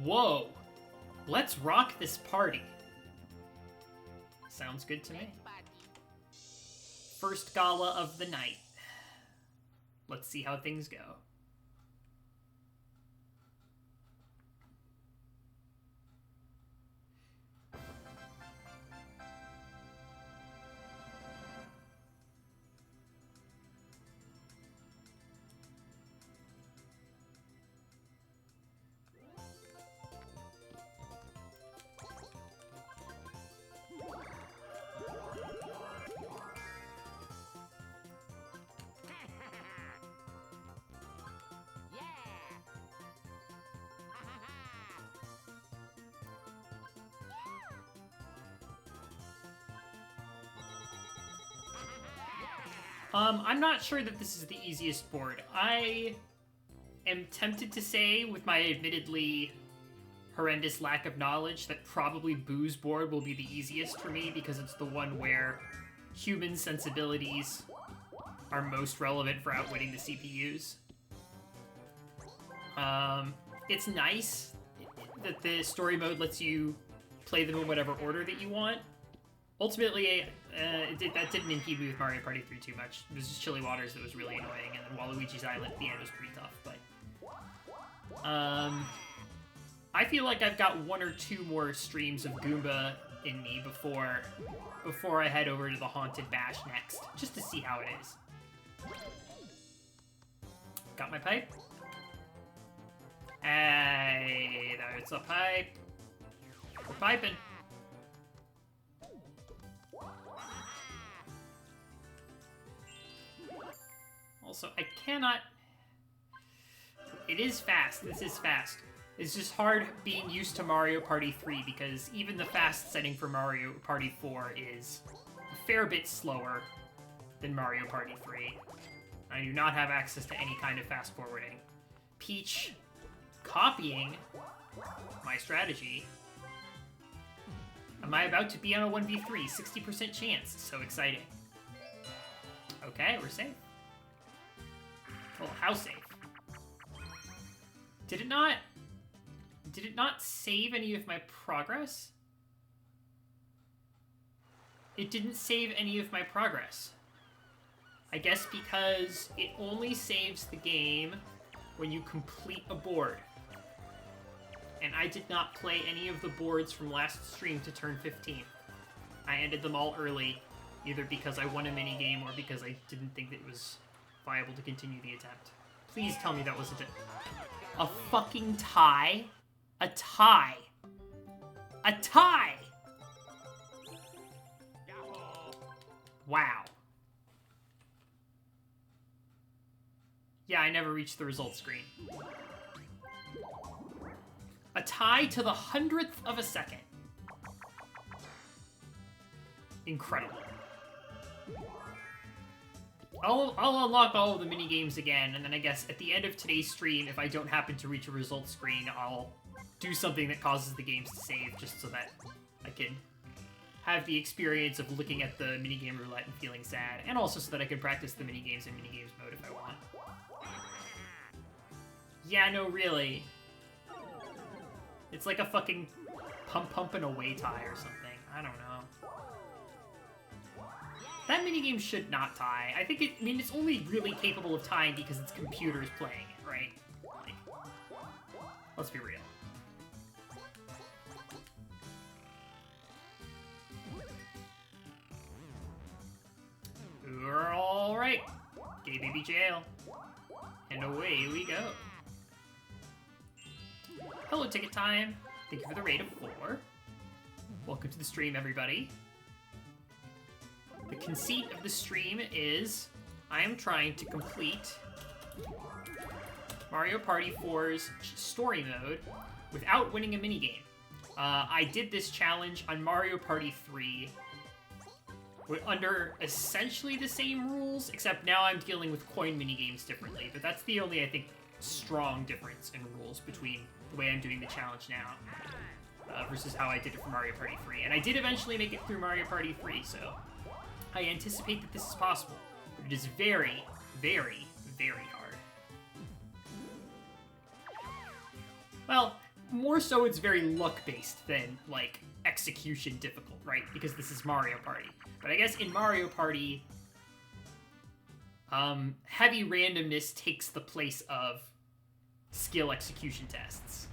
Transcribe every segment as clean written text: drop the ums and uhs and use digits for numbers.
Whoa! Let's rock this party. Sounds good to me. First gala of the night. Let's see how things go. I'm not sure that this is the easiest board. I am tempted to say, with my admittedly horrendous lack of knowledge, that probably Boo's board will be the easiest for me because it's the one where human sensibilities are most relevant for outwitting the CPUs. It's nice that the story mode lets you play them in whatever order that you want. Ultimately, that didn't impede me with Mario Party 3 too much. It was just Chilly Waters that was really annoying, and then Waluigi's Island at the end was pretty tough, but... I feel like I've got 1 or 2 more streams of Goomba in me before I head over to the Haunted Bash next, just to see how it is. Got my pipe? Hey, there's a pipe. We're piping. Also, I cannot... It is fast. This is fast. It's just hard being used to Mario Party 3 because even the fast setting for Mario Party 4 is a fair bit slower than Mario Party 3. I do not have access to any kind of fast forwarding. Peach copying my strategy. Am I about to be on a 1v3? 60% chance. So exciting. Okay, we're safe. Well, how safe? Did it not save any of my progress? It didn't save any of my progress. I guess because it only saves the game when you complete a board. And I did not play any of the boards from last stream to turn 15. I ended them all early, either because I won a minigame or because I didn't think that it was viable to continue the attempt. Please tell me that wasn't a fucking tie? A tie! A tie! Wow. Yeah, I never reached the results screen. A tie to the 100th of a second. Incredible. I'll unlock all of the mini-games again, and then I guess at the end of today's stream, if I don't happen to reach a results screen, I'll do something that causes the games to save, just so that I can have the experience of looking at the minigame roulette and feeling sad, and also so that I can practice the minigames in minigames mode if I want. Yeah, no, really. It's like a fucking pump and away tie or something. I don't know. That minigame should not tie. I mean, it's only really capable of tying because it's computers playing it, right? Like, let's be real. Alright. Gay baby jail. And away we go. Hello, Ticket Time. Thank you for the raid of 4. Welcome to the stream, everybody. The conceit of the stream is I am trying to complete Mario Party 4's story mode without winning a minigame. I did this challenge on Mario Party 3 under essentially the same rules, except now I'm dealing with coin minigames differently. But that's the only, I think, strong difference in rules between the way I'm doing the challenge now versus how I did it for Mario Party 3. And I did eventually make it through Mario Party 3, so I anticipate that this is possible. But it is very, very, very hard. Well, more so it's very luck-based than, like, execution difficult, right? Because this is Mario Party. But I guess in Mario Party, heavy randomness takes the place of skill execution tests.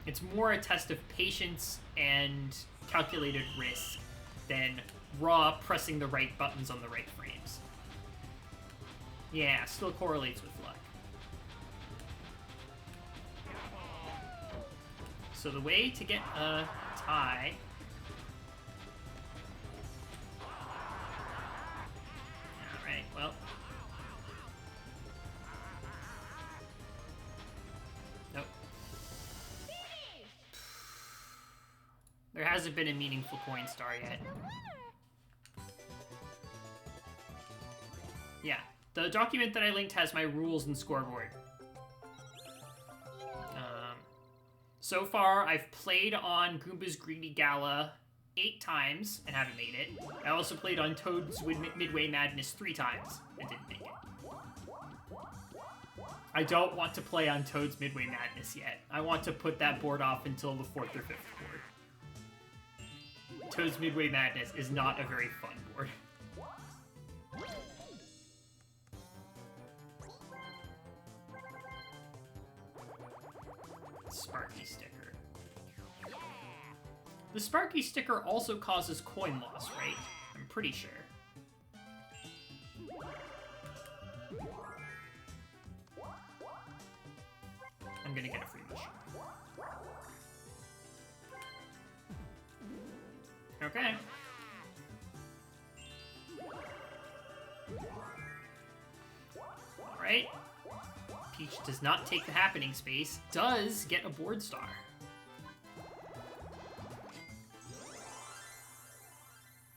It's more a test of patience and calculated risk than raw pressing the right buttons on the right frames. Yeah, still correlates with luck. So the way to get a tie... Alright, well... Nope. There hasn't been a meaningful coin star yet. Yeah, the document that I linked has my rules and scoreboard. So far, I've played on Goomba's Greedy Gala 8 times and haven't made it. I also played on Toad's Midway Madness 3 times and didn't make it. I don't want to play on Toad's Midway Madness yet. I want to put that board off until the 4th or 5th board. Toad's Midway Madness is not a very fun board. Sparky sticker. The Sparky sticker also causes coin loss, right? I'm pretty sure. I'm gonna get a free mushroom. Okay. Alright. Peach does not take the happening space, does get a board star.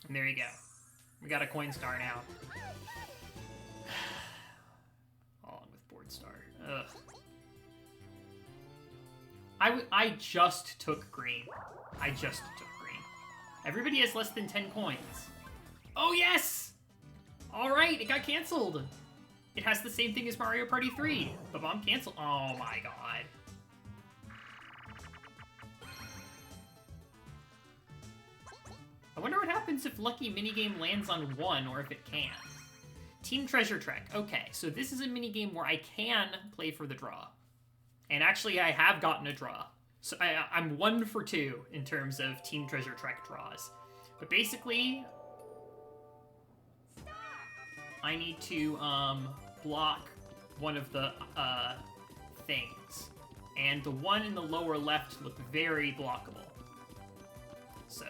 And there you go. We got a coin star now. Along with board star. Ugh. I just took green. I just took green. Everybody has less than 10 coins. Oh, yes! Alright, it got canceled. It has the same thing as Mario Party 3. The bomb canceled. Oh my god. I wonder what happens if Lucky Minigame lands on 1 or if it can. Team Treasure Trek. Okay, so this is a minigame where I can play for the draw. And actually, I have gotten a draw. So I'm 1 for 2 in terms of Team Treasure Trek draws. But basically, I need to block one of the things. And the one in the lower left looked very blockable. So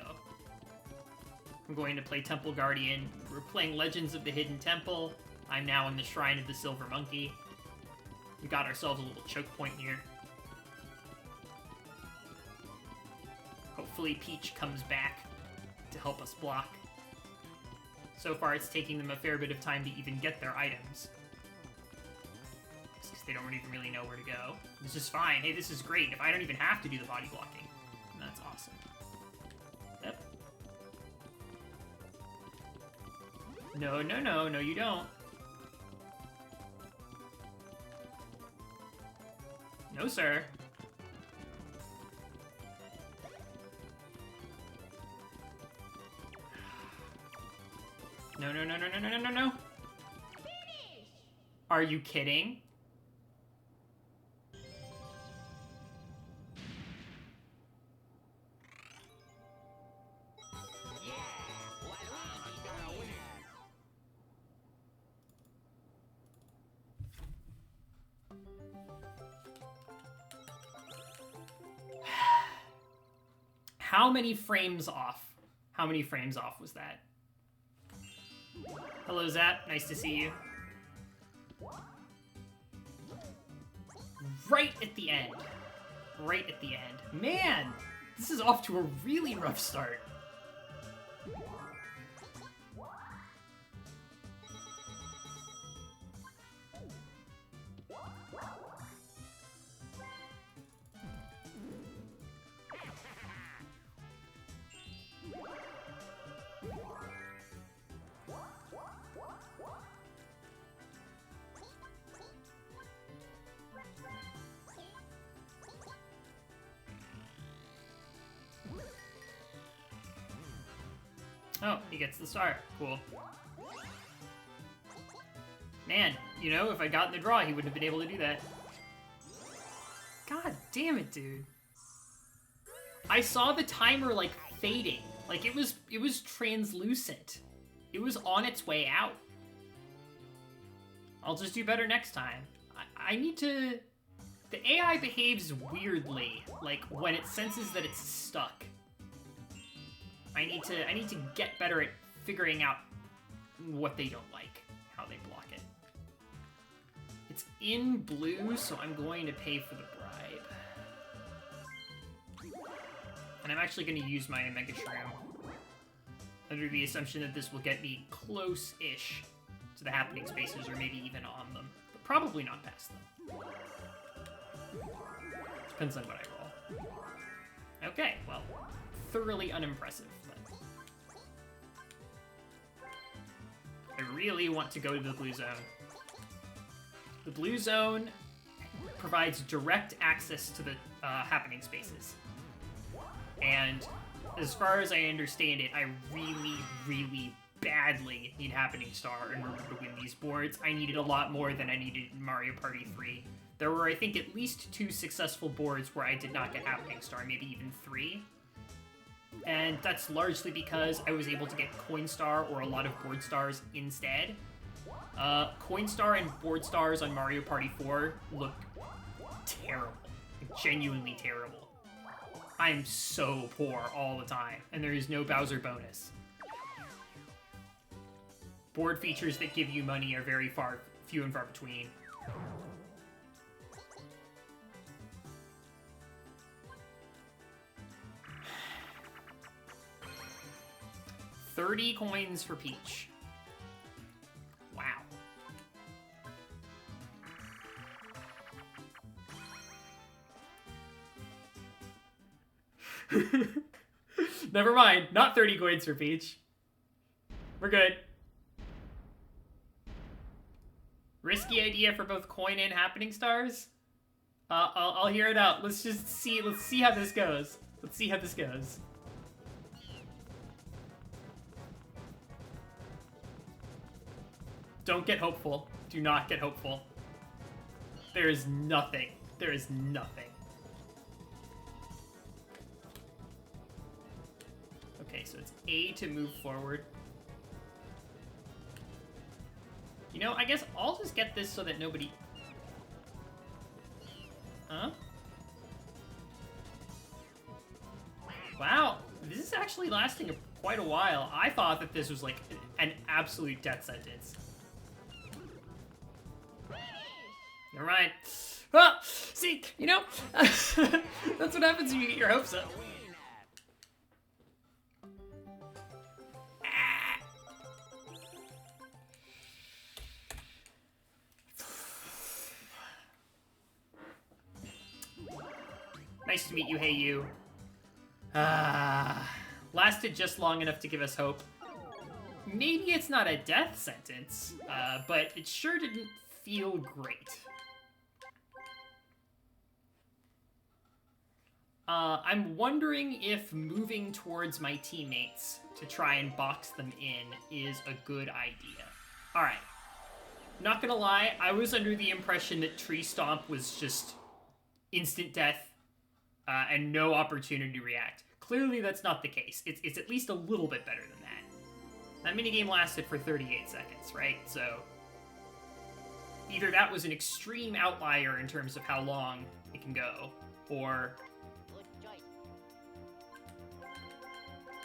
I'm going to play Temple Guardian. We're playing Legends of the Hidden Temple. I'm now in the Shrine of the Silver Monkey. We got ourselves a little choke point here. Hopefully Peach comes back to help us block. So far, it's taking them a fair bit of time to even get their items. Because they don't even really know where to go. This is fine. Hey, this is great. If I don't even have to do the body blocking, that's awesome. Yep. No, no, no. No, you don't. No, sir. No, no, no, no, no, no, no, no, no. Are you kidding? How many frames off? How many frames off was that? Hello, Zap. Nice to see you. Right at the end. Right at the end. Man, this is off to a really rough start. Oh, he gets the star. Cool. Man, you know, if I got in the draw, he wouldn't have been able to do that. God damn it, dude. I saw the timer, like, fading. Like, it was translucent. It was on its way out. I'll just do better next time. I need to... The AI behaves weirdly, like, when it senses that it's stuck. I need to get better at figuring out what they don't like, how they block it. It's in blue, so I'm going to pay for the bribe. And I'm actually going to use my Mega Shroom under the assumption that this will get me close-ish to the happening spaces, or maybe even on them. But probably not past them. Depends on what I roll. Okay, well, thoroughly unimpressive. I really want to go to the blue zone. The blue zone provides direct access to the happening spaces. And as far as I understand it, I really, really badly need Happening Star in order to win these boards. I needed a lot more than I needed in Mario Party 3. There were, I think, at least 2 successful boards where I did not get Happening Star, maybe even 3. And that's largely because I was able to get Coin Star or a lot of Board Stars instead. Coin Star and Board Stars on Mario Party 4 look terrible. Like, genuinely terrible. I'm so poor all the time, and there is no Bowser bonus. Board features that give you money are very few and far between. $30 coins for Peach. Wow. Never mind. Not 30 coins for Peach. We're good. Risky idea for both coin and Happening Stars? I'll hear it out. Let's see how this goes. Let's see how this goes. Don't get hopeful. Do not get hopeful. There is nothing. There is nothing. Okay, so it's A to move forward. You know, I guess I'll just get this so that nobody... Huh? Wow, this is actually lasting quite a while. I thought that this was like an absolute death sentence. Never mind. Ah, see, you know, that's what happens when you get your hopes up. Nice to meet you, hey you. Lasted just long enough to give us hope. Maybe it's not a death sentence, but it sure didn't feel great. I'm wondering if moving towards my teammates to try and box them in is a good idea. Alright. Not gonna lie, I was under the impression that Tree Stomp was just instant death and no opportunity to react. Clearly that's not the case. It's at least a little bit better than that. That minigame lasted for 38 seconds, right? So either that was an extreme outlier in terms of how long it can go, or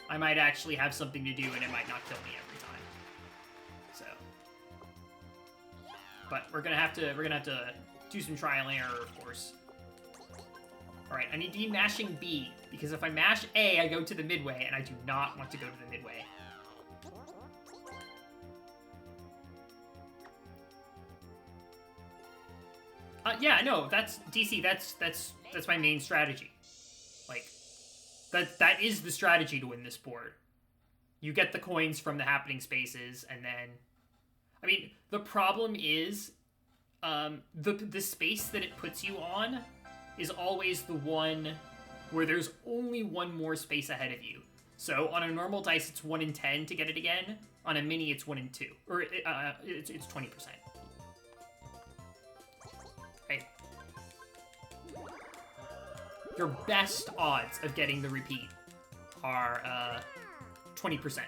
I might actually have something to do and it might not kill me every time. So, but we're gonna have to do some trial and error, of course. All right, I need to be mashing B because if I mash A, I go to the midway, and I do not want to go to the midway. Yeah, no, that's DC. That's my main strategy. Like, that is the strategy to win this board. You get the coins from the happening spaces, and then, I mean, the problem is, the space that it puts you on, is always the one where there's only one more space ahead of you. So on a normal dice, it's 1 in 10 to get it again. On a mini, it's 1 in 2. Or it's 20%. Right? Your best odds of getting the repeat are 20%.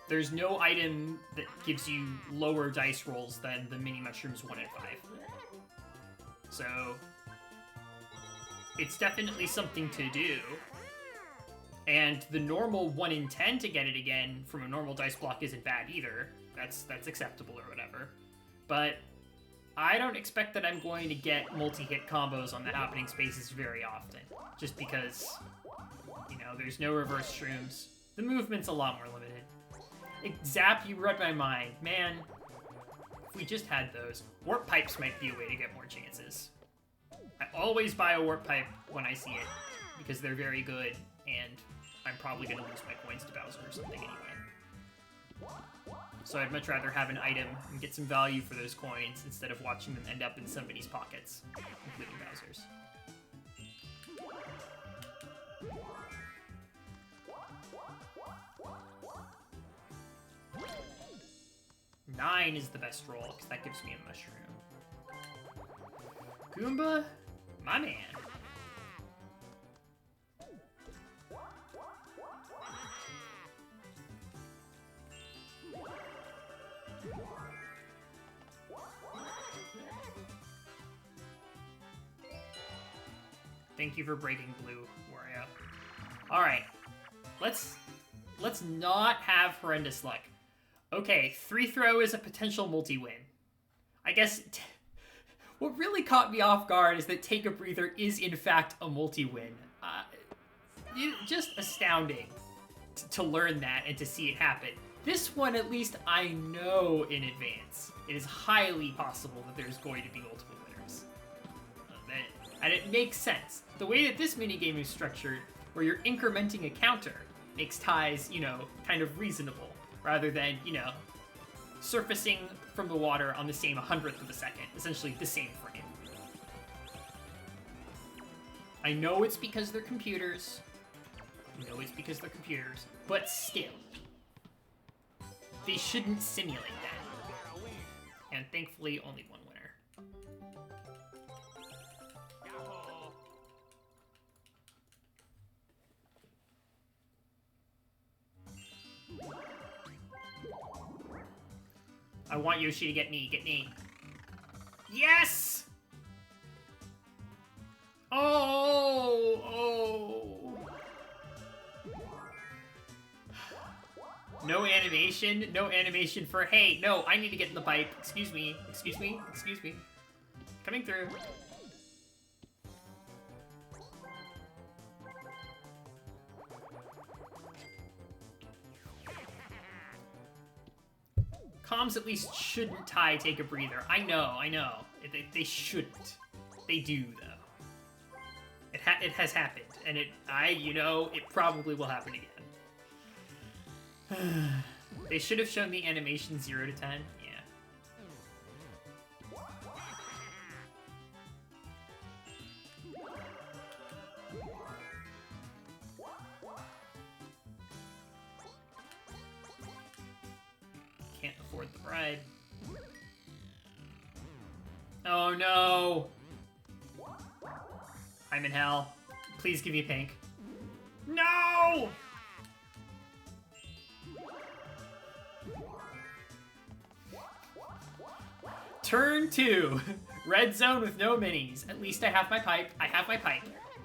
There's no item that gives you lower dice rolls than the mini mushrooms 1 in 5. So it's definitely something to do. And the normal 1 in 10 to get it again from a normal dice block isn't bad either. That's acceptable or whatever. But I don't expect that I'm going to get multi-hit combos on the happening spaces very often. Just because, you know, there's no reverse shrooms. The movement's a lot more limited. Zap, you read my mind. Man, if we just had those. Warp pipes might be a way to get more chances. I always buy a warp pipe when I see it, because they're very good, and I'm probably going to lose my coins to Bowser or something anyway. So I'd much rather have an item and get some value for those coins instead of watching them end up in somebody's pockets, including Bowser's. Nine is the best roll, because that gives me a mushroom. Goomba, my man. Thank you for breaking blue, Wario. Alright. Let's not have horrendous luck. Okay, 3-throw is a potential multi-win. I guess what really caught me off guard is that Take a Breather is in fact a multi-win. Just astounding to learn that and to see it happen. This one, at least, I know in advance. It is highly possible that there's going to be multiple winners. And it makes sense. The way that this minigame is structured, where you're incrementing a counter, makes ties, you know, kind of reasonable, rather than, you know, surfacing from the water on the same 100th of a second, essentially the same frame. I know it's because they're computers. But still. They shouldn't simulate that. And thankfully, only one winner. I want Yoshi to get me. Yes! Oh! No animation for, hey, no, I need to get in the pipe. Excuse me. Coming through. Comms at least shouldn't tie Take a Breather. I know. They shouldn't. They do, though. It has happened, and it probably will happen again. They should have shown the animation 0 to 10. Yeah. Can't afford the bribe. Oh no! I'm in hell. Please give me pink. No! Turn 2. Red zone with no minis. At least I have my pipe.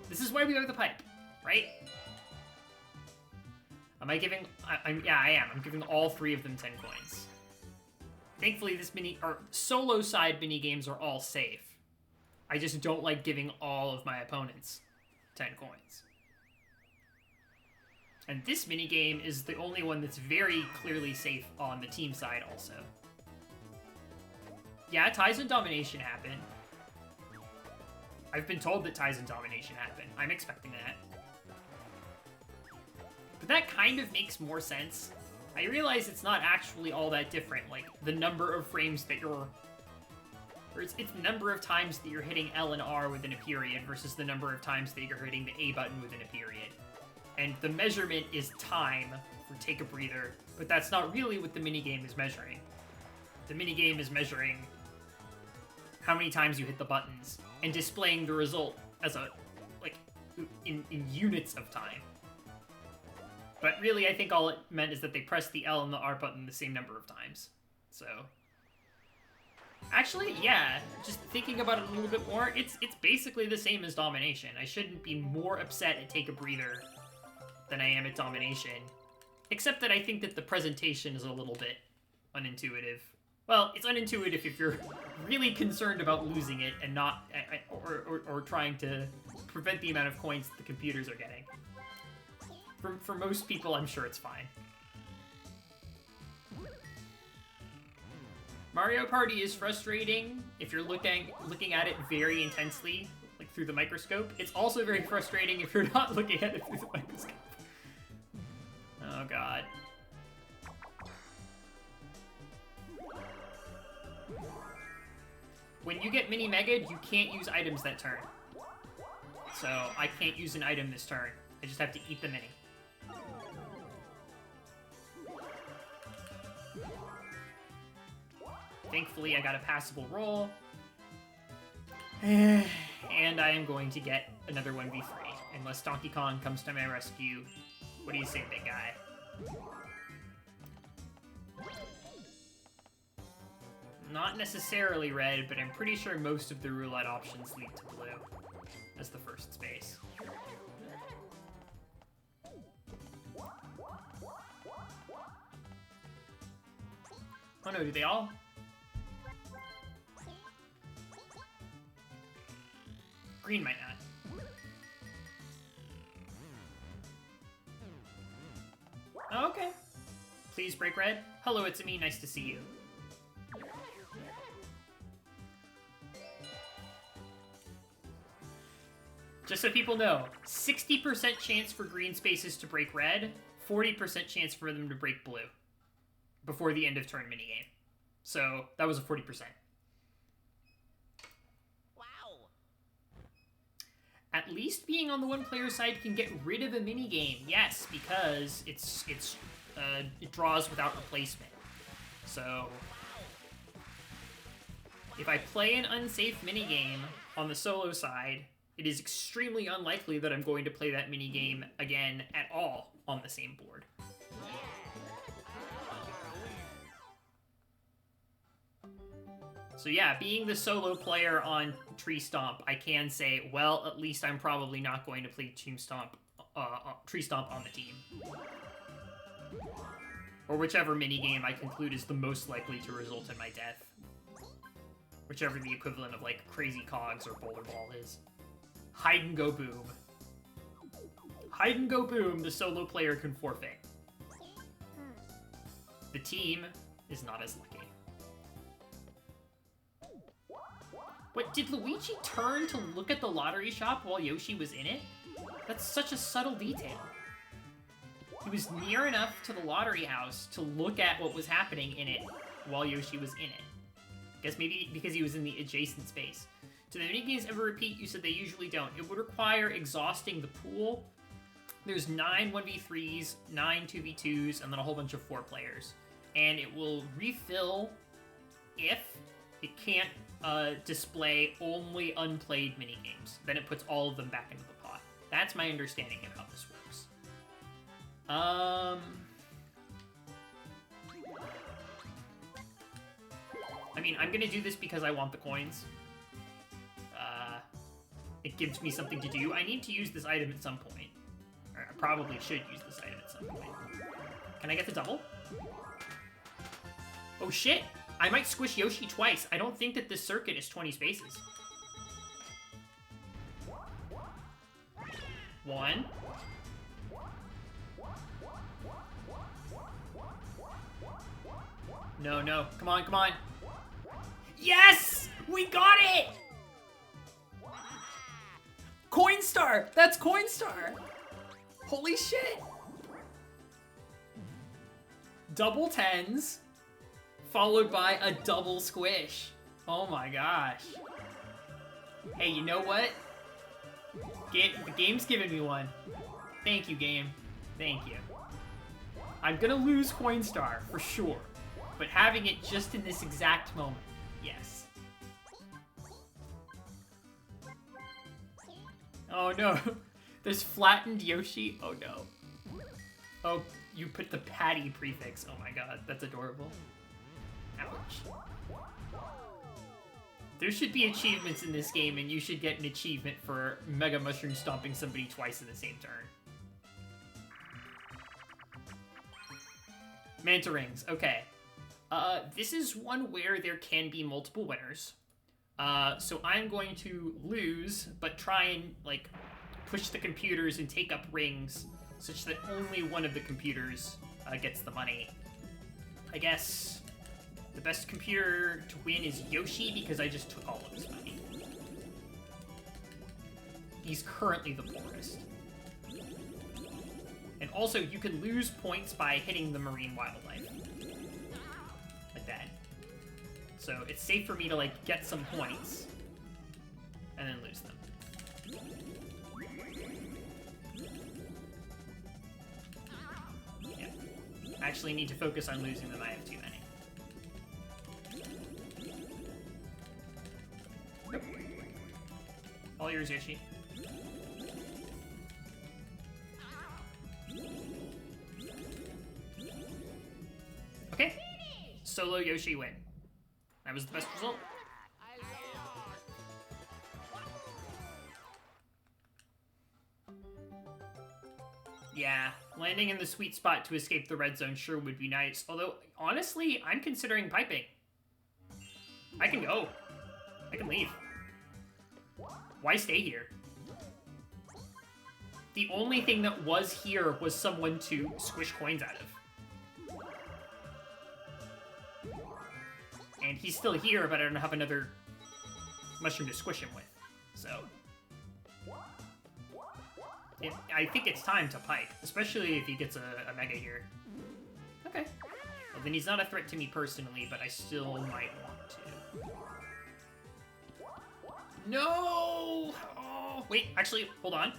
This is why we have the pipe, right? Am I giving... yeah, I am. I'm giving all 3 of them 10 coins. Thankfully, this solo side mini games are all safe. I just don't like giving all of my opponents 10 coins. And this mini game is the only one that's very clearly safe on the team side also. Yeah, ties and domination happen. I've been told that ties and domination happen. I'm expecting that. But that kind of makes more sense. I realize it's not actually all that different. Like, the number of frames that you're... Or it's the number of times that you're hitting L and R within a period versus the number of times that you're hitting the A button within a period. And the measurement is time for take a breather, but that's not really what the minigame is measuring. The minigame is measuring how many times you hit the buttons and displaying the result as a, like, in units of time. But really, I think all it meant is that they pressed the L and the R button the same number of times. So, actually, yeah, just thinking about it a little bit more, it's basically the same as Domination. I shouldn't be more upset at Take a Breather than I am at Domination. Except that I think that the presentation is a little bit unintuitive. Well, it's unintuitive if you're really concerned about losing it and not, or trying to prevent the amount of coins that the computers are getting. For most people, I'm sure it's fine. Mario Party is frustrating if you're looking at it very intensely, like through the microscope. It's also very frustrating if you're not looking at it through the microscope. Oh god. When you get Mini Mega'd, you can't use items that turn. So I can't use an item this turn. I just have to eat the Mini. Thankfully, I got a passable roll. And I am going to get another 1v3. Unless Donkey Kong comes to my rescue. What do you say, big guy? Not necessarily red, but I'm pretty sure most of the roulette options lead to blue as the first space. Oh no, do they all? Green might not. Oh, okay. Please break red. Hello, it's me. Nice to see you. Just so people know, 60% chance for green spaces to break red, 40% chance for them to break blue before the end of turn minigame. So that was a 40%. At least being on the one-player side can get rid of a minigame. Yes, because it draws without replacement. So if I play an unsafe minigame on the solo side, it is extremely unlikely that I'm going to play that minigame again at all on the same board. So yeah, being the solo player on Tree Stomp, I can say, well, at least I'm probably not going to play Tree Stomp on the team. Or whichever minigame I conclude is the most likely to result in my death. Whichever the equivalent of, like, Crazy Cogs or Boulder Ball is. Hide and go boom. Hide and go boom, the solo player can forfeit. The team is not as lucky. What, did Luigi turn to look at the lottery shop while Yoshi was in it? That's such a subtle detail. He was near enough to the lottery house to look at what was happening in it while Yoshi was in it. I guess maybe because he was in the adjacent space. Do the minigames ever repeat? You said they usually don't. It would require exhausting the pool. There's 9 1v3s, 9 2v2s, and then a whole bunch of 4 players. And it will refill if it can't display only unplayed minigames. Then it puts all of them back into the pot. That's my understanding of how this works. I mean, I'm gonna do this because I want the coins. It gives me something to do. I need to use this item at some point. Or I probably should use this item at some point. Can I get the double? Oh shit! I might squish Yoshi twice. I don't think that this circuit is 20 spaces. 1. No, no. Come on, come on. Yes! We got it! Coinstar! That's Coinstar! Holy shit! Double 10s, followed by a double squish. Oh my gosh. Hey, you know what? The game's giving me one. Thank you, game. Thank you. I'm gonna lose Coinstar, for sure. But having it just in this exact moment, yes. Oh no. There's flattened Yoshi. Oh no. Oh, you put the patty prefix. Oh my god, that's adorable. Ouch. There should be achievements in this game, and you should get an achievement for Mega Mushroom stomping somebody twice in the same turn. Manta Rings, okay. This is one where there can be multiple winners. So I'm going to lose, but try and, like, push the computers and take up rings such that only one of the computers gets the money. I guess the best computer to win is Yoshi because I just took all of his money. He's currently the poorest. And also, you can lose points by hitting the marine wildlife. Like that. So it's safe for me to, like, get some points and then lose them. Yeah. I actually need to focus on losing them. I have too many. Nope. All yours, Yoshi. Okay. Solo Yoshi win. That was the best result. Yeah, landing in the sweet spot to escape the red zone sure would be nice. Although, honestly, I'm considering piping. I can go. I can leave. Why stay here? The only thing that was here was someone to squish coins out of. And he's still here, but I don't have another mushroom to squish him with. So, I think it's time to pipe, especially if he gets a mega here. Okay. Well, then he's not a threat to me personally, but I still might want to. No! Oh, wait, actually, hold on.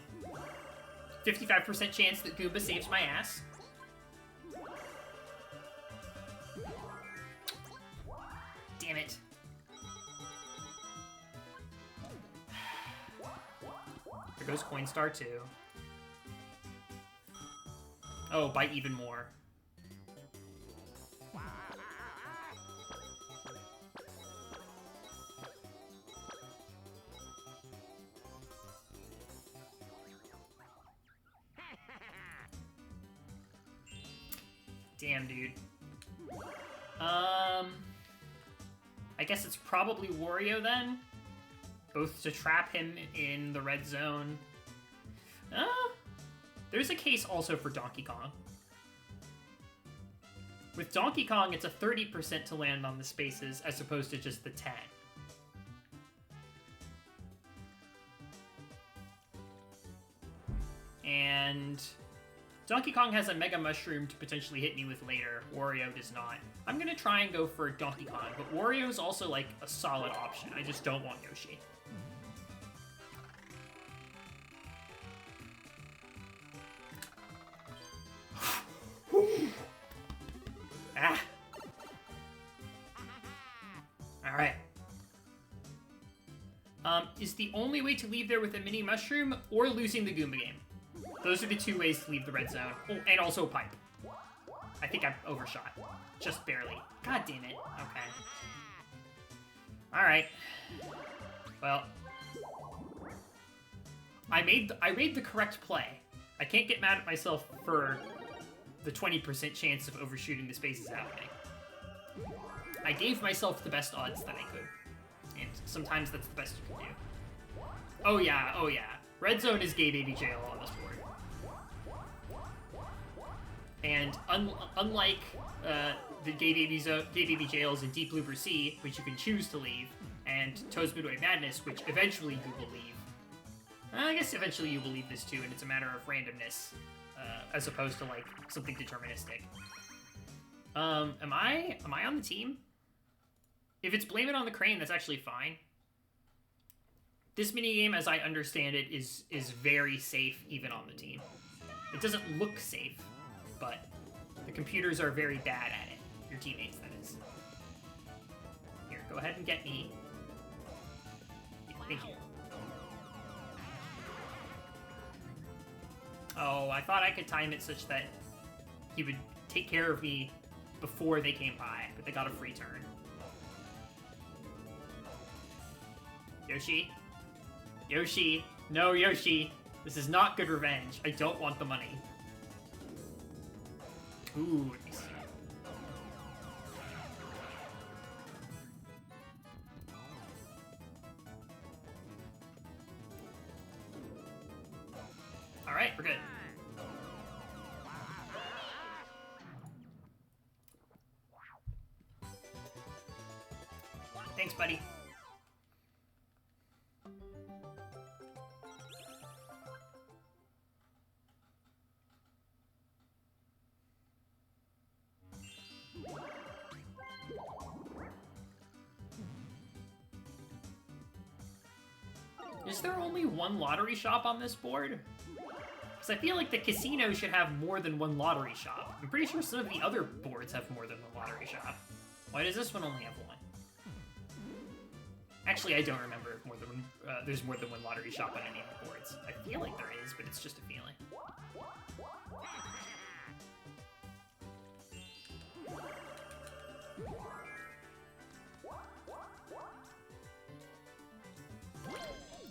55% chance that Goomba saves my ass. Damn it. There goes Coinstar too. Oh, by even more. Damn, dude. I guess it's probably Wario then? Both to trap him in the red zone. There's a case also for Donkey Kong. With Donkey Kong, it's a 30% to land on the spaces as opposed to just the 10. And Donkey Kong has a Mega Mushroom to potentially hit me with later. Wario does not. I'm gonna try and go for Donkey Kong, but Wario's also, like, a solid option. I just don't want Yoshi. Ah! Alright. Is the only way to leave there with a mini mushroom or losing the Goomba game? Those are the two ways to leave the red zone. Oh, and also a pipe. I think I overshot. Just barely. God damn it. Okay. Alright. Well. I made the correct play. I can't get mad at myself for the 20% chance of overshooting the spaces happening. I gave myself the best odds that I could. And sometimes that's the best you can do. Oh yeah, oh yeah. Red zone is gay baby jail on this board. And unlike the gay baby jails in Deep Blue Sea, which you can choose to leave, and Toad's Midway Madness, which eventually you will leave. I guess eventually you will leave this too, and it's a matter of randomness, as opposed to like something deterministic. Am I on the team? If it's Blame It on the Crane, that's actually fine. This minigame, as I understand it, is very safe even on the team. It doesn't look safe, but the computers are very bad at it. Your teammates, that is. Here, go ahead and get me. Yeah, thank you. Oh, I thought I could time it such that he would take care of me before they came by, but they got a free turn. Yoshi? Yoshi! No, Yoshi! This is not good revenge. I don't want the money. Ooh, nice. Alright, we're good. Thanks, buddy. Is there only one lottery shop on this board? Because I feel like the casino should have more than one lottery shop. I'm pretty sure some of the other boards have more than one lottery shop. Why does this one only have one? Actually, I don't remember if there's more than one lottery shop on any of the boards. I feel like there is, but it's just a feeling.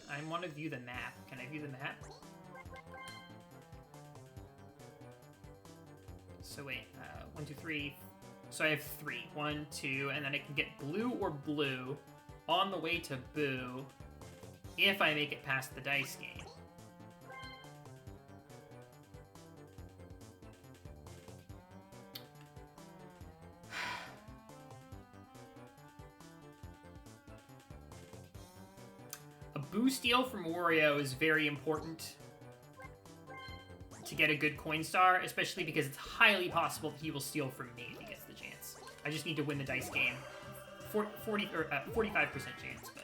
I want to view the map. Can I view the map? So wait, 1, 2, 3. So I have 3. 1, 2, and then I can get blue or blue on the way to Boo if I make it past the dice game. A Boo steal from Wario is very important to get a good coin star, especially because it's highly possible that he will steal from me if he gets the chance. I just need to win the dice game. 45% chance, but...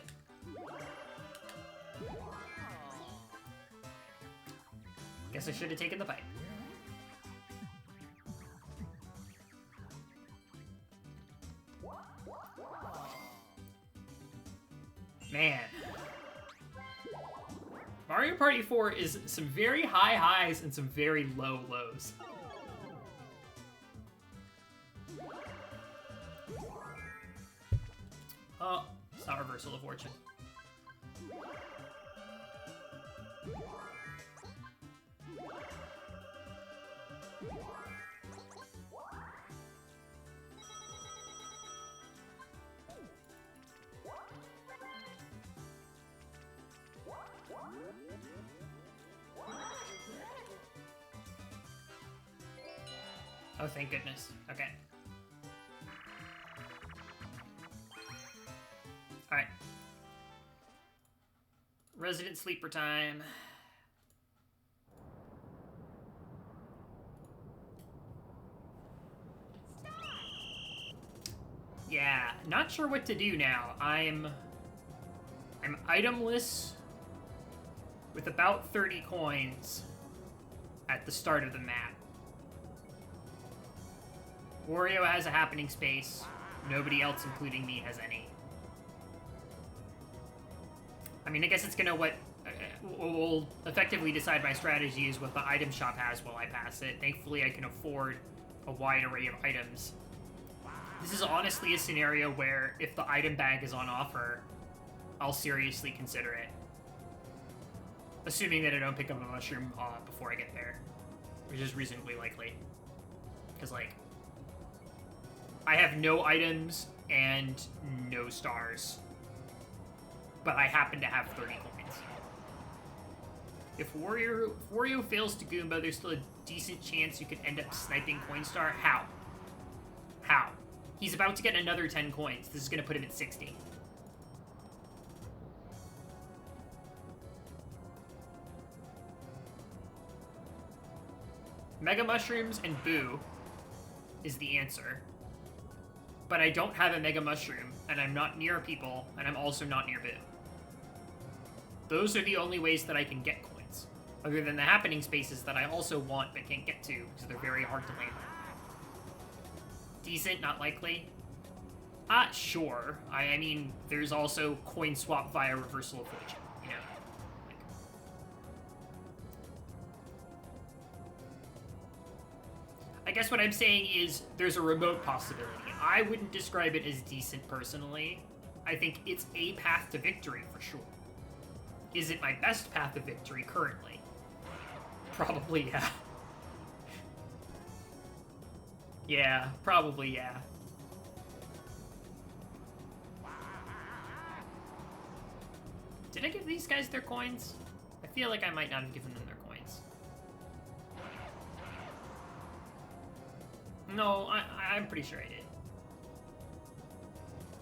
Guess I should have taken the pipe. Man. Mario Party 4 is some very high highs and some very low lows. Oh, it's not Reversal of Fortune. Oh, thank goodness. Okay. Alright. Resident sleeper time. Yeah, not sure what to do now. I'm itemless with about 30 coins at the start of the map. Wario has a happening space. Nobody else, including me, has any. I mean, I guess it's gonna will effectively decide my strategy is what the item shop has while I pass it. Thankfully, I can afford a wide array of items. This is honestly a scenario where if the item bag is on offer, I'll seriously consider it. Assuming that I don't pick up a mushroom before I get there, which is reasonably likely. Because, like, I have no items and no stars, but I happen to have 30 coins. If Wario fails to Goomba, there's still a decent chance you could end up sniping Coinstar. How? How? He's about to get another 10 coins. This is going to put him at 60. Mega Mushrooms and Boo is the answer. But I don't have a Mega Mushroom, and I'm not near people, and I'm also not near Boo. Those are the only ways that I can get coins. Other than the happening spaces that I also want but can't get to because they're very hard to land. Decent, not likely. Sure. I mean, there's also coin swap via reversal of fortune, you know? Like... I guess what I'm saying is there's a remote possibility. I wouldn't describe it as decent personally. I think it's a path to victory for sure. Is it my best path to victory currently? Probably, yeah. Yeah, probably, yeah. Did I give these guys their coins? I feel like I might not have given them their coins. No, I'm pretty sure I did.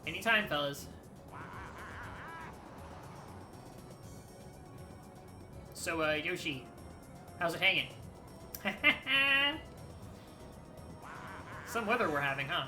Anytime, fellas. So, Yoshi, how's it hanging? Some weather we're having, huh?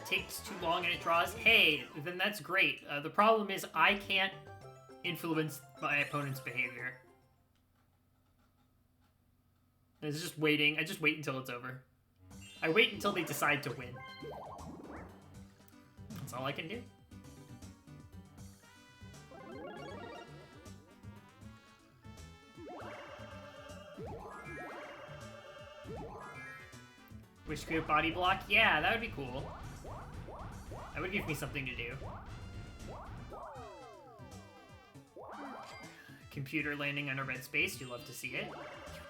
Takes too long and it draws. Hey, then that's great. The problem is I can't influence my opponent's behavior. It's just waiting. I just wait until it's over. I wait until they decide to win. That's all I can do. Wish could body block? Yeah, that would be cool. That would give me something to do. Computer landing on a red space. You love to see it. You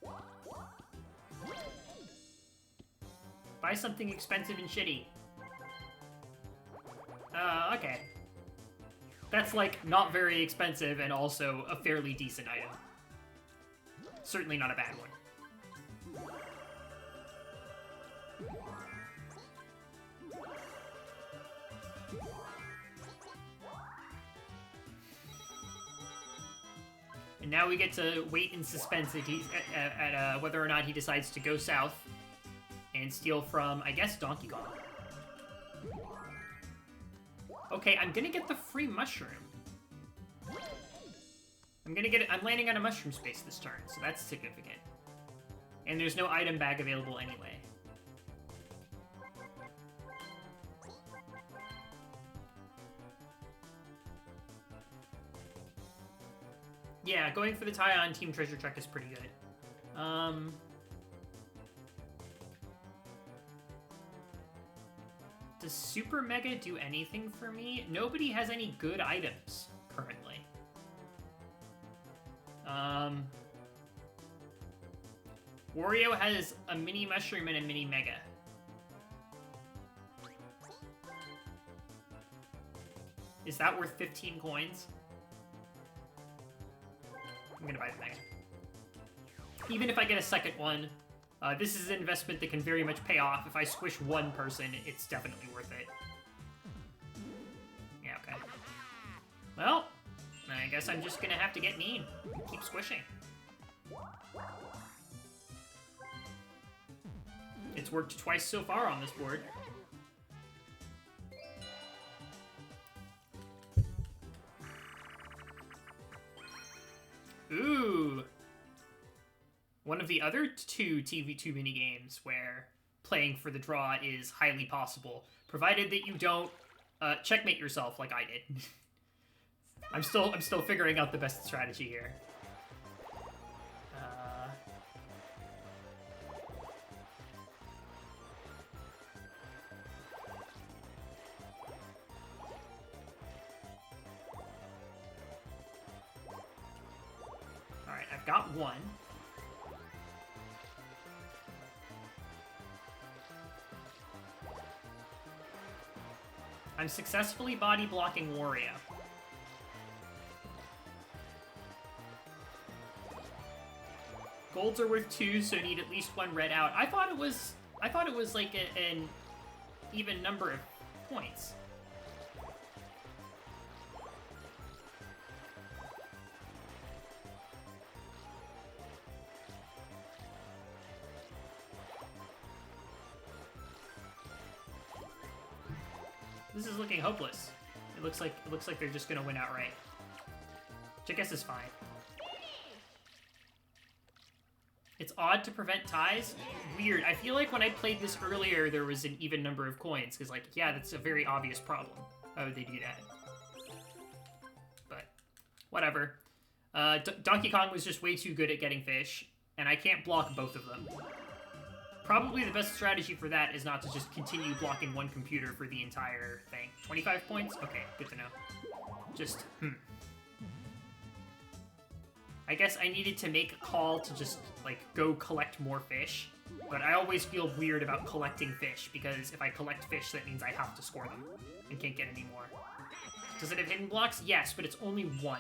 don't. Buy something expensive and shitty. Okay. That's, like, not very expensive and also a fairly decent item. Certainly not a bad one. And now we get to wait in suspense that he's at whether or not he decides to go south and steal from, I guess, Donkey Kong. Okay, I'm gonna get the free mushroom. I'm landing on a mushroom space this turn, so that's significant. And there's no item bag available anyway. Yeah, going for the tie on Team Treasure Truck is pretty good. Does Super Mega do anything for me? Nobody has any good items currently. Wario has a mini mushroom and a mini mega. Is that worth 15 coins? I'm gonna buy the mega. Even if I get a second one, this is an investment that can very much pay off. If I squish one person, it's definitely worth it. Yeah, okay. Well, I guess I'm just gonna have to get mean. Keep squishing. It's worked twice so far on this board. Ooh. One of the other two TV2 minigames where playing for the draw is highly possible, provided that you don't checkmate yourself like I did. I'm still figuring out the best strategy here. Alright, I've got one. I'm successfully body blocking Wario. Golds are worth 2, so need at least 1 red out. I thought it was like an even number of points. This is looking hopeless. It looks like they're just gonna win outright. Which I guess is fine. It's odd to prevent ties. Weird. I feel like when I played this earlier, there was an even number of coins. Because, like, yeah, that's a very obvious problem. Why would they do that? But, whatever. Donkey Kong was just way too good at getting fish. And I can't block both of them. Probably the best strategy for that is not to just continue blocking one computer for the entire thing. 25 points? Okay, good to know. Just, I guess I needed to make a call to just, like, go collect more fish. But I always feel weird about collecting fish, because if I collect fish, that means I have to score them. And can't get any more. Does it have hidden blocks? Yes, but it's only 1.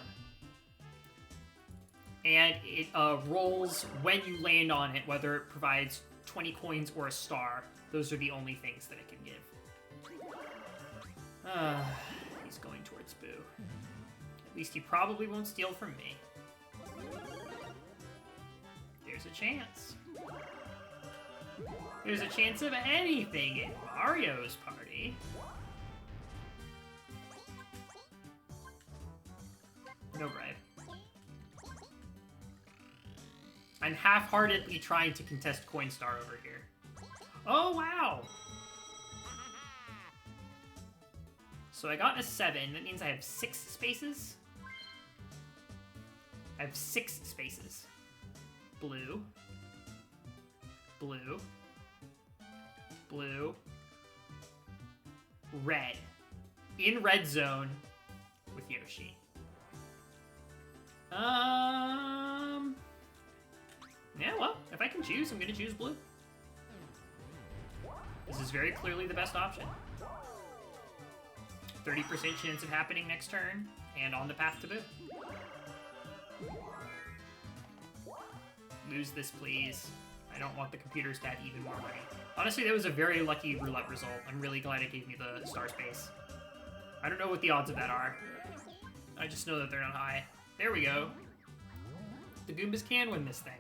And it rolls when you land on it, whether it provides 20 coins or a star. Those are the only things that it can give. He's going towards Boo. At least he probably won't steal from me. There's a chance. There's a chance of anything in Mario's party. No bribe. I'm half-heartedly trying to contest Coin Star over here. Oh, wow! So I got a 7. That means I have 6 spaces? I have 6 spaces. Blue. Blue. Blue. Red. In red zone with Yoshi. Yeah, well, if I can choose, I'm gonna choose blue. This is very clearly the best option. 30% chance of happening next turn, and on the path to Boo. Lose this, please. I don't want the computers to have even more money. Honestly, that was a very lucky roulette result. I'm really glad it gave me the star space. I don't know what the odds of that are. I just know that they're not high. There we go. The Goombas can win this thing.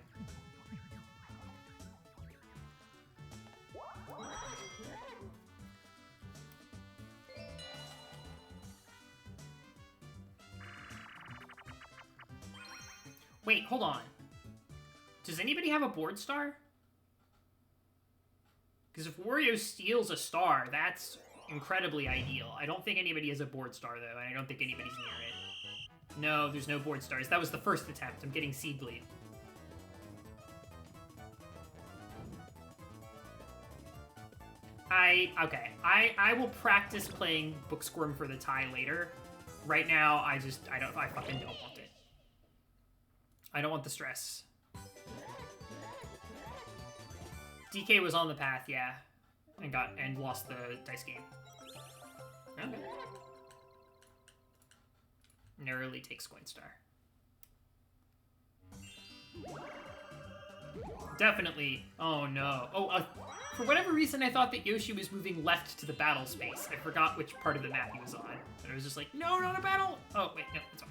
Wait, hold on. Does anybody have a board star? Because if Wario steals a star, that's incredibly ideal. I don't think anybody has a board star, though, and I don't think anybody's near it. No, there's no board stars. That was the first attempt. I'm getting seed bleed. Okay. I will practice playing Booksquirm for the tie later. Right now, I fucking don't want it. I don't want the stress. DK was on the path, yeah, and lost the dice game. Okay. Narrowly takes Coin Star. Definitely. Oh no. Oh, for whatever reason, I thought that Yoshi was moving left to the battle space. I forgot which part of the map he was on, and I was just like, no, not a battle. Oh wait, no, it's on.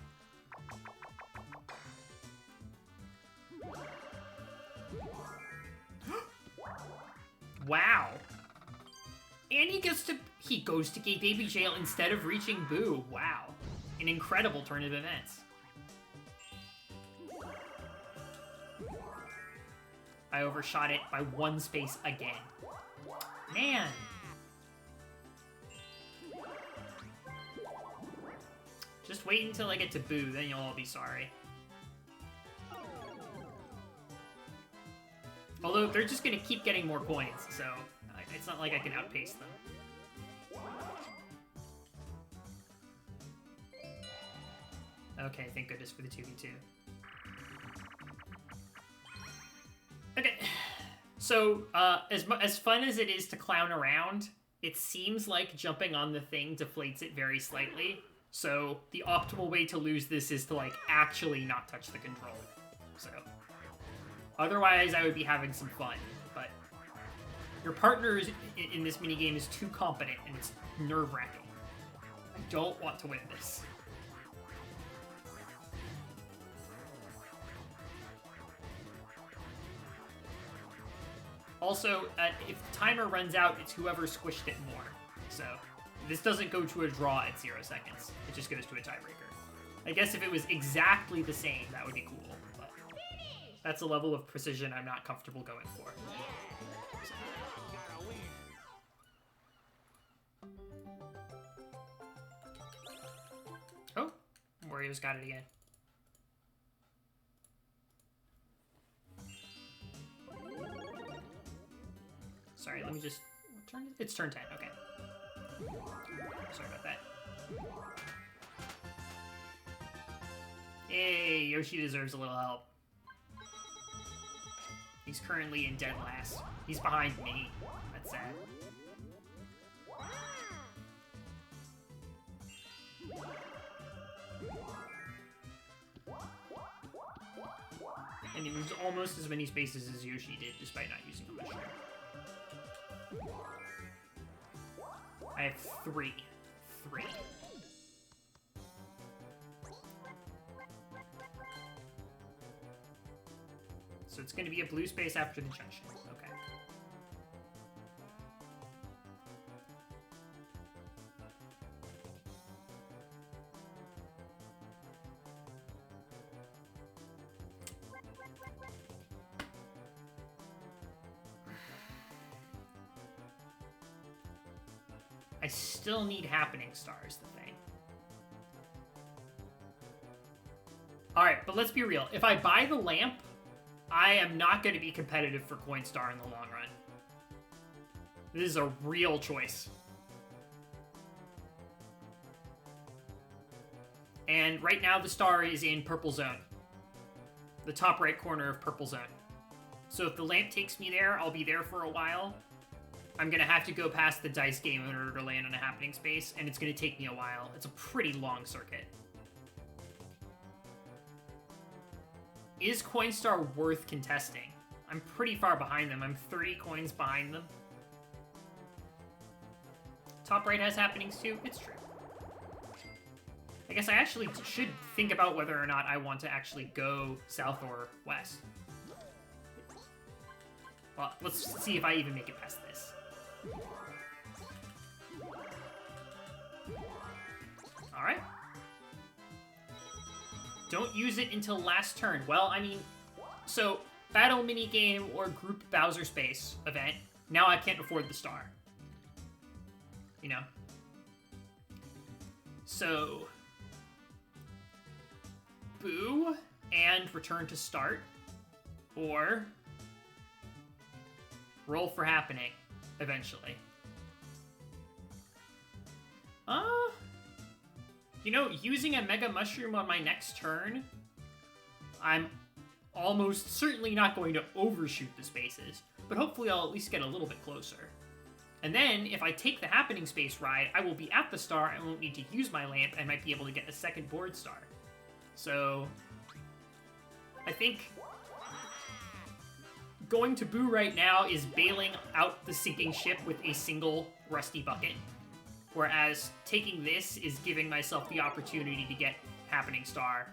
Wow. And he goes to Gay Baby Jail instead of reaching Boo. Wow. An incredible turn of events. I overshot it by 1 space again. Man. Just wait until I get to Boo, then you'll all be sorry. Although, they're just gonna keep getting more coins, so it's not like I can outpace them. Okay, thank goodness for the 2v2. Okay, so, as fun as it is to clown around, it seems like jumping on the thing deflates it very slightly, so the optimal way to lose this is to, like, actually not touch the control, so... Otherwise, I would be having some fun. But your partner in this minigame is too competent, and it's nerve-wracking. I don't want to win this. Also, if the timer runs out, it's whoever squished it more. So, this doesn't go to a draw at 0 seconds. It just goes to a tiebreaker. I guess if it was exactly the same, that would be cool. But that's a level of precision I'm not comfortable going for. Oh, Wario's got it again. Sorry, let me just... What turn? It's turn 10, okay. Sorry about that. Hey, Yoshi deserves a little help. He's currently in dead last. He's behind me. That's sad. And he moves almost as many spaces as Yoshi did, despite not using a mushroom. I have 3. So it's going to be a blue space after the junction. Okay. I still need happening stars, the thing. Alright, but let's be real. If I buy the lamp, I am not going to be competitive for Coin Star in the long run. This is a real choice. And right now the star is in purple zone. The top right corner of purple zone. So if the lamp takes me there, I'll be there for a while. I'm going to have to go past the dice game in order to land on a happening space, and it's going to take me a while. It's a pretty long circuit. Is Coinstar worth contesting? I'm pretty far behind them. I'm 30 coins behind them. Top right has happenings too. It's true. I guess I actually should think about whether or not I want to actually go south or west. Well, let's see if I even make it past this. Alright. Don't use it until last turn. Well, I mean, so battle minigame or group Bowser space event. Now I can't afford the star. You know? So boo and return to start, or roll for happening eventually. You know, using a Mega Mushroom on my next turn, I'm almost certainly not going to overshoot the spaces, but hopefully I'll at least get a little bit closer. And then, if I take the happening space ride, I will be at the star, I won't need to use my lamp, and might be able to get a second board star. So, I think going to Boo right now is bailing out the sinking ship with a single rusty bucket. Whereas taking this is giving myself the opportunity to get happening star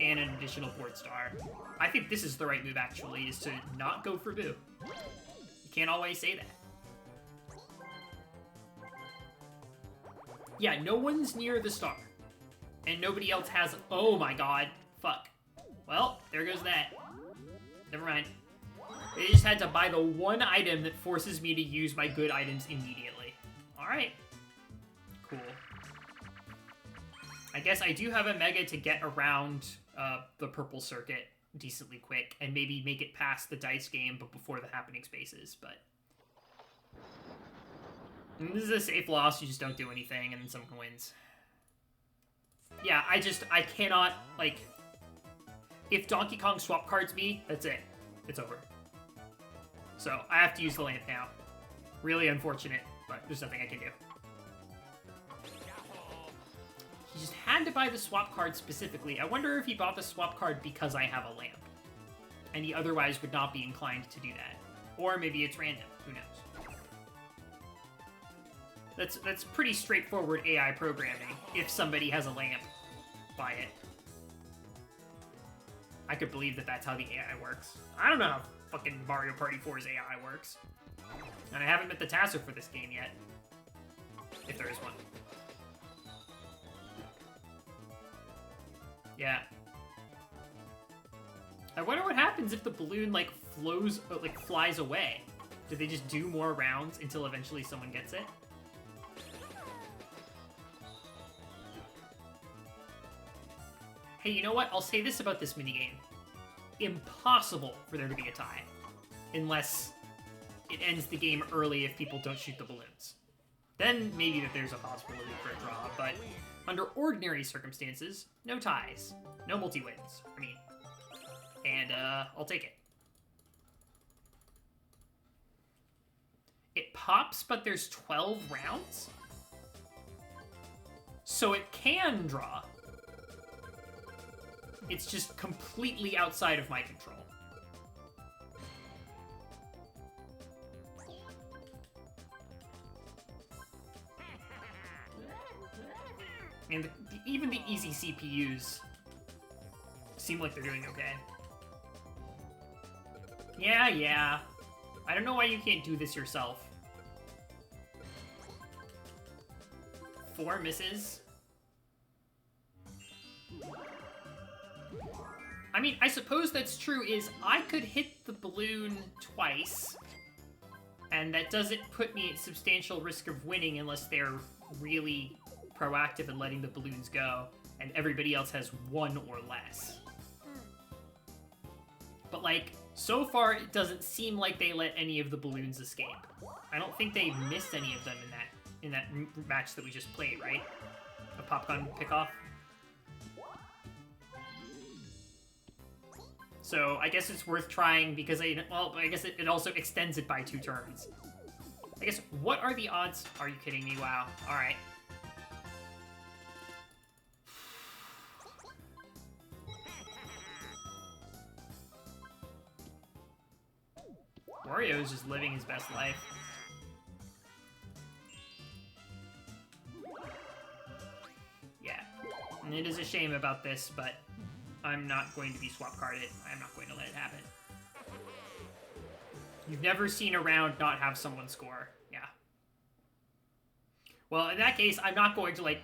and an additional board star. I think this is the right move, actually, is to not go for Boo. You can't always say that. Yeah, no one's near the star. And nobody else has... Oh my god. Fuck. Well, there goes that. Never mind. They just had to buy the one item that forces me to use my good items immediately. Alright. Cool. I guess I do have a Mega to get around the purple circuit decently quick, and maybe make it past the dice game, but before the happening spaces, but... And this is a safe loss, you just don't do anything, and then someone wins. Yeah, I cannot, like... If Donkey Kong swap cards me, that's it. It's over. So, I have to use the lamp now. Really unfortunate, but there's nothing I can do. He just had to buy the swap card specifically. I wonder if he bought the swap card because I have a lamp. and he otherwise would not be inclined to do that. Or maybe it's random. Who knows? That's pretty straightforward AI programming, if somebody has a lamp by it. I could believe that that's how the AI works. I don't know how fucking Mario Party 4's AI works. And I haven't met the Tasser for this game yet. If there is one. Yeah. I wonder what happens if the balloon, like, flies away. Do they just do more rounds until eventually someone gets it? Hey, you know what? I'll say this about this minigame. Impossible for there to be a tie. Unless it ends the game early if people don't shoot the balloons. Then maybe that there's a possibility for a draw, but under ordinary circumstances, no ties. No multi-wins, I mean. And, I'll take it. It pops, but there's 12 rounds? So it can draw. It's just completely outside of my control. And even the easy CPUs seem like they're doing okay. Yeah. I don't know why you can't do this yourself. 4 misses. I mean, I suppose that's true, is I could hit the balloon twice, and that doesn't put me at substantial risk of winning unless they're really proactive in letting the balloons go, and everybody else has 1 or less. But, like, so far, it doesn't seem like they let any of the balloons escape. I don't think they missed any of them in that match that we just played, right? A popgun pickoff. So I guess it's worth trying because I guess it also extends it by 2 turns. I guess, what are the odds? Are you kidding me? Wow. All right. Wario is just living his best life. Yeah. And it is a shame about this, but I'm not going to be swap carded. I'm not going to let it happen. You've never seen a round not have someone score. Yeah. Well, in that case, I'm not going to, like,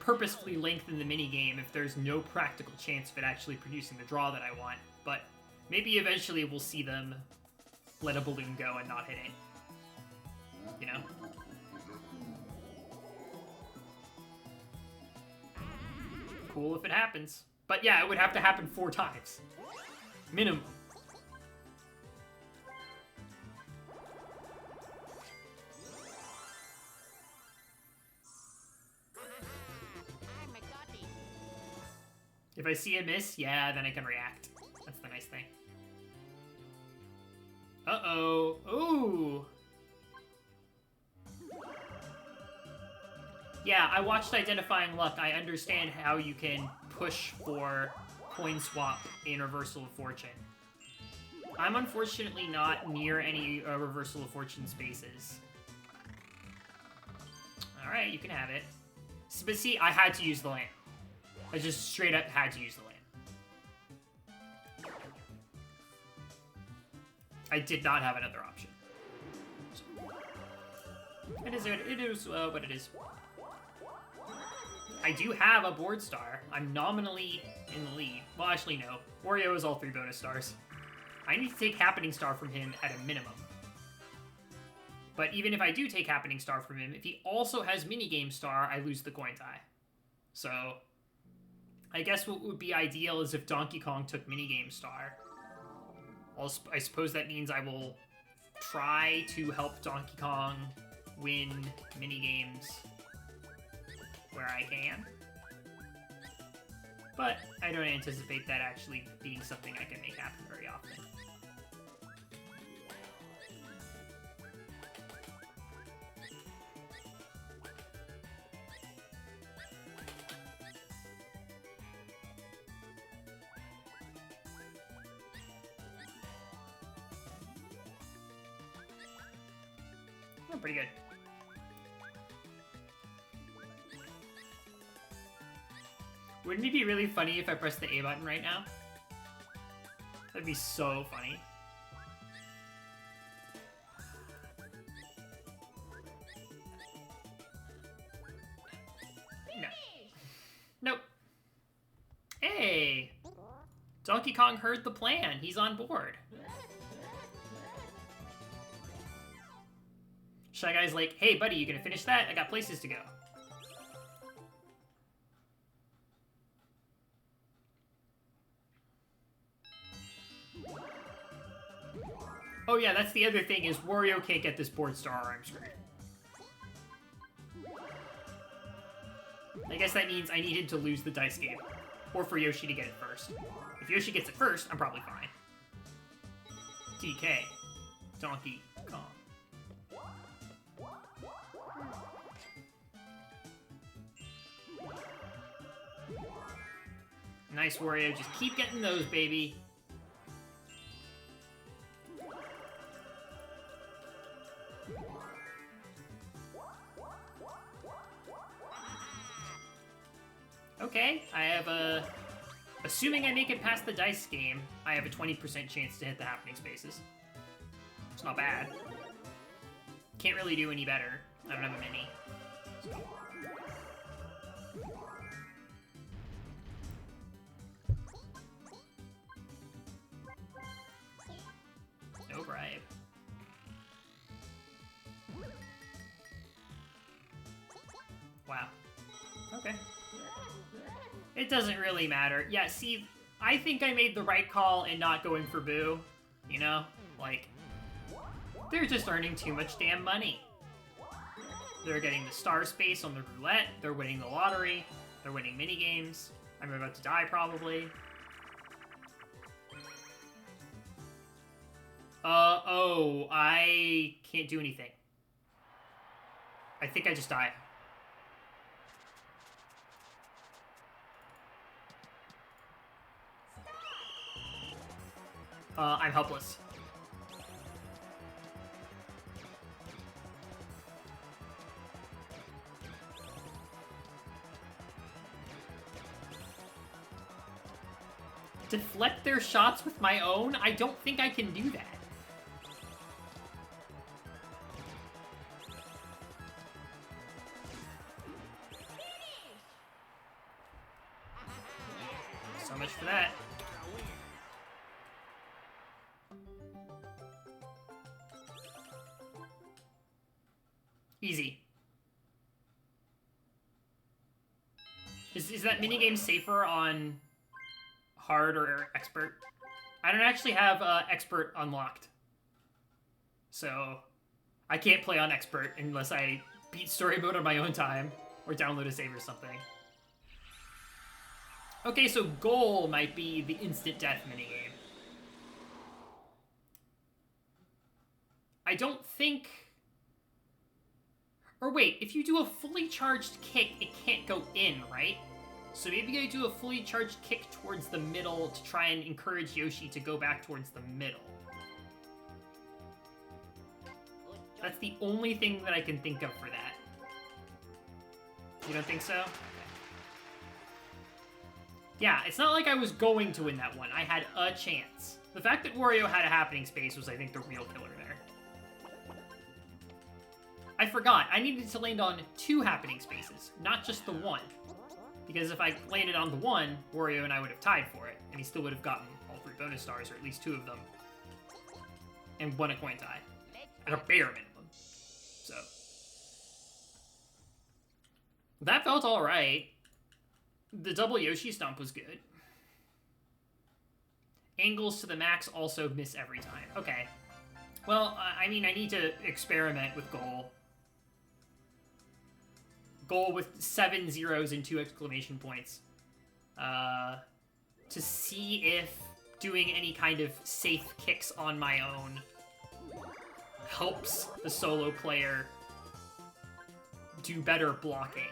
purposefully lengthen the minigame if there's no practical chance of it actually producing the draw that I want. But maybe eventually we'll see them let a balloon go and not hit it. You know? Cool if it happens. But yeah, it would have to happen 4 times. Minimum. If I see a miss, yeah, then I can react. That's the nice thing. Uh-oh. Ooh. Yeah, I watched Identifying Luck. I understand how you can push for coin swap in Reversal of Fortune. I'm unfortunately not near any Reversal of Fortune spaces. Alright, you can have it. But see, I had to use the lamp. I just straight up had to use the lamp. I did not have another option. So, it is what it is. I do have a board star. I'm nominally in the lead. Well, actually, no. Wario is all 3 bonus stars. I need to take Happening Star from him at a minimum. But even if I do take Happening Star from him, if he also has Minigame Star, I lose the coin tie. So, I guess what would be ideal is if Donkey Kong took Minigame Star. I suppose that means I will try to help Donkey Kong win minigames where I can. But I don't anticipate that actually being something I can make happen very often. Oh, pretty good. Wouldn't it be really funny if I pressed the A button right now? That'd be so funny. No. Nope. Hey! Donkey Kong heard the plan. He's on board. Shy Guy's like, hey, buddy, you gonna finish that? I got places to go. Oh yeah, that's the other thing, is Wario can't get this board star or I'm screwed. I guess that means I needed to lose the dice game. Or for Yoshi to get it first. If Yoshi gets it first, I'm probably fine. DK. Donkey Kong. Nice, Wario. Just keep getting those, baby. Okay, I have a... Assuming I make it past the dice game, I have a 20% chance to hit the happening spaces. It's not bad. Can't really do any better. I don't have a mini. So. No bribe. Wow. Okay. It doesn't really matter. Yeah, see, I think I made the right call in not going for Boo. You know? Like, they're just earning too much damn money. They're getting the star space on the roulette, they're winning the lottery, they're winning minigames. I'm about to die, probably. Oh, I can't do anything. I think I just died. I'm helpless. Deflect their shots with my own? I don't think I can do that. So much for that. Easy. Is that minigame safer on hard or expert? I don't actually have expert unlocked. So I can't play on expert unless I beat story mode on my own time or download a save or something. Okay, so goal might be the instant death minigame. I don't think... Or wait, if you do a fully charged kick, it can't go in, right? So maybe I do a fully charged kick towards the middle to try and encourage Yoshi to go back towards the middle. That's the only thing that I can think of for that. You don't think so? Okay. Yeah, it's not like I was going to win that one. I had a chance. The fact that Wario had a happening space was, I think, the real killer there. I forgot. I needed to land on 2 happening spaces, not just the one. Because if I landed on the one, Wario and I would have tied for it, and he still would have gotten all 3 bonus stars, or at least 2 of them, and won a coin tie. At a bare minimum. So. That felt alright. The double Yoshi stomp was good. Angles to the max also miss every time. Okay. Well, I mean, I need to experiment with goal. Goal with 7 zeros and 2 exclamation points. To see if doing any kind of safe kicks on my own helps the solo player do better blocking.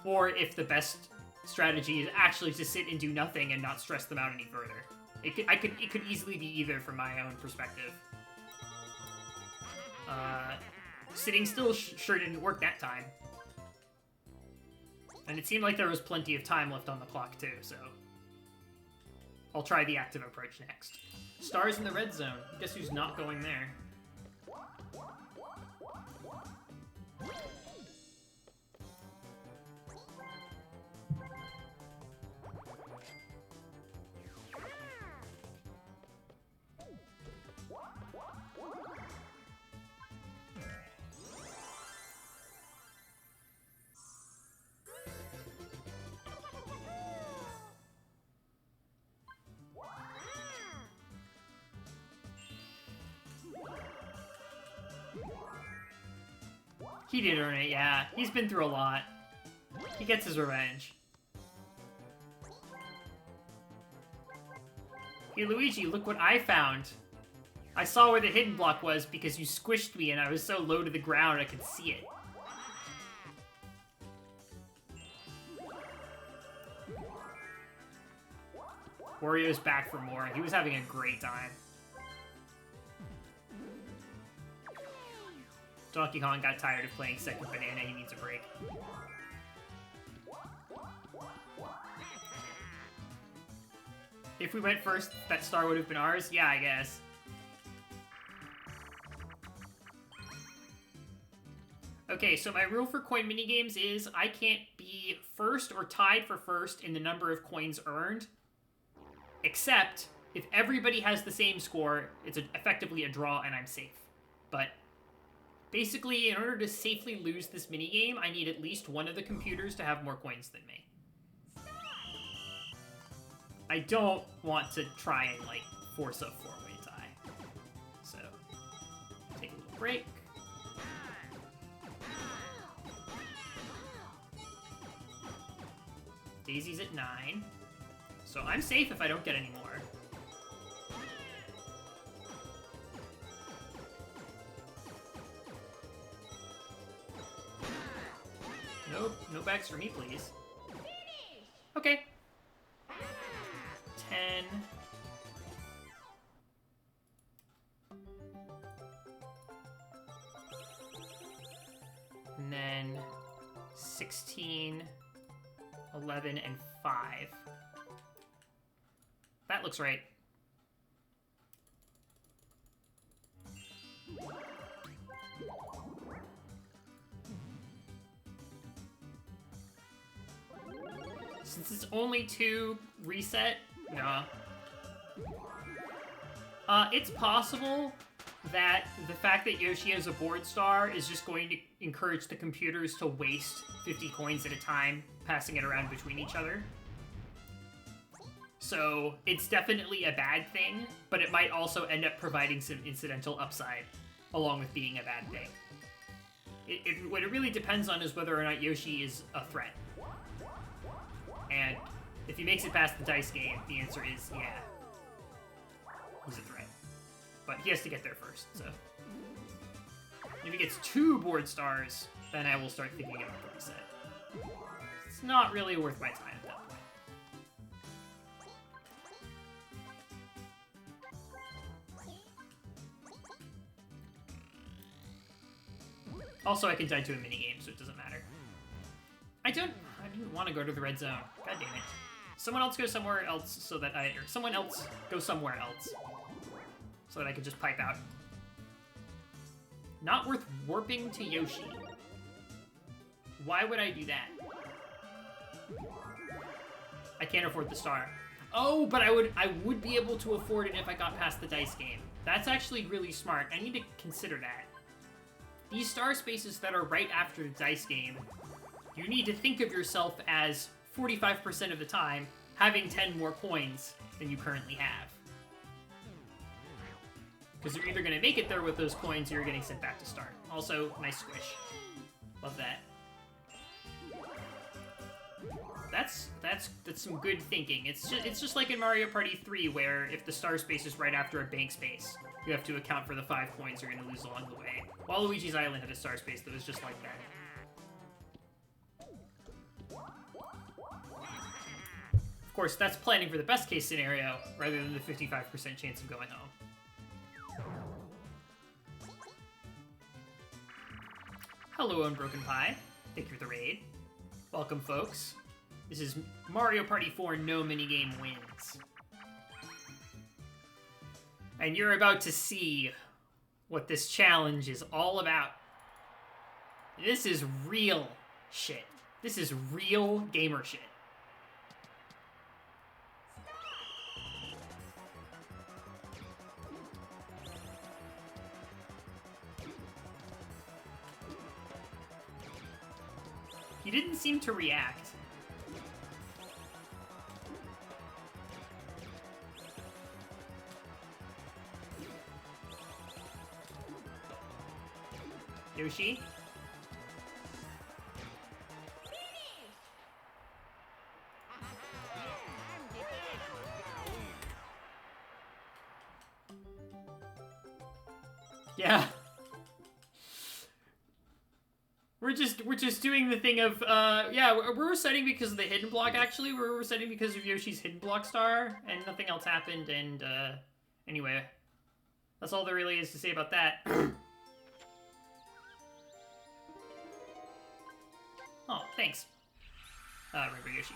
Or if the best strategy is actually to sit and do nothing and not stress them out any further. It could easily be either from my own perspective. Sitting still sure didn't work that time. And it seemed like there was plenty of time left on the clock, too, so... I'll try the active approach next. Stars in the red zone. Guess who's not going there? He did earn it, yeah. He's been through a lot. He gets his revenge. Hey Luigi, look what I found. I saw where the hidden block was because you squished me and I was so low to the ground I could see it. Wario's back for more. He was having a great time. Donkey Kong got tired of playing second banana. He needs a break. If we went first, that star would have been ours? Yeah, I guess. Okay, so my rule for coin minigames is I can't be first or tied for first in the number of coins earned, except if everybody has the same score, it's effectively a draw and I'm safe. But basically, in order to safely lose this minigame, I need at least one of the computers to have more coins than me. I don't want to try and, like, force a four-way tie. So, take a little break. Daisy's at 9. So I'm safe if I don't get any more. Nope, no bags for me, please. Okay. 10. And then 16, 11, and 5. That looks right. Since it's only 2 reset, no. It's possible that the fact that Yoshi has a board star is just going to encourage the computers to waste 50 coins at a time, passing it around between each other. So it's definitely a bad thing, but it might also end up providing some incidental upside, along with being a bad thing. What it really depends on is whether or not Yoshi is a threat. And if he makes it past the dice game, the answer is yeah. He's a threat. But he has to get there first, so. If he gets 2 board stars, then I will start thinking about the reset. It's not really worth my time at that point. Also, I can die to a minigame, so it doesn't matter. I didn't want to go to the red zone. God damn it. Someone else go somewhere else so that someone else go somewhere else. So that I could just pipe out. Not worth warping to Yoshi. Why would I do that? I can't afford the star. Oh, but I would be able to afford it if I got past the dice game. That's actually really smart. I need to consider that. These star spaces that are right after the dice game, you need to think of yourself as 45% of the time having 10 more coins than you currently have. Because you're either going to make it there with those coins or you're getting sent back to start. Also, nice squish. Love that. That's some good thinking. It's just like in Mario Party 3, where if the star space is right after a bank space, you have to account for the 5 coins you're going to lose along the way. Waluigi's Island had a star space that was just like that. Of course, that's planning for the best case scenario, rather than the 55% chance of going home. Hello, Unbroken Pie. Thank you for the raid. Welcome, folks. This is Mario Party 4 No Minigame Wins. And you're about to see what this challenge is all about. This is real shit. This is real gamer shit. He didn't seem to react. Yoshi? Yeah. We're just doing the thing of, yeah, we're resetting because of the hidden block, actually. We're resetting because of Yoshi's hidden block star, and nothing else happened, and, anyway. That's all there really is to say about that. Oh, thanks. Rainbow Yoshi.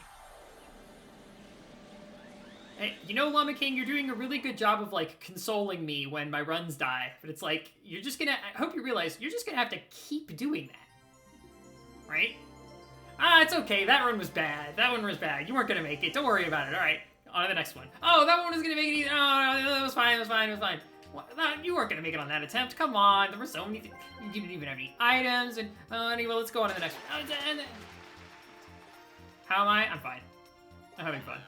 Hey, you know, Llama King, you're doing a really good job of, like, consoling me when my runs die. But it's like, you're just gonna... I hope you realize, you're just gonna have to keep doing that. Right? Ah, it's okay. That run was bad. That one was bad. You weren't gonna make it. Don't worry about it. All right. On to the next one. Oh, that one was gonna make it either. Oh, no, that was fine. It was fine. It was fine. You weren't gonna make it on that attempt. Come on. There were so many things. You didn't even have any items. And, anyway, let's go on to the next one. How am I? I'm fine. I'm having fun.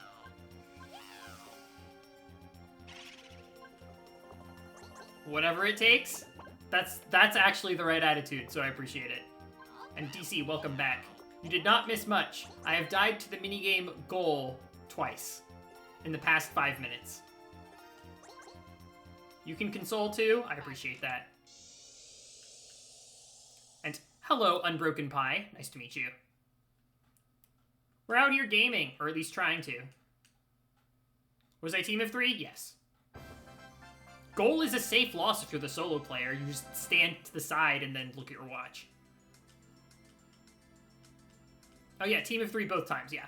Whatever it takes, that's actually the right attitude, so I appreciate it. And DC, welcome back. You did not miss much. I have died to the minigame goal twice in the past 5 minutes. You can console too, I appreciate that. And hello, Unbroken Pie. Nice to meet you. We're out here gaming, or at least trying to. Was I team of 3? Yes. Goal is a safe loss if you're the solo player. You just stand to the side and then look at your watch. Oh yeah, team of 3 both times, yeah.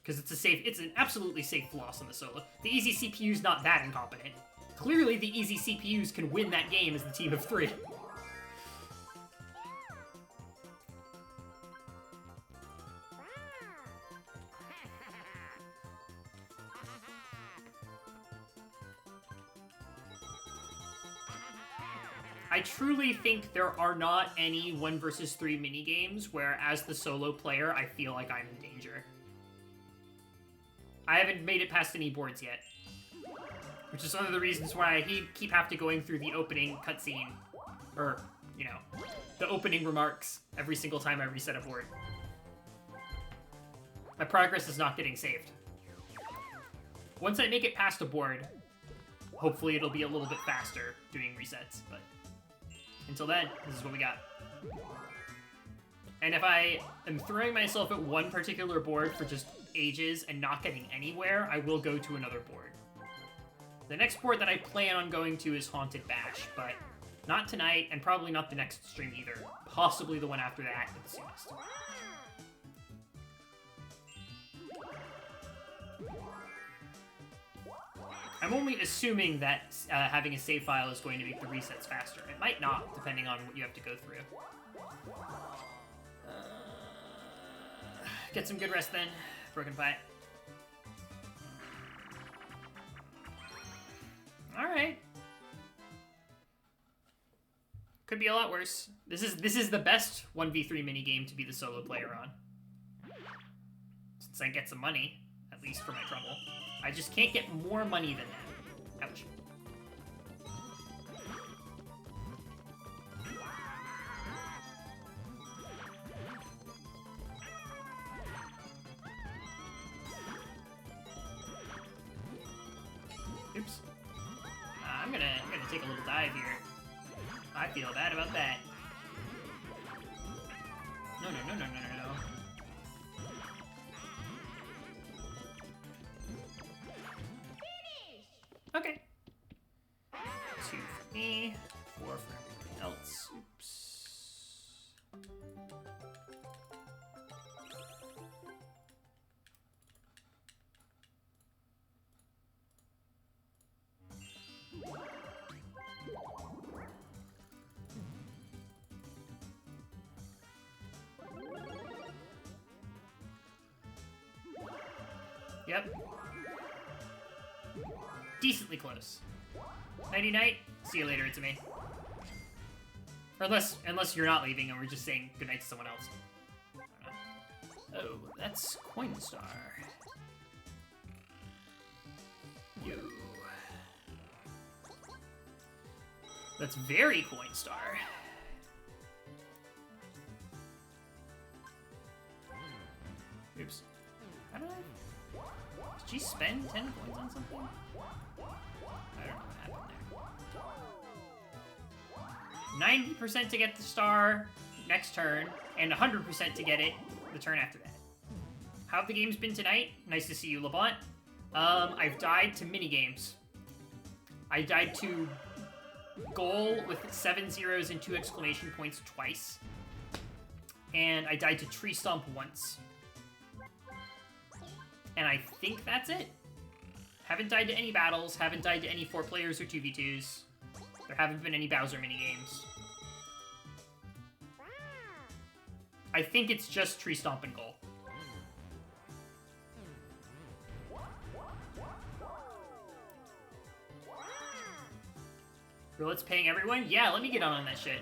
Because it's an absolutely safe loss on the solo. The easy CPU's not that incompetent. Clearly the easy CPUs can win that game as the team of 3. I truly think there are not any 1 versus 3 minigames where, as the solo player, I feel like I'm in danger. I haven't made it past any boards yet. Which is one of the reasons why I keep having to going through the opening cutscene. Or, you know, the opening remarks every single time I reset a board. My progress is not getting saved. Once I make it past a board, hopefully it'll be a little bit faster doing resets, but... Until then, this is what we got. And if I am throwing myself at one particular board for just ages and not getting anywhere, I will go to another board. The next board that I plan on going to is Haunted Bash, but not tonight, and probably not the next stream either. Possibly the one after that at the soonest. I'm only assuming that having a save file is going to make the resets faster. It might not, depending on what you have to go through. Get some good rest then, Broken Pie. Alright. Could be a lot worse. This is the best 1v3 minigame to be the solo player on. Since I get some money, at least for my trouble. I just can't get more money than that. Ouch. Oops. I'm gonna take a little dive here. I feel bad about that. No. Okay. 2 for me, 4 for everybody else. Oops. Yep. Decently close. Nighty night. See you later, it's me. Or unless you're not leaving and we're just saying goodnight to someone else. Oh, that's Coinstar. Yo. That's very Coinstar. Oops. How did she spend 10 coins on something? I don't know what happened there. 90% to get the star next turn, and 100% to get it the turn after that. How have the games been tonight? Nice to see you, LeBlanc. I've died to minigames. I died to goal with 7 zeros and 2 exclamation points twice. And I died to tree stomp once. And I think that's it. Haven't died to any battles, haven't died to any 4 players or 2v2s. There haven't been any Bowser minigames. I think it's just tree stomp and goal. Roulette's paying everyone? Yeah, let me get on that shit.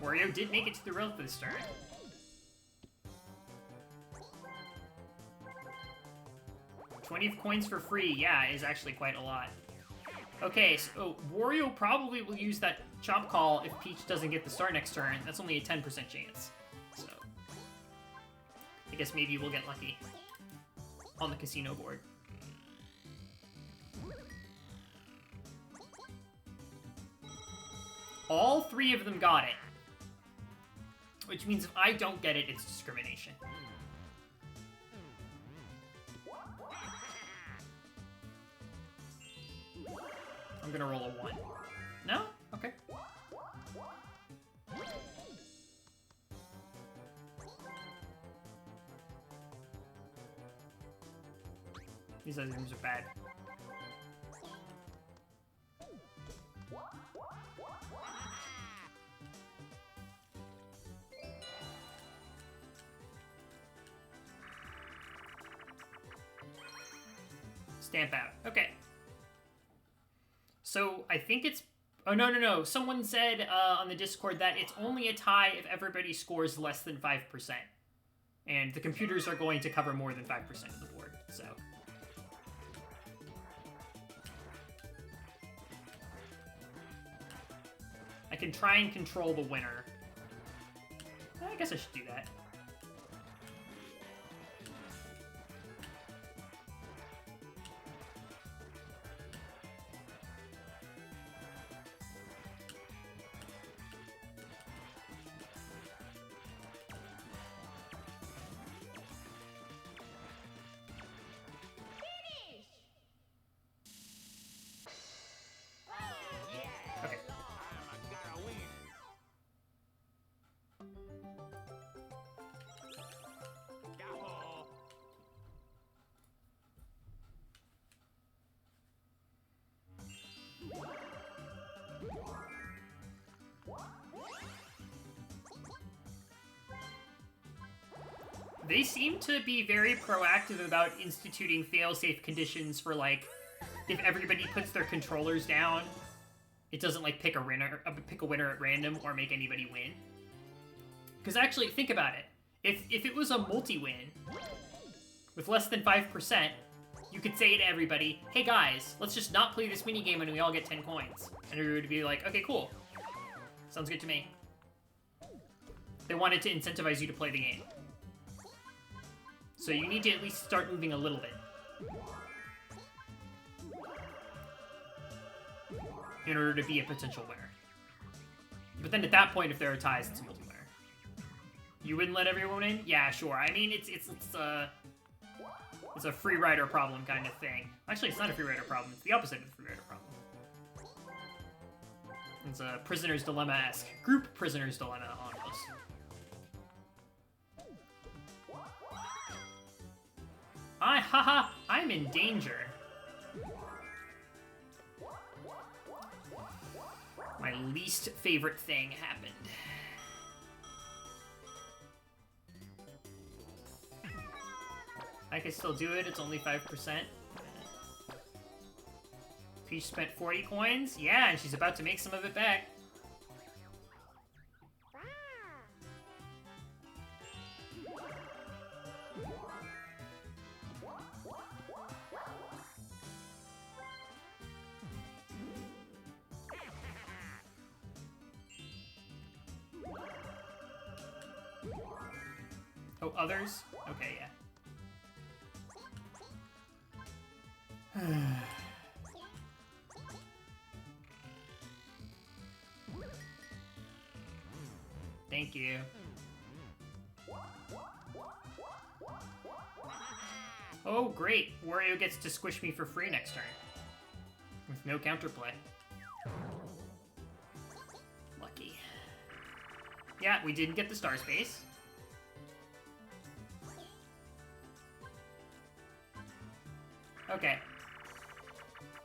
Wario did make it to the roulette this turn. $20 coins for free, yeah, is actually quite a lot. Okay, so Wario probably will use that chop call if Peach doesn't get the star next turn. That's only a 10% chance. So, I guess maybe we'll get lucky on the casino board. All 3 of them got it. Which means if I don't get it, it's discrimination. I'm gonna roll a 1. No? Okay. These items are bad. Stamp out. Okay. So, I think it's... Oh, no. Someone said on the Discord that it's only a tie if everybody scores less than 5%. And the computers are going to cover more than 5% of the board, so... I can try and control the winner. I guess I should do that. They seem to be very proactive about instituting fail-safe conditions for, like, if everybody puts their controllers down, it doesn't, like, pick a winner at random or make anybody win. Because actually, think about it. If it was a multi-win with less than 5%, you could say to everybody, hey guys, let's just not play this minigame and we all get 10 coins. And everybody would be like, okay, cool. Sounds good to me. They wanted to incentivize you to play the game. So you need to at least start moving a little bit in order to be a potential winner. But then at that point, if there are ties, it's a multi-winner. You wouldn't let everyone in? Yeah, sure. I mean, it's a free rider problem kind of thing. Actually, it's not a free rider problem. It's the opposite of the free rider problem. It's a prisoner's dilemma-esque. Group prisoner's dilemma, almost. I'm in danger. My least favorite thing happened. I can still do it. It's only 5%. Peach spent 40 coins. Yeah, and she's about to make some of it back. Oh, others? Okay, yeah. Thank you. Oh, great. Wario gets to squish me for free next turn. With no counterplay. Lucky. Yeah, we didn't get the star space. Okay.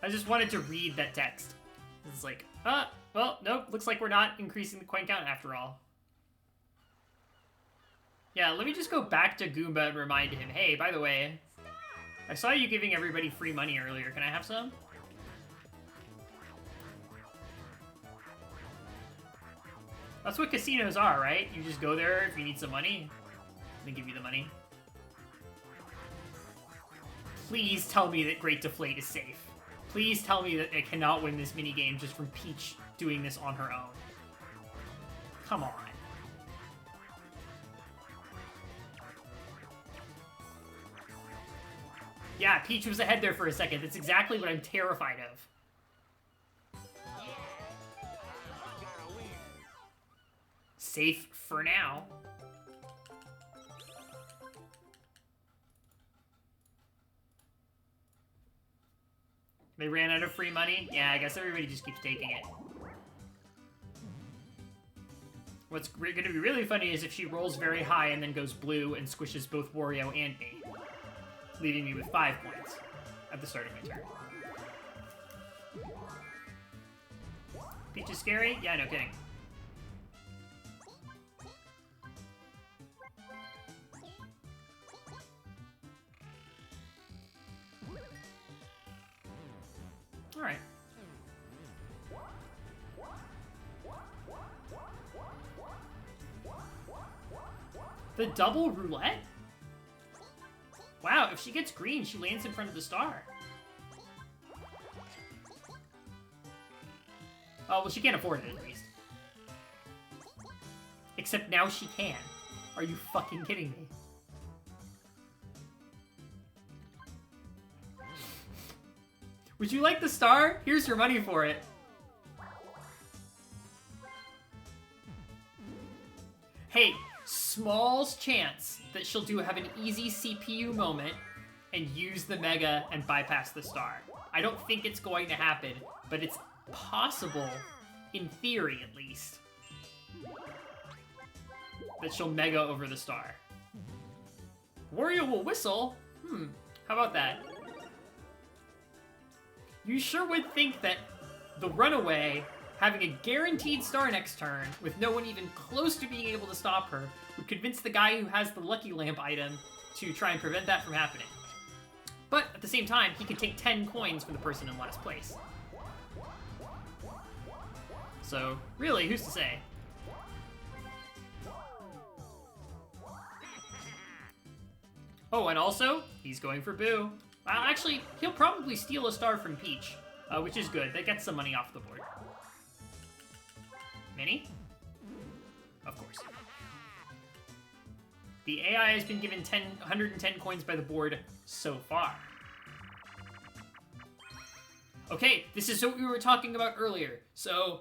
I just wanted to read that text. It's like, well, nope, looks like we're not increasing the coin count after all. Yeah, let me just go back to Goomba and remind him, hey, by the way, I saw you giving everybody free money earlier. Can I have some? That's what casinos are, right? You just go there if you need some money. They give you the money. Please tell me that Great Deflate is safe. Please tell me that I cannot win this minigame just from Peach doing this on her own. Come on. Yeah, Peach was ahead there for a second. That's exactly what I'm terrified of. Safe for now. They ran out of free money? Yeah, I guess everybody just keeps taking it. What's going to be really funny is if she rolls very high and then goes blue and squishes both Wario and me, leaving me with 5 points at the start of my turn. Peach is scary? Yeah, no kidding. Alright. The double roulette? Wow, if she gets green, she lands in front of the star. Oh, well, she can't afford it, at least. Except now she can. Are you fucking kidding me? Would you like the star? Here's your money for it. Hey, small chance that she'll have an easy CPU moment and use the Mega and bypass the star. I don't think it's going to happen, but it's possible, in theory at least, that she'll Mega over the star. Wario will whistle? How about that? You sure would think that the runaway, having a guaranteed star next turn, with no one even close to being able to stop her, would convince the guy who has the Lucky Lamp item to try and prevent that from happening. But at the same time, he could take 10 coins from the person in last place. So, really, who's to say? Oh, and also, he's going for Boo. Actually, he'll probably steal a star from Peach, which is good. That gets some money off the board. Mini? Of course. The AI has been given 110 coins by the board so far. Okay, this is what we were talking about earlier. So,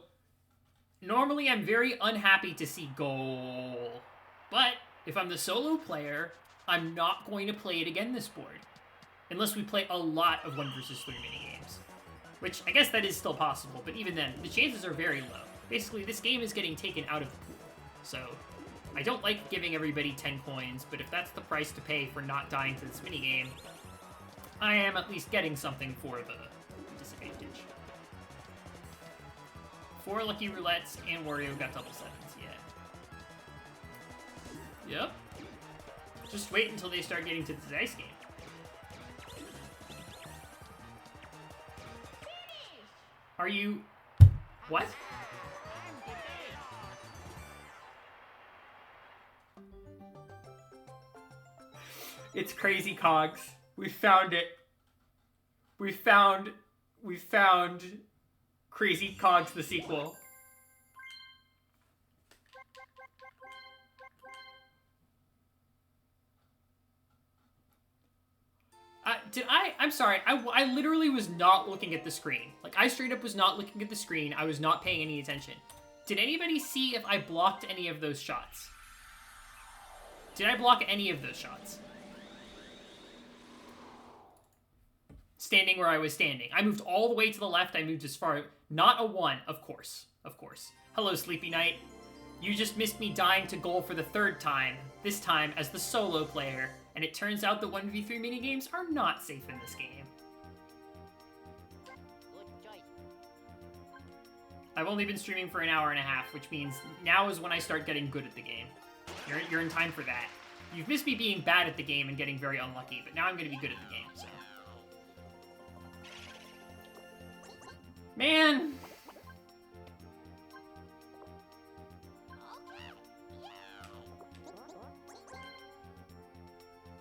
normally I'm very unhappy to see goal. But, if I'm the solo player, I'm not going to play it again this board. Unless we play a lot of 1 versus 3 minigames. Which, I guess that is still possible, but even then, the chances are very low. Basically, this game is getting taken out of the pool. So, I don't like giving everybody 10 coins, but if that's the price to pay for not dying to this minigame, I am at least getting something for the disadvantage. 4 lucky roulettes, and Wario got double 7s, yeah. Yep. Just wait until they start getting to the dice game. Are you... What? It's Crazy Cogs. We found it. We found Crazy Cogs, the sequel. I'm sorry. I literally was not looking at the screen. Like, I straight up was not looking at the screen. I was not paying any attention. Did anybody see if I blocked any of those shots? Did I block any of those shots? Standing where I was standing. I moved all the way to the left. I moved as far... Not a 1, of course. Of course. Hello, Sleepy Night. You just missed me dying to goal for the 3rd time. This time as the solo player. And it turns out the 1v3 minigames are not safe in this game. I've only been streaming for an hour and a half, which means now is when I start getting good at the game. You're in time for that. You've missed me being bad at the game and getting very unlucky, but now I'm going to be good at the game, so... Man!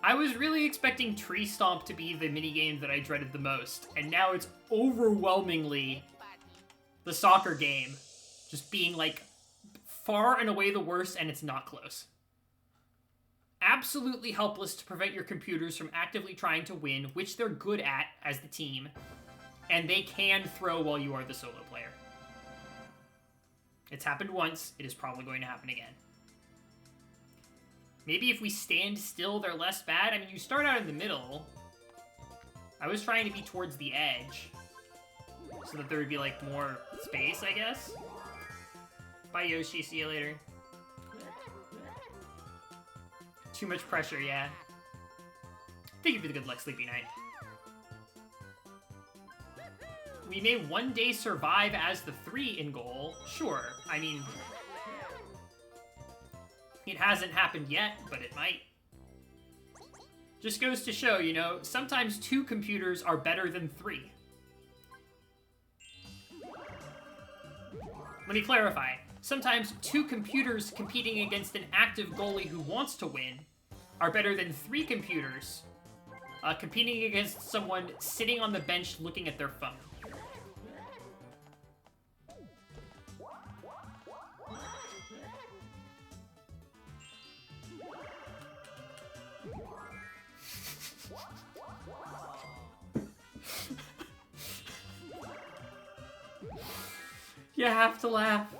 I was really expecting Tree Stomp to be the minigame that I dreaded the most, and now it's overwhelmingly the soccer game. Just being, like, far and away the worst, and it's not close. Absolutely helpless to prevent your computers from actively trying to win, which they're good at as the team, and they can throw while you are the solo player. It's happened once, it is probably going to happen again. Maybe if we stand still, they're less bad. I mean, you start out in the middle. I was trying to be towards the edge, so that there would be, like, more space, I guess. Bye, Yoshi. See you later. Too much pressure, yeah. Thank you for the good luck, Sleepy Night. We may one day survive as the 3 in goal. Sure. I mean... It hasn't happened yet, but it might. Just goes to show, you know, sometimes 2 computers are better than 3. Let me clarify. Sometimes 2 computers competing against an active goalie who wants to win are better than 3 computers competing against someone sitting on the bench looking at their phone. You have to laugh.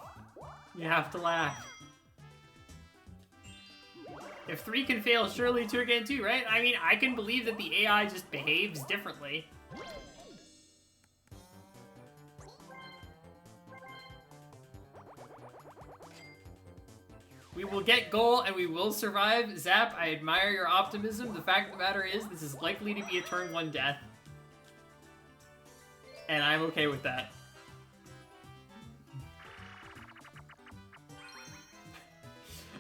You have to laugh. If 3 can fail, surely 2 can too, right? I mean, I can believe that the AI just behaves differently. We will get goal and we will survive. Zap, I admire your optimism. The fact of the matter is, this is likely to be a turn 1 death. And I'm okay with that.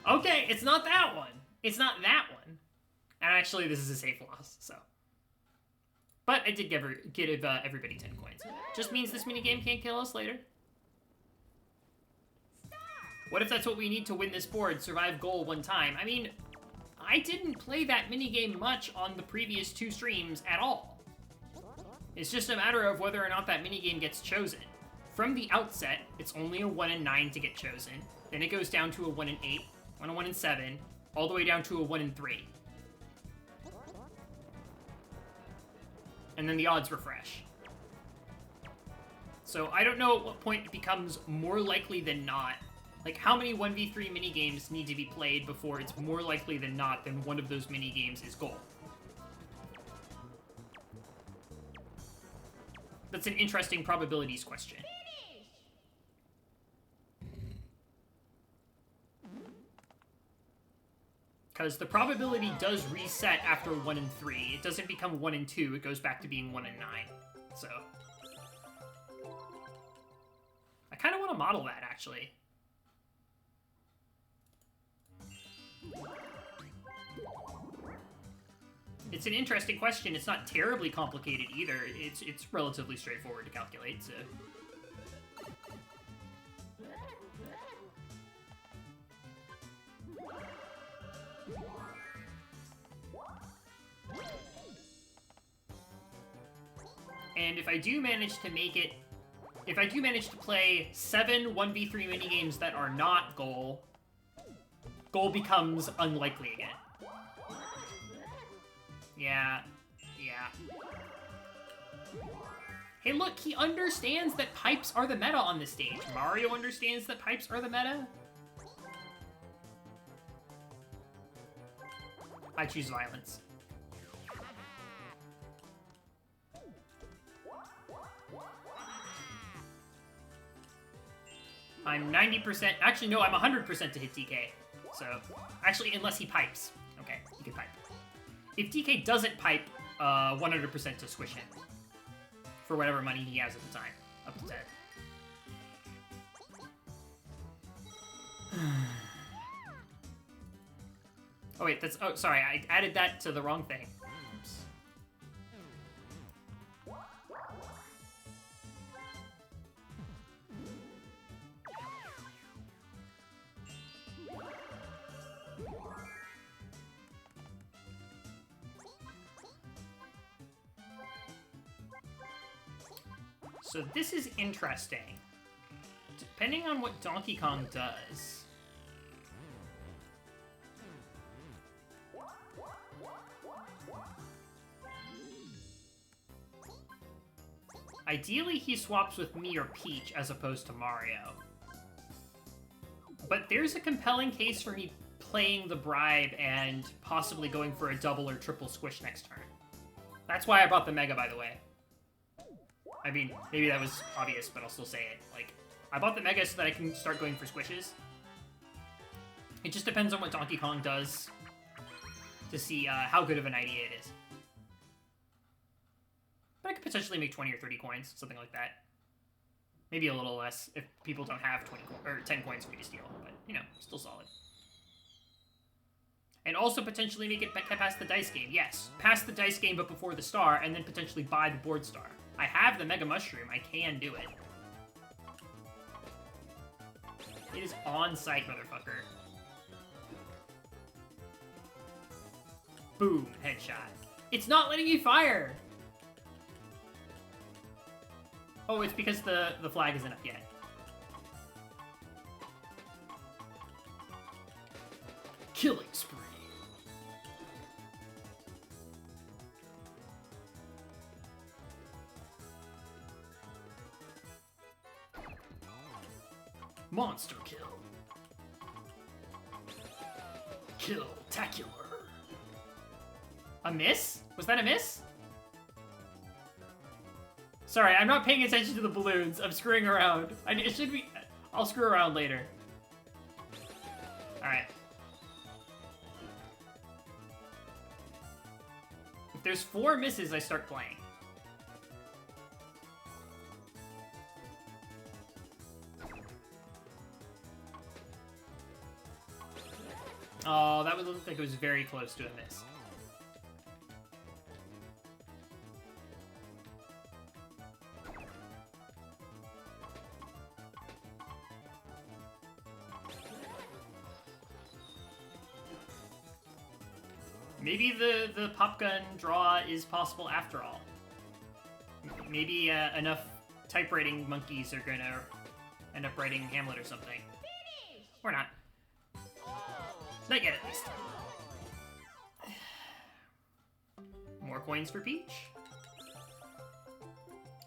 Okay, it's not that one. It's not that one. And actually, this is a safe loss, so. But I did give everybody 10 coins. Just means this minigame can't kill us later. What if that's what we need to win this board? Survive goal 1 time. I mean, I didn't play that minigame much on the previous 2 streams at all. It's just a matter of whether or not that minigame gets chosen. From the outset, it's only a 1 in 9 to get chosen. Then it goes down to a 1 in 8. 1 in 7, all the way down to a 1 in 3. And then the odds refresh. So I don't know at what point it becomes more likely than not. Like, how many 1v3 minigames need to be played before it's more likely than not than one of those minigames is goal? That's an interesting probabilities question. Because the probability does reset after 1 in 3. It doesn't become 1 in 2, it goes back to being 1 in 9. So. I kind of want to model that, actually. It's an interesting question. It's not terribly complicated either. It's relatively straightforward to calculate, so. And if I do manage to make it... If I do manage to play 7 1v3 minigames that are not goal, goal becomes unlikely again. Yeah. Hey look, he understands that pipes are the meta on this stage. Mario understands that pipes are the meta. I choose violence. I'm 90%, actually no, I'm 100% to hit DK. So, actually, unless he pipes. Okay, he can pipe. If DK doesn't pipe, 100% to squish him. For whatever money he has at the time. Up to 10. Oh wait, that's... Oh, sorry, I added that to the wrong thing. Oops. So this is interesting. Depending on what Donkey Kong does... Ideally, he swaps with me or Peach as opposed to Mario. But there's a compelling case for me playing the bribe and possibly going for a double or triple squish next turn. That's why I brought the Mega, by the way. I mean, maybe that was obvious, but I'll still say it. Like, I bought the Mega so that I can start going for squishes. It just depends on what Donkey Kong does to see how good of an idea it is. But I could potentially make 20 or 30 coins, something like that. Maybe a little less if people don't have 20 or 10 coins for me to steal, but, you know, still solid. And also potentially make it past the dice game. Yes, past the dice game, but before the star, and then potentially buy the board star. I have the Mega Mushroom. I can do it. It is on site, motherfucker. Boom, headshot. It's not letting me fire! Oh, it's because the flag isn't up yet. Killing spree. Monster kill. Kill-tacular. A miss? Was that a miss? Sorry, I'm not paying attention to the balloons. I'm screwing around. It should be... I'll screw around later. Alright. If there's 4 misses, I start playing. Oh, that would look like it was very close to a miss. Maybe the pop gun draw is possible after all. Maybe enough typewriting monkeys are gonna end up writing Hamlet or something. Or not. Not yet, at least. More coins for Peach.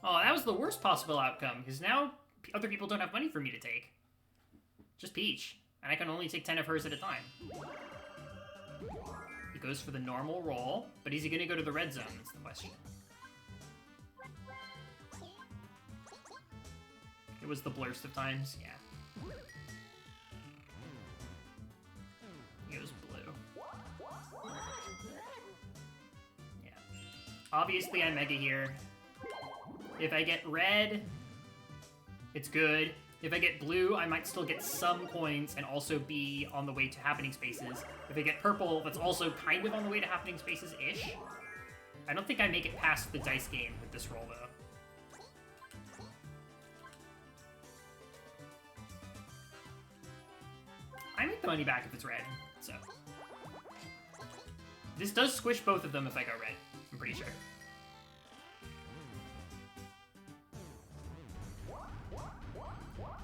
Oh, that was the worst possible outcome, because now other people don't have money for me to take. Just Peach. And I can only take 10 of hers at a time. He goes for the normal roll, but is he going to go to the red zone? That's the question. It was the blurst of times, yeah. He goes blue. Yeah. Obviously, I Mega here. If I get red, it's good. If I get blue, I might still get some coins and also be on the way to happening spaces. If I get purple, that's also kind of on the way to happening spaces-ish. I don't think I make it past the dice game with this roll, though. I make the money back if it's red, so. This does squish both of them if I go red, I'm pretty sure.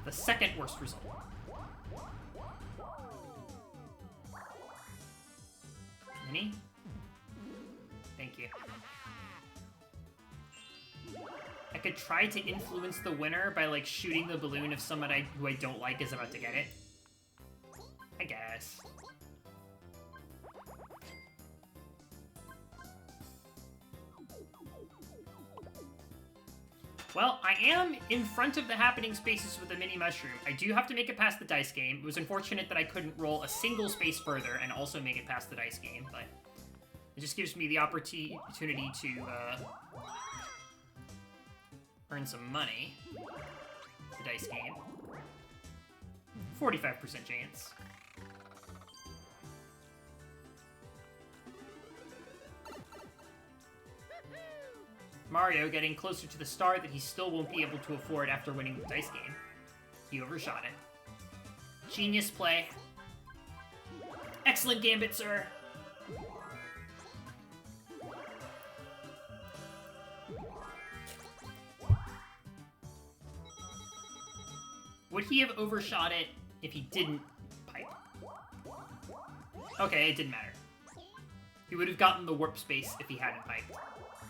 The second worst result. Mini? Thank you. I could try to influence the winner by, like, shooting the balloon if someone who I don't like is about to get it. I guess. Well, I am in front of the happening spaces with the mini mushroom. I do have to make it past the dice game. It was unfortunate that I couldn't roll a single space further and also make it past the dice game, but it just gives me the opportunity to earn some money. The dice game. 45% chance. Mario getting closer to the star that he still won't be able to afford after winning the dice game. He overshot it. Genius play. Excellent gambit, sir. Would he have overshot it if he didn't pipe? Okay, it didn't matter. He would have gotten the warp space if he hadn't piped.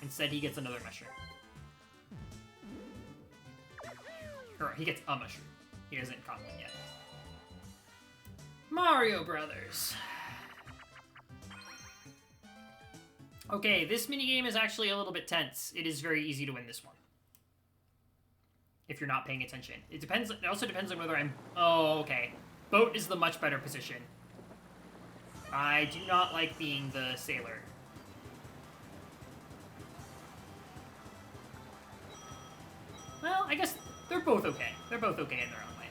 Instead, he gets another mushroom. Or he gets a mushroom. He hasn't caught one yet. Mario Brothers. Okay, this minigame is actually a little bit tense. It is very easy to win this one. If you're not paying attention. It depends. It also depends on whether I'm... Oh, okay. Boat is the much better position. I do not like being the sailor. Well, I guess they're both okay. They're both okay in their own way.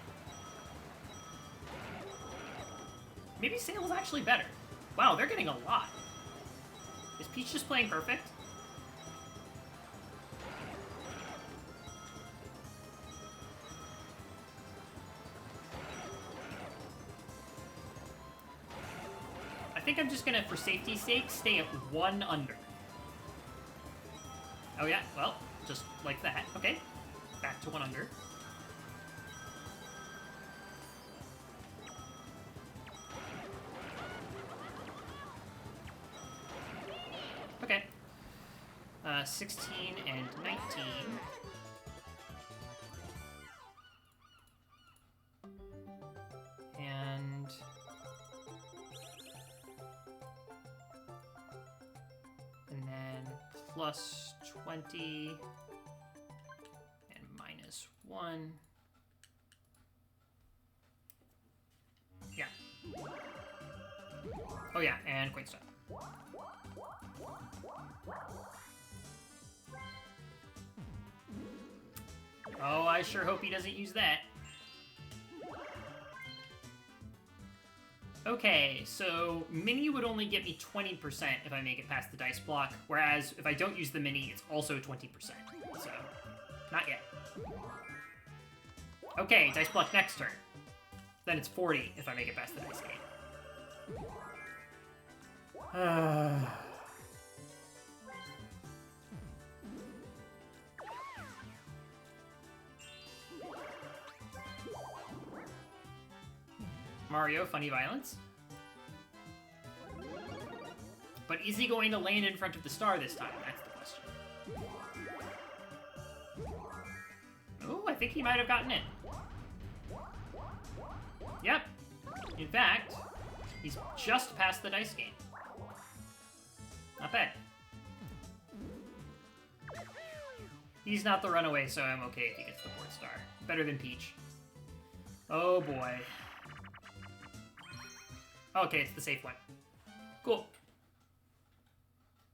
Maybe Sail's actually better. Wow, they're getting a lot. Is Peach just playing perfect? I think I'm just gonna, for safety's sake, stay at 1 under. Oh yeah, well, just like that. Okay. Back to 1 under. Okay. 16 and 19. And... then plus 20... 1. Yeah. Oh yeah, and Quake Star. Oh, I sure hope he doesn't use that. Okay, so Mini would only get me 20% if I make it past the dice block, whereas if I don't use the Mini, it's also 20%. So, not yet. Okay, dice block next turn. Then it's 40 if I make it past the dice game. Mario, funny violence. But is he going to land in front of the star this time? That's the question. Oh, I think he might have gotten it. Yep. In fact, he's just past the dice game. Not bad. He's not the runaway, so I'm okay if he gets the 4th star. Better than Peach. Oh boy. Okay, it's the safe one. Cool.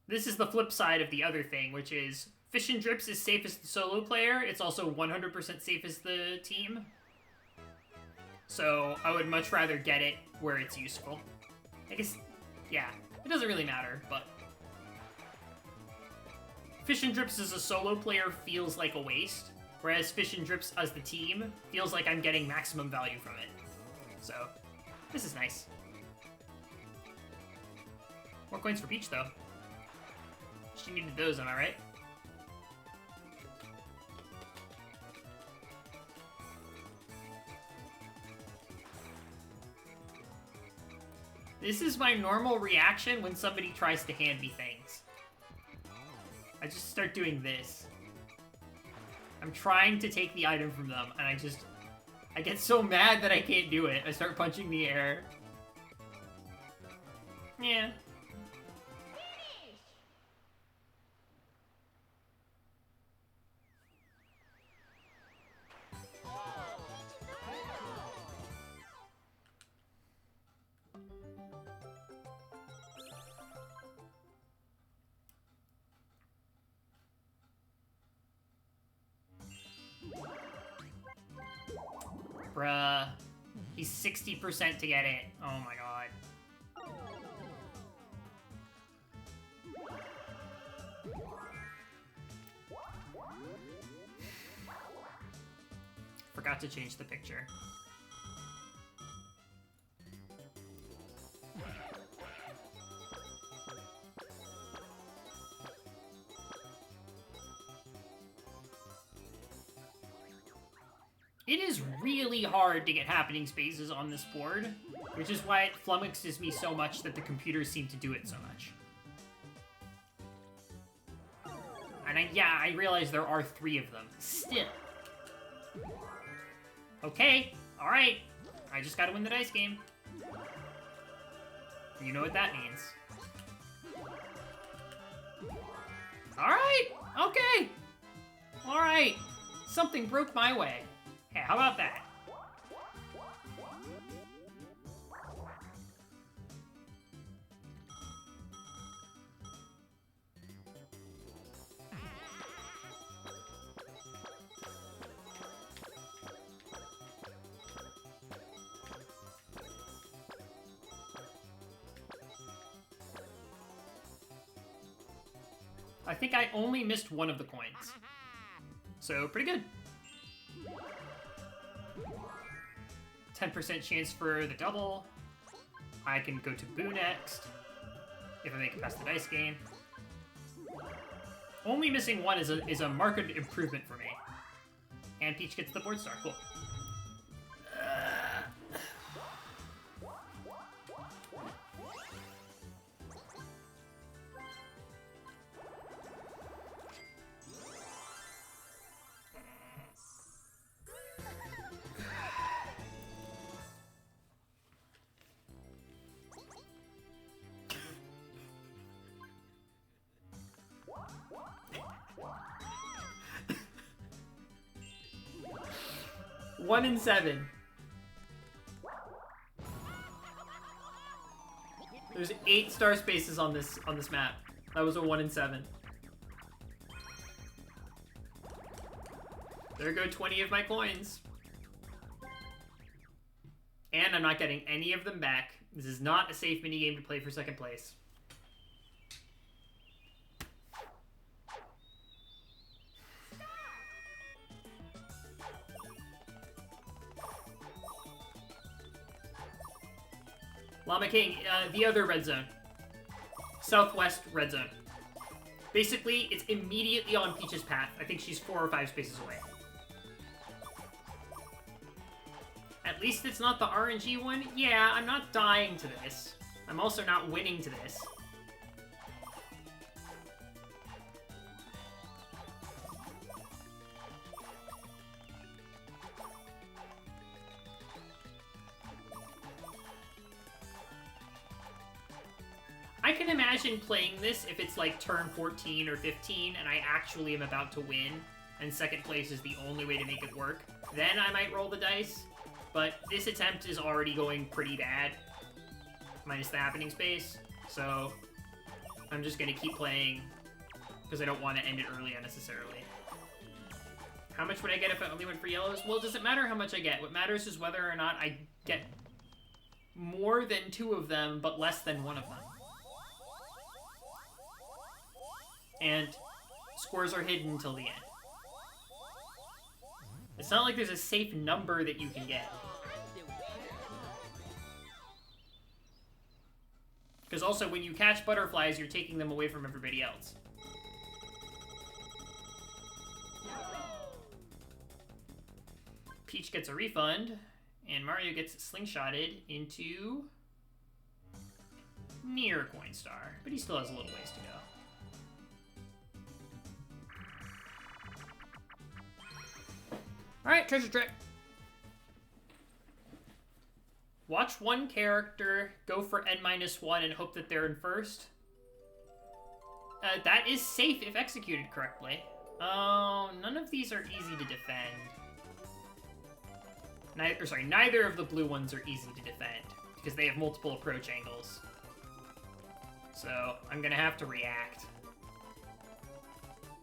This is the flip side of the other thing, which is Fish and Drips is safe as the solo player. It's also 100% safe as the team. So I would much rather get it where it's useful. I guess, yeah, it doesn't really matter, but... Fish and Drips as a solo player feels like a waste, whereas Fish and Drips as the team feels like I'm getting maximum value from it. So, this is nice. More coins for Peach, though. She needed those, am I right? This is my normal reaction when somebody tries to hand me things. I just start doing this. I'm trying to take the item from them, and I get so mad that I can't do it. I start punching the air. Yeah. Bruh. He's 60% to get it. Oh my god. Forgot to change the picture. It is really hard to get happening spaces on this board, which is why it flummoxes me so much that the computers seem to do it so much. And I realize there are 3 of them. Still. Okay, alright. I just gotta win the dice game. You know what that means. Alright, okay. Alright. Something broke my way. Hey, how about that? I think I only missed one of the coins. So, pretty good. 10% chance for the double. I can go to Boo next, if I make it past the dice game. Only missing one is a marked improvement for me. And Peach gets the board star, cool. 1 in 7. There's 8 star spaces on this map. That was a 1 in 7. There go 20 of my coins. And I'm not getting any of them back. This is not a safe minigame to play for second place. Llama King, the other red zone. Southwest red zone. Basically, it's immediately on Peach's path. I think she's 4 or 5 spaces away. At least it's not the RNG one. Yeah, I'm not dying to this. I'm also not winning to this. I can imagine playing this if it's like turn 14 or 15 and I actually am about to win and second place is the only way to make it work. Then I might roll the dice, but this attempt is already going pretty bad, minus the happening space, so I'm just going to keep playing because I don't want to end it early unnecessarily. How much would I get if I only went for yellows? Well, it doesn't matter how much I get. What matters is whether or not I get more than 2 of them, but less than 1 of them. And scores are hidden until the end. It's not like there's a safe number that you can get. Because also, when you catch butterflies, you're taking them away from everybody else. Peach gets a refund, and Mario gets slingshotted into near Coin Star, but he still has a little ways to go. Alright, treasure trick. Watch one character go for N-1 and hope that they're in first. That is safe if executed correctly. Oh, none of these are easy to defend. Neither of the blue ones are easy to defend, because they have multiple approach angles. So, I'm gonna have to react.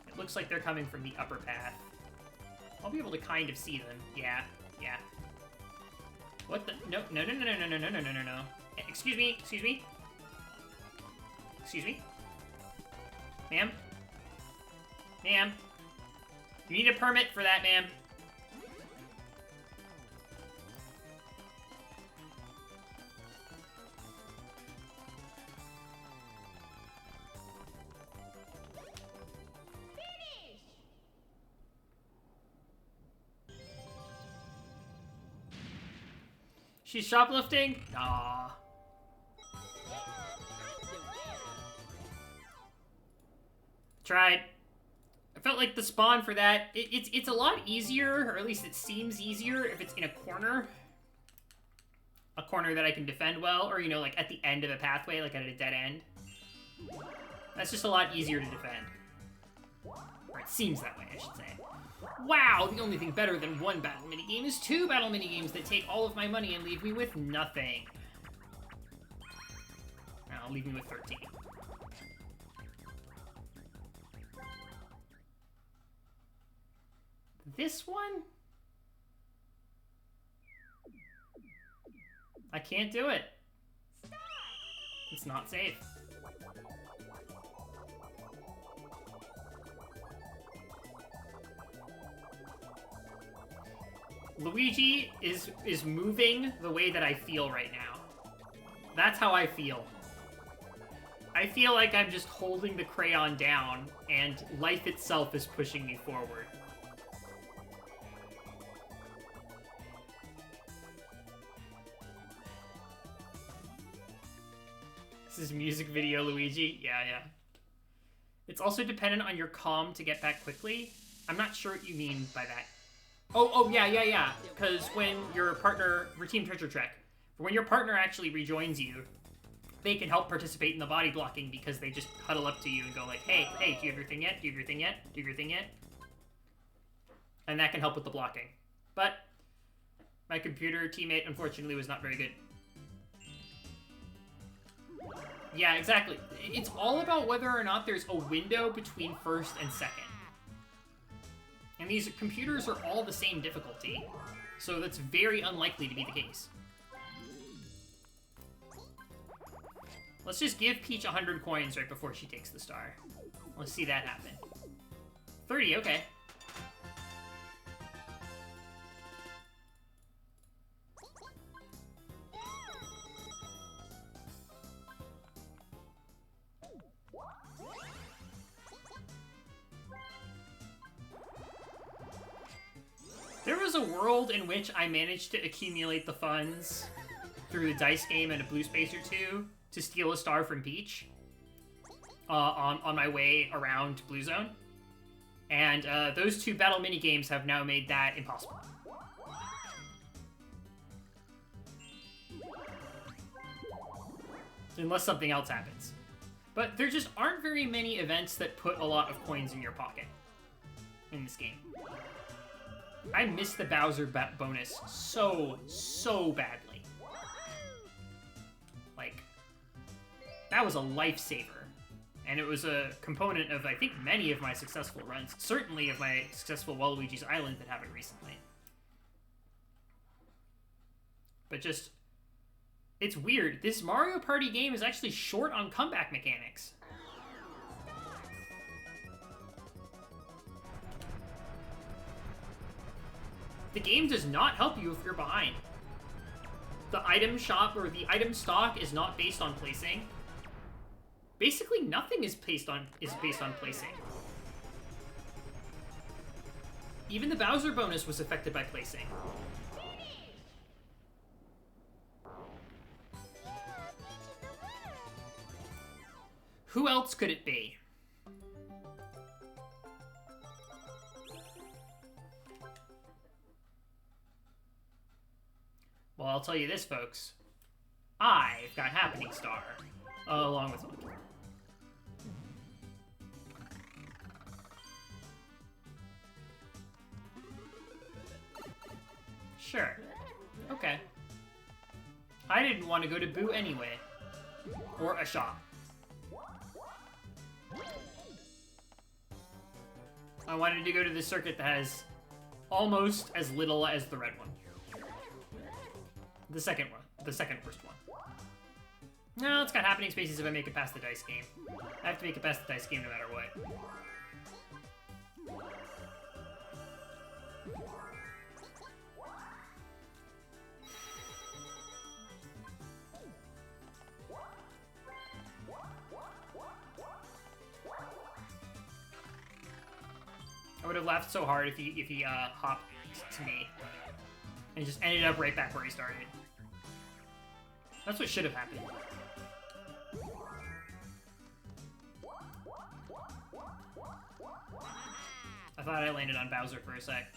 It looks like they're coming from the upper path. I'll be able to kind of see them. Yeah, yeah. What the? No. Excuse me. Ma'am? Ma'am? You need a permit for that, ma'am. She's shoplifting? Aww. Tried. I felt like the spawn for that, it's a lot easier, or at least it seems easier, if it's in a corner. A corner that I can defend well, or, you know, like at the end of a pathway, like at a dead end. That's just a lot easier to defend. Or it seems that way, I should say. Wow, the only thing better than one battle minigame is 2 battle minigames that take all of my money and leave me with nothing. I'll leave me with 13. This one? I can't do it. It's not safe. Luigi is moving the way that I feel right now. That's how I feel. I feel like I'm just holding the crayon down, and life itself is pushing me forward. This is music video Luigi? Yeah. It's also dependent on your comm to get back quickly. I'm not sure what you mean by that. Oh, yeah. Because when your partner, Team Treasure Trek, when your partner actually rejoins you, they can help participate in the body blocking because they just huddle up to you and go like, hey, do you have your thing yet? Do you have your thing yet? Do you have your thing yet? And that can help with the blocking. But my computer teammate, unfortunately, was not very good. Yeah, exactly. It's all about whether or not there's a window between first and second. And these computers are all the same difficulty, so that's very unlikely to be the case. Let's just give Peach 100 coins right before she takes the star. Let's see that happen. 30, okay. There was a world in which I managed to accumulate the funds through the dice game and a blue space or two to steal a star from Peach on my way around Blue Zone. And those 2 battle minigames have now made that impossible. Unless something else happens. But there just aren't very many events that put a lot of coins in your pocket in this game. I miss the Bowser bonus so badly. Like, that was a lifesaver. And it was a component of, I think, many of my successful runs. Certainly of my successful Waluigi's Island that happened recently. But just, it's weird. This Mario Party game is actually short on comeback mechanics. The game does not help you if you're behind. The item shop or the item stock is not based on placing. Basically, nothing is based on placing. Even the Bowser bonus was affected by placing. Who else could it be? Well, I'll tell you this, folks. I've got Happening Star, along with Monkey. Sure. Okay. I didn't want to go to Boo anyway. Or a shop. I wanted to go to the circuit that has almost as little as the red one. The second one. The second worst one. No, it's got happening spaces if I make it past the dice game. I have to make it past the dice game no matter what. I would have laughed so hard if he hopped to me and just ended up right back where he started. That's what should have happened. I thought I landed on Bowser for a sec.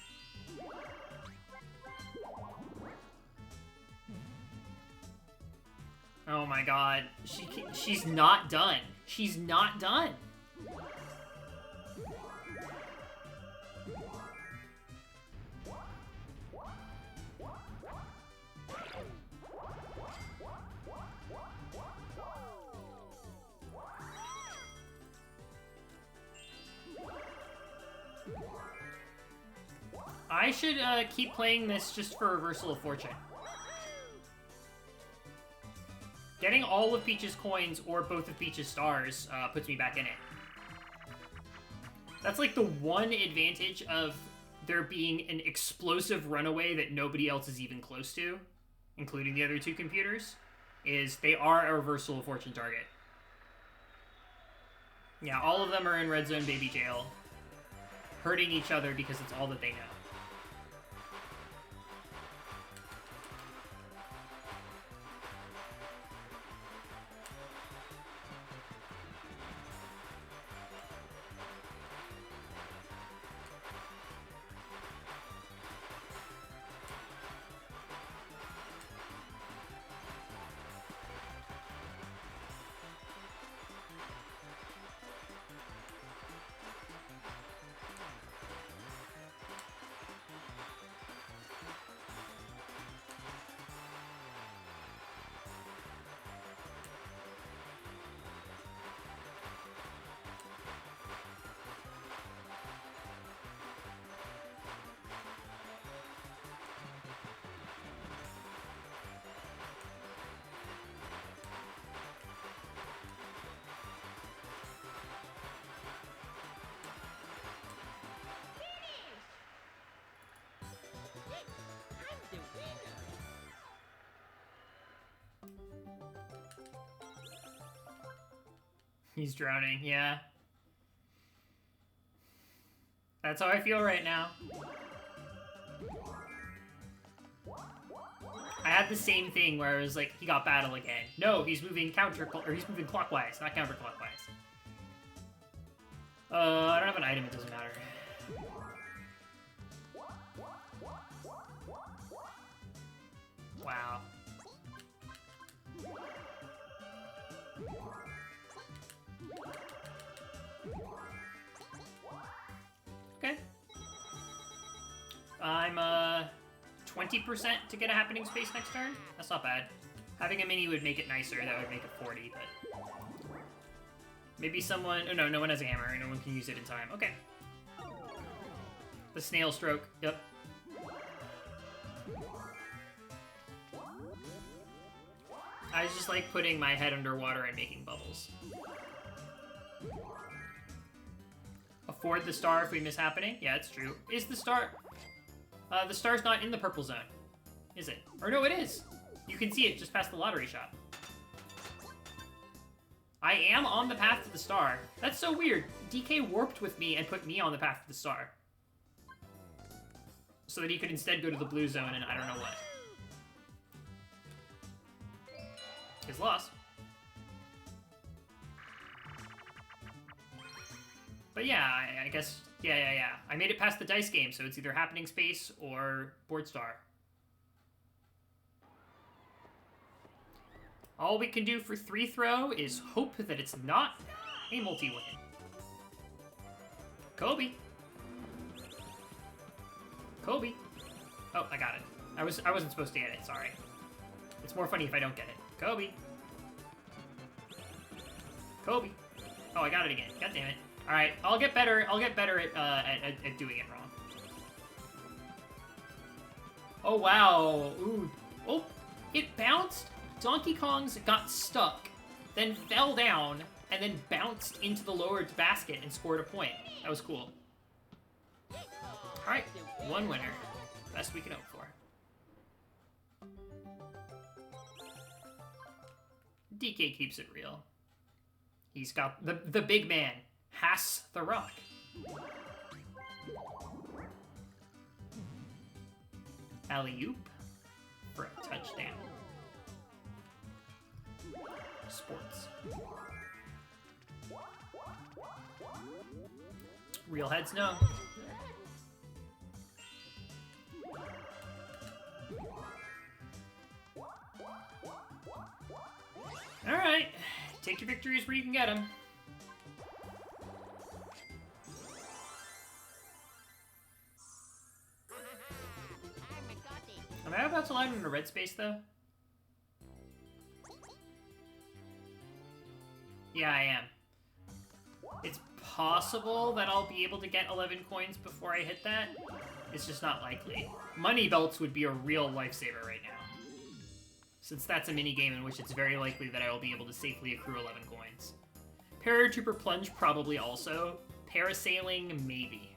Oh my god, she's not done. She's not done. I should keep playing this just for Reversal of Fortune. Getting all of Peach's coins or both of Peach's stars puts me back in it. That's like the one advantage of there being an explosive runaway that nobody else is even close to, including the other two computers, is they are a Reversal of Fortune target. Yeah, all of them are in Red Zone Baby Jail, hurting each other because it's all that they know. He's drowning, yeah. That's how I feel right now. I had the same thing where I was like, he got battle again. No, he's moving he's moving clockwise, not counterclockwise. I don't have an item, it doesn't matter. Wow. Okay. I'm 20% to get a happening space next turn. That's not bad. Having a mini would make it nicer. That would make it 40, but maybe someone. Oh no, no one has a hammer. No one can use it in time. Okay. The snail stroke. Yep. I just like putting my head underwater and making bubbles. Afford the star if we miss happening? Yeah, it's true. Is the star... the star's not in the purple zone, is it? Or no, it is. You can see it just past the lottery shop. I am on the path to the star. That's so weird. DK warped with me and put me on the path to the star. So that he could instead go to the blue zone and I don't know what. His loss. But yeah, I guess, yeah. I made it past the dice game, so it's either Happening Space or Board Star. All we can do for 3-throw is hope that it's not a multi-win. Kobe. Kobe. Oh, I got it. I wasn't supposed to get it, sorry. It's more funny if I don't get it. Kobe. Kobe. Oh, I got it again. God damn it. Alright, I'll get better at doing it wrong. Oh, wow. Ooh. Oh, it bounced. Donkey Kong's got stuck, then fell down, and then bounced into the lowered basket and scored a point. That was cool. Alright, one winner. Best we can hope for. DK keeps it real. He's got the big man, Hass the Rock. Alley-oop for a touchdown. Sports. Real heads, no. Alright, take your victories where you can get them. Am I about to land in a red space, though? Yeah, I am. It's possible that I'll be able to get 11 coins before I hit that. It's just not likely. Money belts would be a real lifesaver right now, since that's a minigame in which it's very likely that I will be able to safely accrue 11 coins. Paratrooper Plunge probably also. Parasailing, maybe.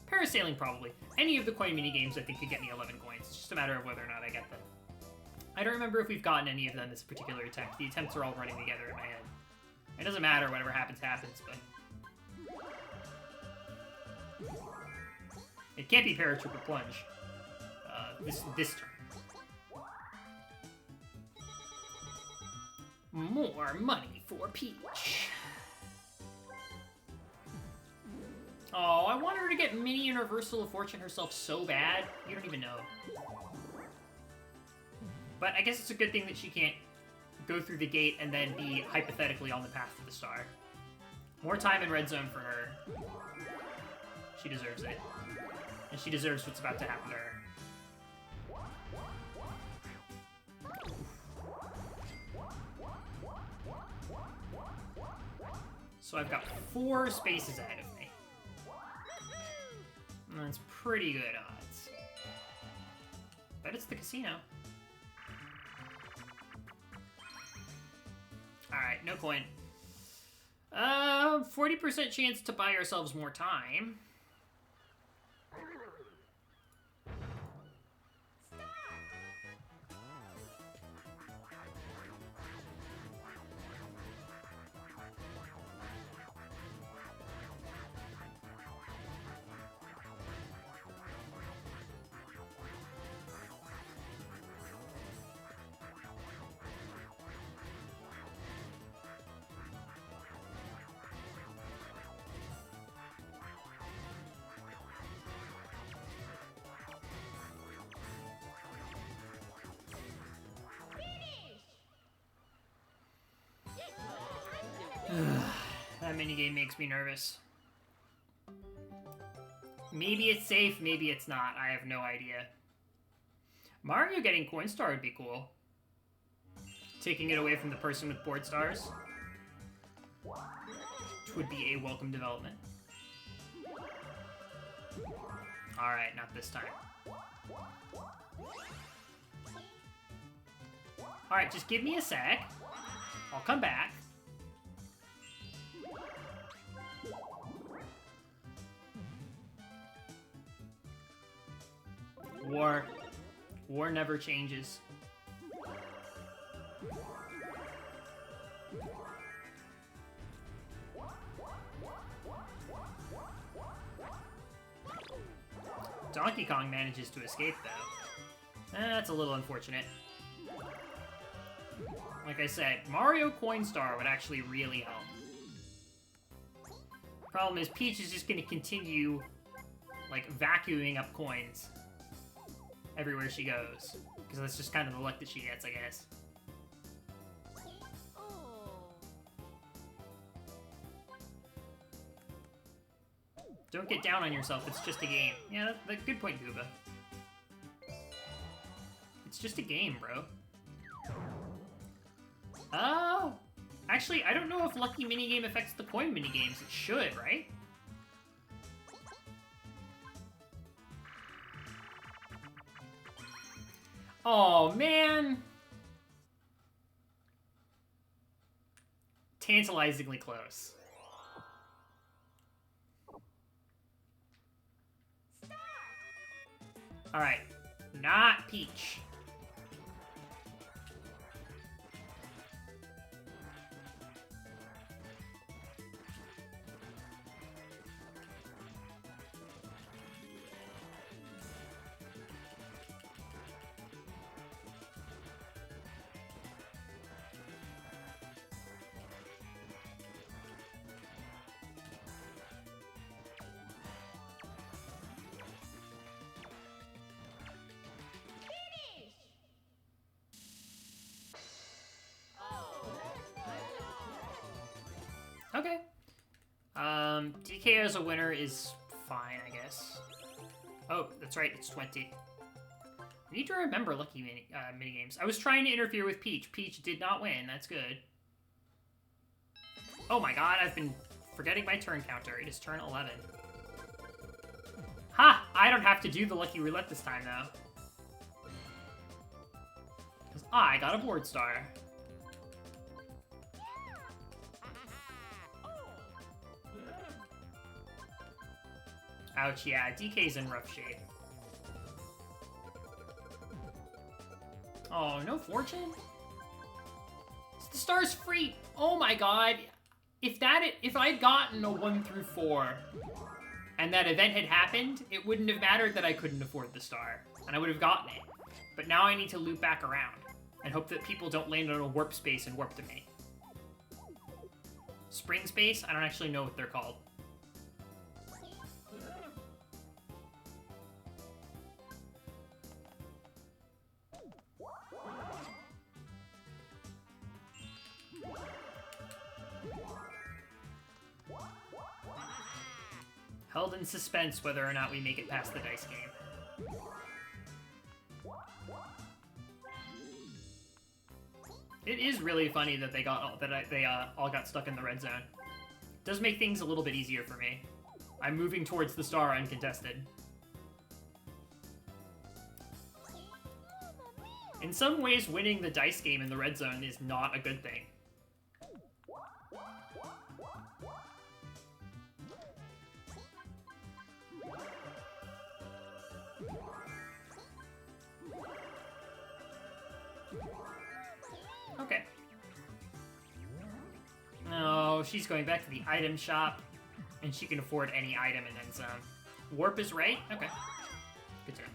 Parasailing, probably. Any of the coin minigames I think could get me 11 coins. It's just a matter of whether or not I get them. I don't remember if we've gotten any of them this particular attempt. The attempts are all running together in my head. It doesn't matter, whatever happens, happens, but... It can't be Paratrooper Plunge. This turn. More money for Peach. Oh, I want her to get Mini Universal of Fortune herself so bad. You don't even know. But I guess it's a good thing that she can't go through the gate and then be hypothetically on the path to the star. More time in red zone for her. She deserves it. And she deserves what's about to happen to her. So I've got 4 spaces ahead of me. And that's pretty good odds. Bet it's the casino. Alright, no coin. 40% chance to buy ourselves more time. That minigame makes me nervous. Maybe it's safe, maybe it's not. I have no idea. Mario getting Coin Star would be cool. Taking it away from the person with board stars. Which would be a welcome development. Alright, not this time. Alright, just give me a sec. I'll come back. War never changes. Donkey Kong manages to escape, though. That's a little unfortunate. Like I said, Mario Coin Star would actually really help. Problem is, Peach is just gonna continue, like, vacuuming up coins everywhere she goes. Because that's just kind of the luck that she gets, I guess. Don't get down on yourself, it's just a game. Yeah, that's a good point, Gooba. It's just a game, bro. Oh! Actually, I don't know if Lucky Minigame affects the Coin Minigames. It should, right? Oh, man! Tantalizingly close. Alright. Not Peach. Okay. DK as a winner is fine, I guess. Oh, that's right, it's 20. I need to remember Lucky Minigames. I was trying to interfere with Peach. Peach did not win, that's good. Oh my god, I've been forgetting my turn counter. It is turn 11. Ha! I don't have to do the Lucky Roulette this time, though. Because I got a board star. Ouch, yeah, DK's in rough shape. Oh, no fortune? The star's free! Oh my god! If I'd gotten a 1 through 4, and that event had happened, it wouldn't have mattered that I couldn't afford the star, and I would have gotten it. But now I need to loop back around, and hope that people don't land on a warp space and warp to me. Spring space? I don't actually know what they're called. Held in suspense whether or not we make it past the dice game. It is really funny that they all got stuck in the red zone. It does make things a little bit easier for me. I'm moving towards the star uncontested. In some ways, winning the dice game in the red zone is not a good thing. Okay. No, she's going back to the item shop, and she can afford any item and then some. Warp is right? Okay. Good to know.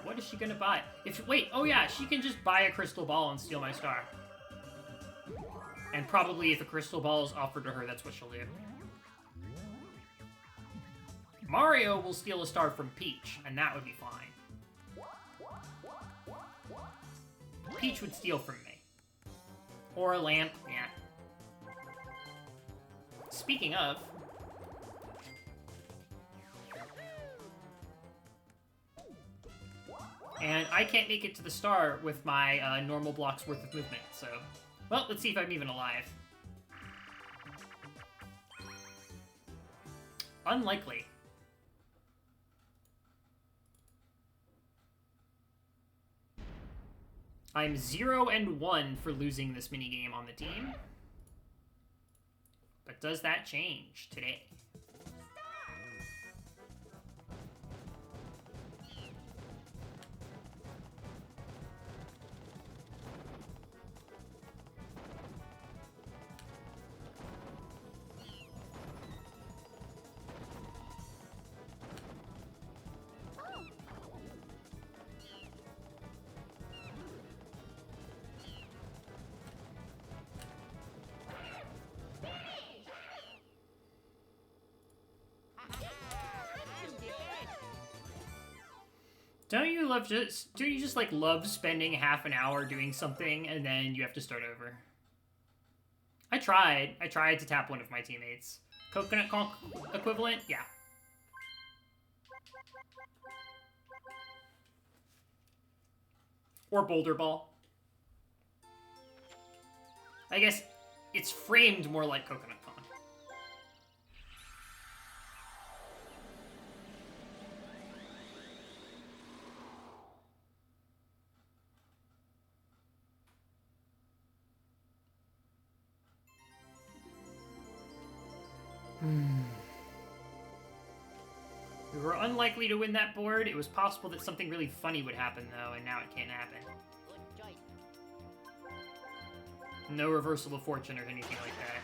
What is she gonna buy? Wait, oh yeah, she can just buy a crystal ball and steal my star. And probably if a crystal ball is offered to her, that's what she'll do. Mario will steal a star from Peach, and that would be fine. Peach would steal from me. Or a lamp, yeah. Speaking of... And I can't make it to the star with my normal block's worth of movement, so... Well, let's see if I'm even alive. Unlikely. I'm 0 and 1 for losing this minigame on the team. But does that change today? Don't you just like love spending half an hour doing something and then you have to start over? I tried to tap one of my teammates. Coconut conch equivalent? Yeah. Or boulder ball. I guess it's framed more like coconut conch. We were unlikely to win that board. It was possible that something really funny would happen, though, and now it can't happen. No reversal of fortune or anything like that.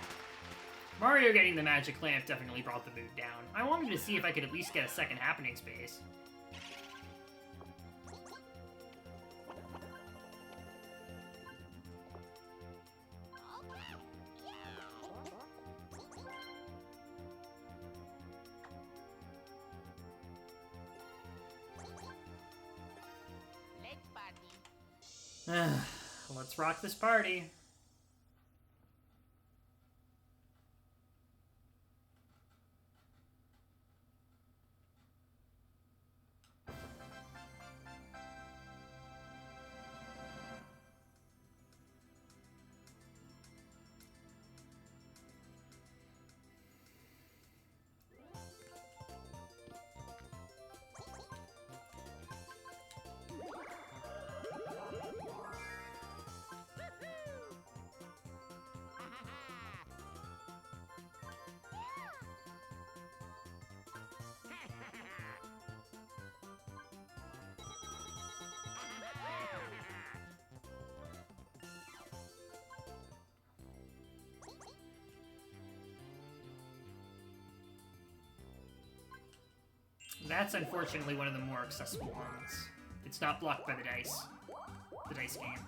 Mario getting the magic lamp definitely brought the mood down. I wanted to see if I could at least get a second happening space. Let's rock this party. That's unfortunately one of the more accessible ones. It's not blocked by the dice game.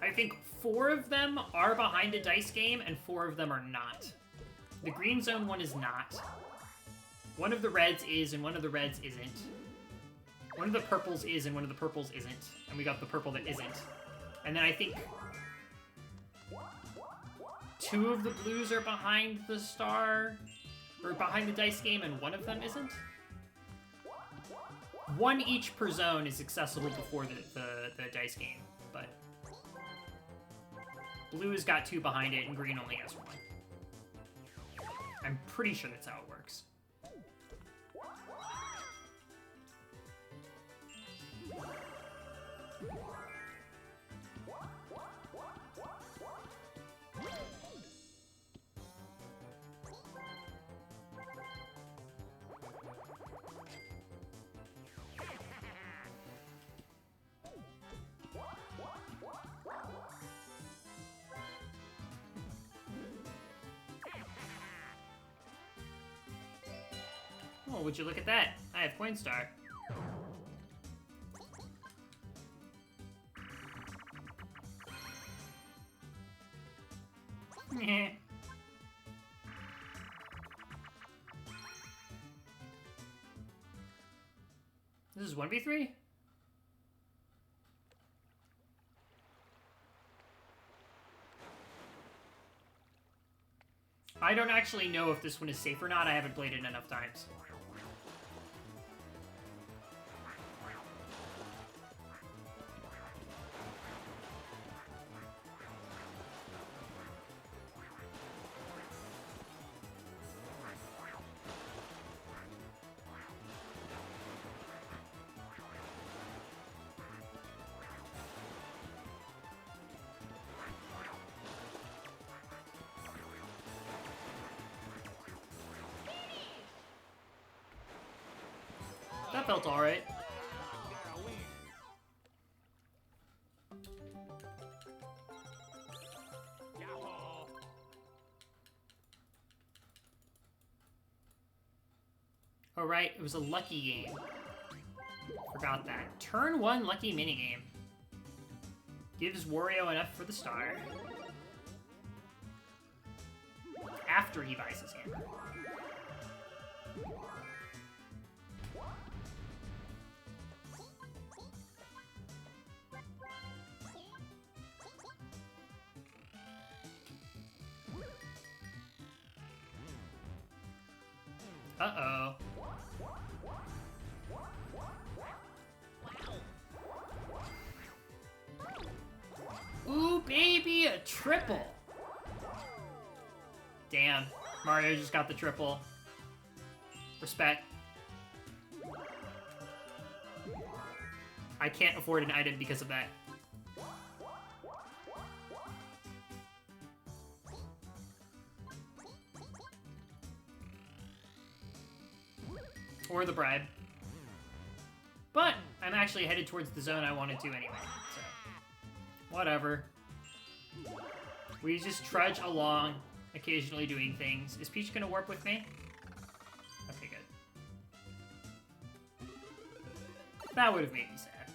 I think 4 of them are behind a dice game, and 4 of them are not. The green zone one is not. One of the reds is, and one of the reds isn't. One of the purples is, and one of the purples isn't. And we got the purple that isn't. And then I think 2 of the blues are behind the star, or behind the dice game, and one of them isn't. 1 each per zone is accessible before the dice game, but blue has got 2 behind it, and green only has 1. I'm pretty sure that's how it works. Oh, would you look at that? I have Coin Star. This is 1v3? I don't actually know if this one is safe or not. I haven't played it enough times. That felt alright. Oh right, it was a lucky game. Forgot that. Turn 1 lucky minigame. Gives Wario enough for the star. After he buys his hammer. Uh-oh. Ooh, baby, a triple. Damn, Mario just got the triple. Respect. I can't afford an item because of that. Or the bribe. But I'm actually headed towards the zone I wanted to anyway, so whatever. We just trudge along, occasionally doing things. Is Peach gonna warp with me? Okay, good. That would have made me sad.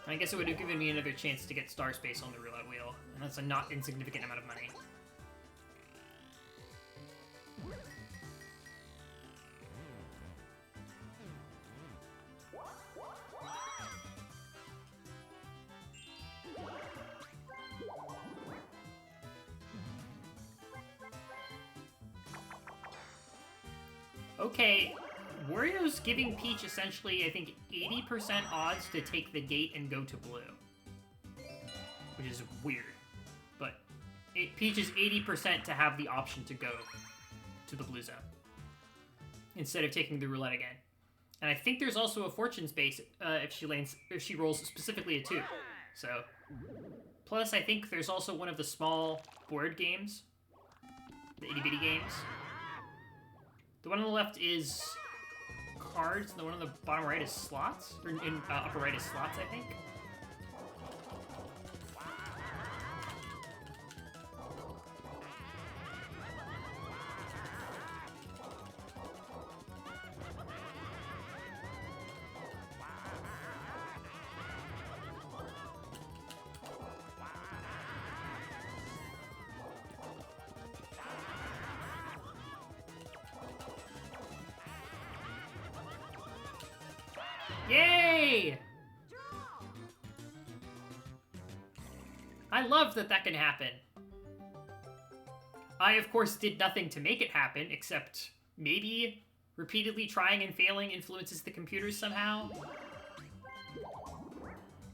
I guess it would have given me another chance to get Star Space on the roulette wheel, and that's a not insignificant amount of money. Okay, Wario's giving Peach essentially, I think, 80% odds to take the gate and go to blue. Which is weird. But Peach is 80% to have the option to go to the blue zone. Instead of taking the roulette again. And I think there's also a fortune space if she rolls specifically a 2. So, plus I think there's also one of the small board games. The itty bitty games. The one on the left is cards, and the one on the bottom right is slots? Or in upper right is slots, I think. Yay! I love that that can happen. I, of course, did nothing to make it happen, except maybe repeatedly trying and failing influences the computers somehow.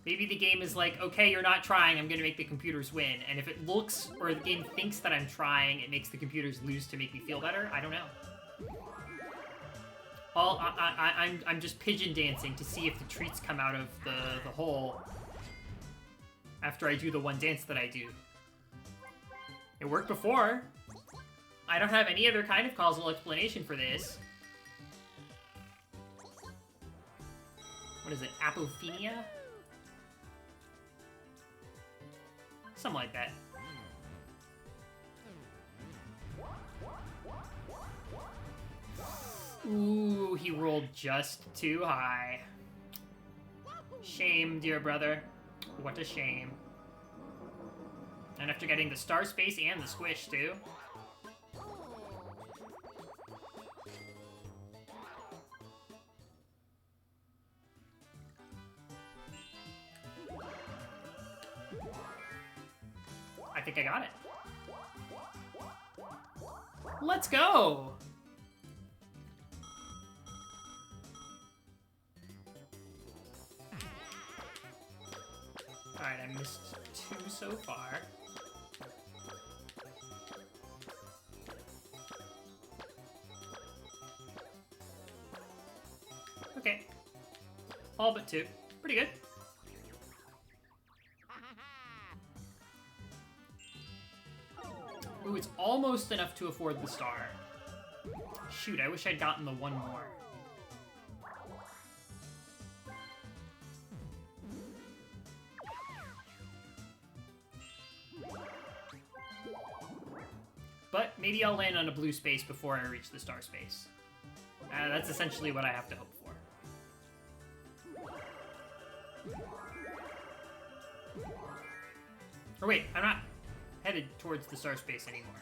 Maybe the game is like, okay, you're not trying, I'm gonna make the computers win. And if it looks, or the game thinks that I'm trying, it makes the computers lose to make me feel better? I don't know. I'm just pigeon dancing to see if the treats come out of the hole after I do the one dance that I do. It worked before. I don't have any other kind of causal explanation for this. What is it? Apophenia? Something like that. Ooh, he rolled just too high. Shame, dear brother. What a shame. And after getting the Star Space and the Squish, too. I think I got it. Let's go! Alright, I missed 2 so far. Okay. All but 2. Pretty good. Ooh, it's almost enough to afford the star. Shoot, I wish I'd gotten the 1 more. But maybe I'll land on a blue space before I reach the star space. That's essentially what I have to hope for. Or wait, I'm not headed towards the star space anymore.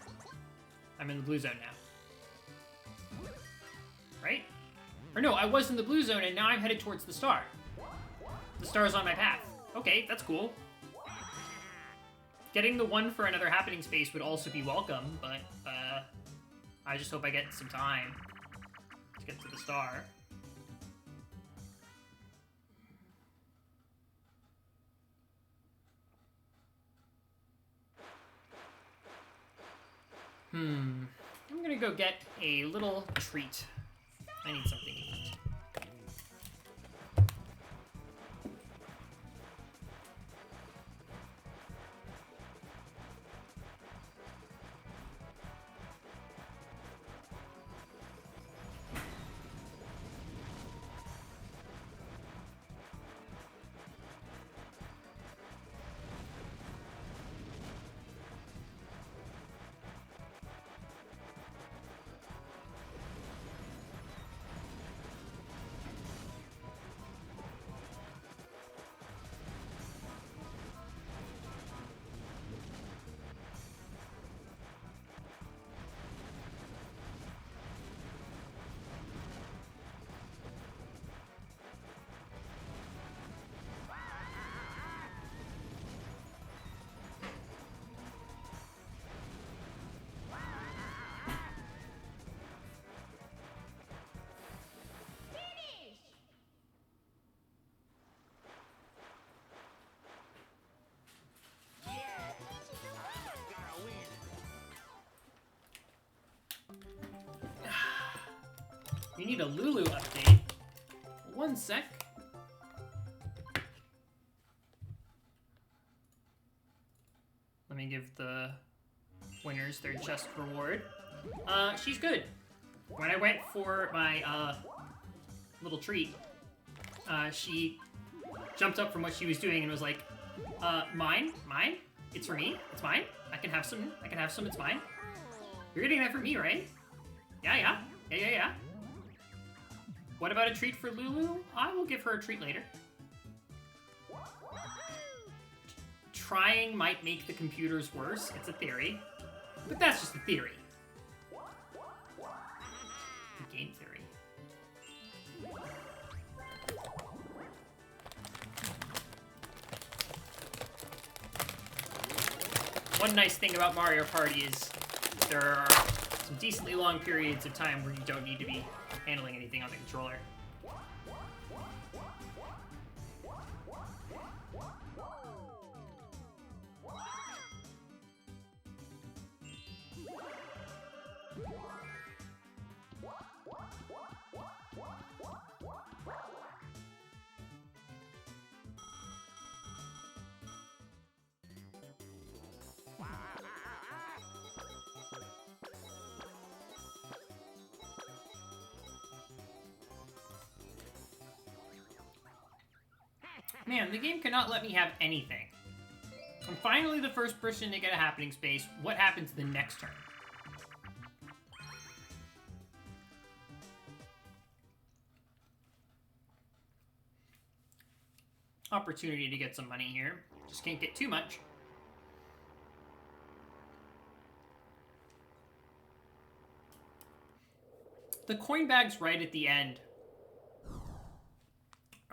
I'm in the blue zone now. Right? Or no, I was in the blue zone and now I'm headed towards the star. The star's on my path. Okay, that's cool. Getting the one for another happening space would also be welcome, but I just hope I get some time to get to the star. I'm gonna go get a little treat. I need something to eat. You need a Lulu update. One sec. Let me give the winners their chest reward. She's good. When I went for my little treat, she jumped up from what she was doing and was like, mine? Mine? It's for me? It's mine? I can have some, it's mine. You're getting that for me, right? Yeah. What about a treat for Lulu? I will give her a treat later. Trying might make the computers worse. It's a theory. But that's just a theory. Game theory. One nice thing about Mario Party is there are some decently long periods of time where you don't need to be handling anything on the controller. Man, the game cannot let me have anything. I'm finally the first person to get a happening space. What happens the next turn? Opportunity to get some money here. Just can't get too much. The coin bags right at the end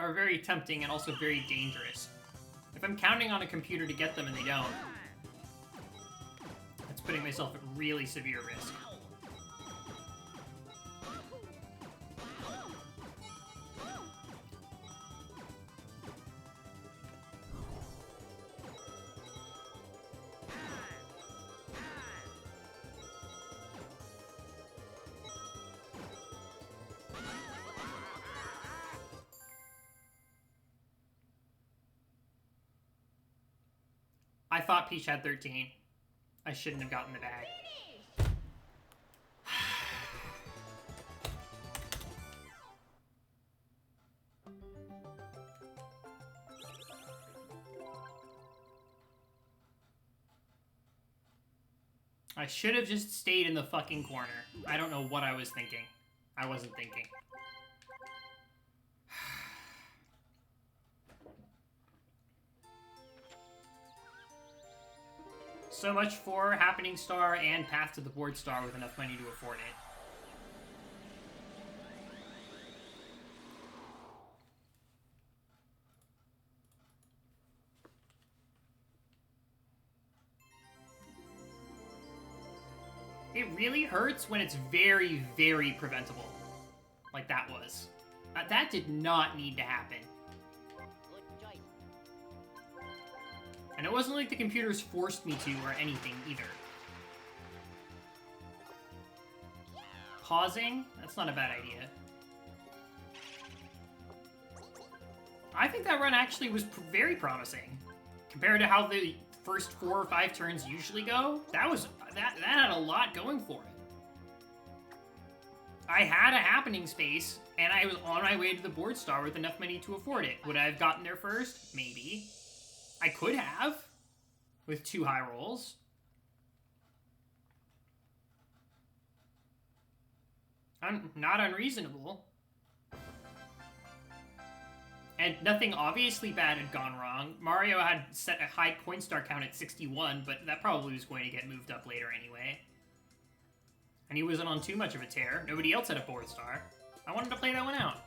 are very tempting and also very dangerous. If I'm counting on a computer to get them and they don't, that's putting myself at really severe risk. I thought Peach had 13. I shouldn't have gotten the bag. I should have just stayed in the fucking corner. I don't know what I was thinking. I wasn't thinking. So much for Happening Star and Path to the Board Star with enough money to afford it. It really hurts when it's very, very preventable. Like that was. That did not need to happen. And it wasn't like the computers forced me to or anything either. Pausing? That's not a bad idea. I think that run actually was very promising. Compared to how the first 4 or 5 turns usually go, that had a lot going for it. I had a happening space, and I was on my way to the board star with enough money to afford it. Would I have gotten there first? Maybe. I could have, with 2 high rolls. Not unreasonable. And nothing obviously bad had gone wrong. Mario had set a high coin star count at 61, but that probably was going to get moved up later anyway. And he wasn't on too much of a tear. Nobody else had a board star. I wanted to play that one out.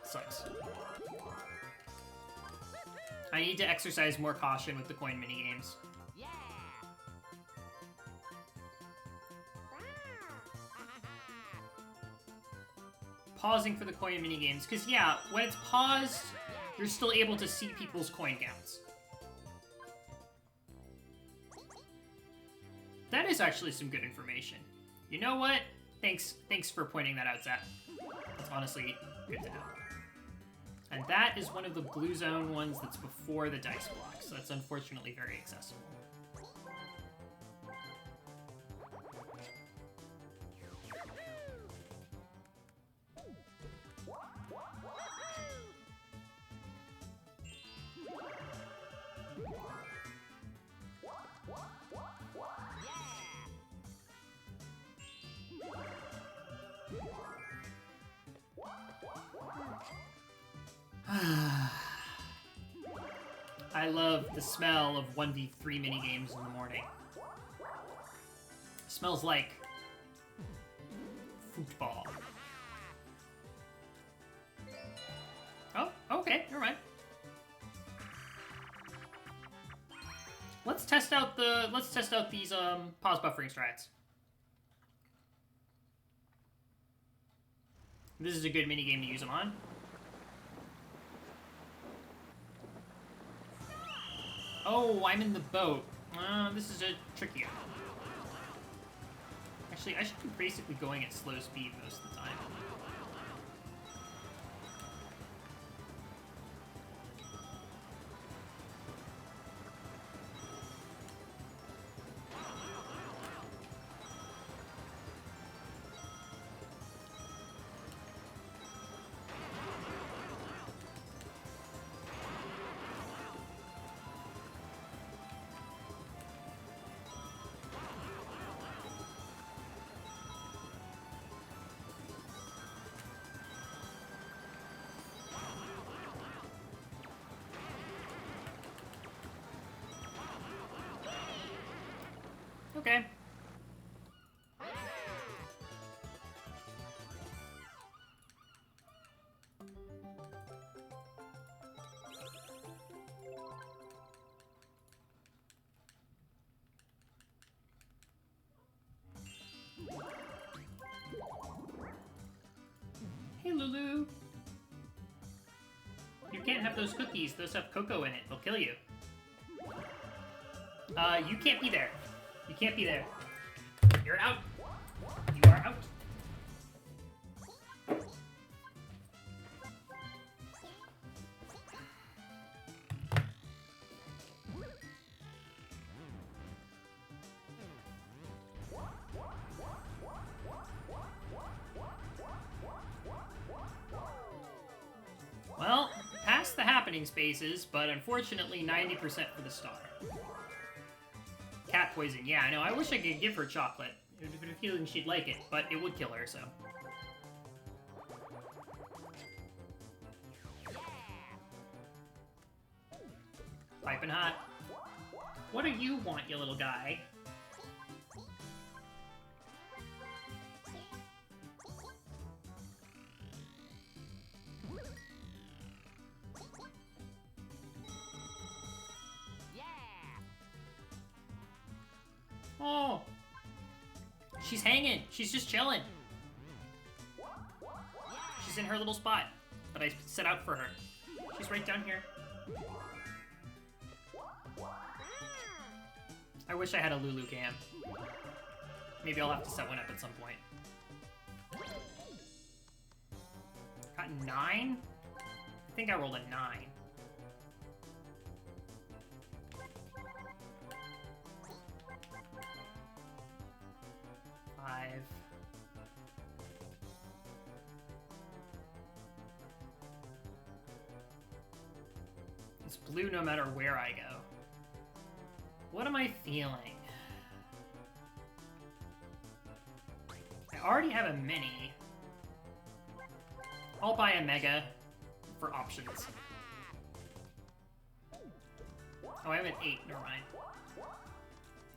Sucks. I need to exercise more caution with the coin minigames. Pausing for the coin minigames, because yeah, when it's paused, you're still able to see people's coin counts. That is actually some good information. You know what? Thanks for pointing that out, Zach. That's honestly good to know. And that is one of the blue zone ones that's before the dice block, so that's unfortunately very accessible. I love the smell of 1v3 minigames in the morning. It smells like football. Oh, okay, never mind. Let's test out these pause buffering strats. This is a good minigame to use them on. Oh, I'm in the boat. This is a trickier. Actually, I should be basically going at slow speed most of the time. Okay. Hey, Lulu. You can't have those cookies. Those have cocoa in it. They'll kill you. You can't be there. You can't be there. You're out. You are out. Well, past the happening spaces, but unfortunately 90% for the star. Cat poison. Yeah, I know. I wish I could give her chocolate. I have a feeling she'd like it, but it would kill her, so. Piping hot. What do you want, you little guy? Oh, she's hanging. She's just chilling. She's in her little spot that I set out for her. She's right down here. I wish I had a Lulu cam. Maybe I'll have to set one up at some point. Got 9? I think I rolled a 9. 5. It's blue no matter where I go. What am I feeling? I already have a mini. I'll buy a mega for options. Oh, I have an 8. Never mind.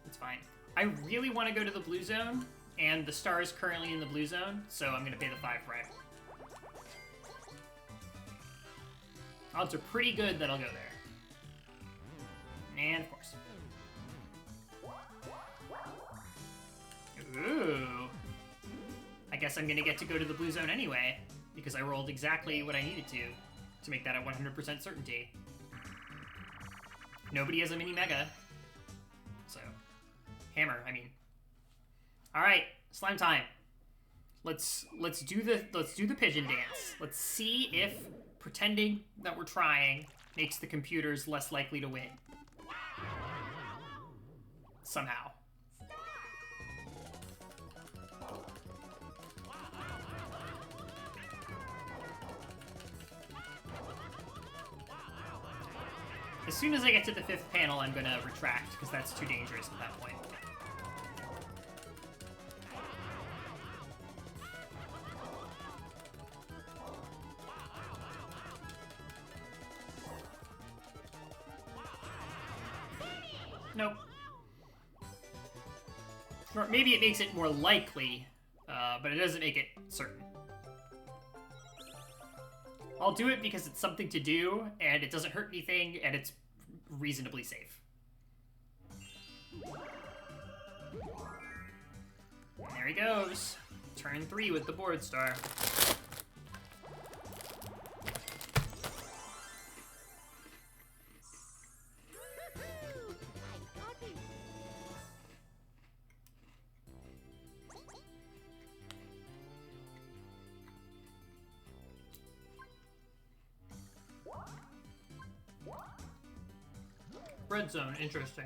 It's fine. I really want to go to the blue zone, and the star is currently in the blue zone, so I'm going to pay the 5 right. Odds are pretty good that I'll go there. And of course. Ooh. I guess I'm gonna get to go to the blue zone anyway, because I rolled exactly what I needed to make that a 100% certainty. Nobody has a mini mega. So, hammer, I mean. Alright, slime time. Let's do the pigeon dance. Let's see if pretending that we're trying makes the computers less likely to win. Somehow. As soon as I get to the 5th panel, I'm gonna retract, because that's too dangerous at that point. Nope. Or maybe it makes it more likely, but it doesn't make it certain. I'll do it because it's something to do, and it doesn't hurt anything, and it's reasonably safe. And there he goes. Turn 3 with the board star. Red zone, interesting.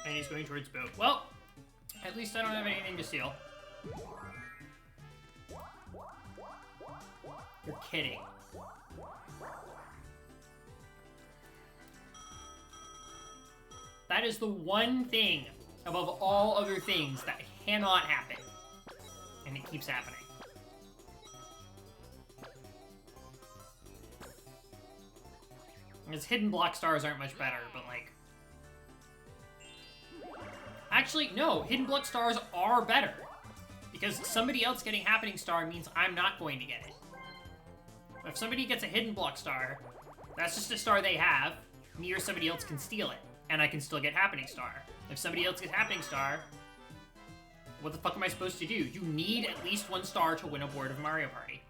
And he's going towards boat. Well, at least I don't have anything to steal. You're kidding. That is the one thing above all other things that cannot happen. And it keeps happening. His hidden block stars aren't much better, but like... Actually, no, hidden block stars are better. Because somebody else getting happening star means I'm not going to get it. If somebody gets a hidden block star, that's just a star they have. Me or somebody else can steal it. And I can still get Happening Star. If somebody else gets Happening Star, what the fuck am I supposed to do? You need at least 1 star to win a board of Mario Party.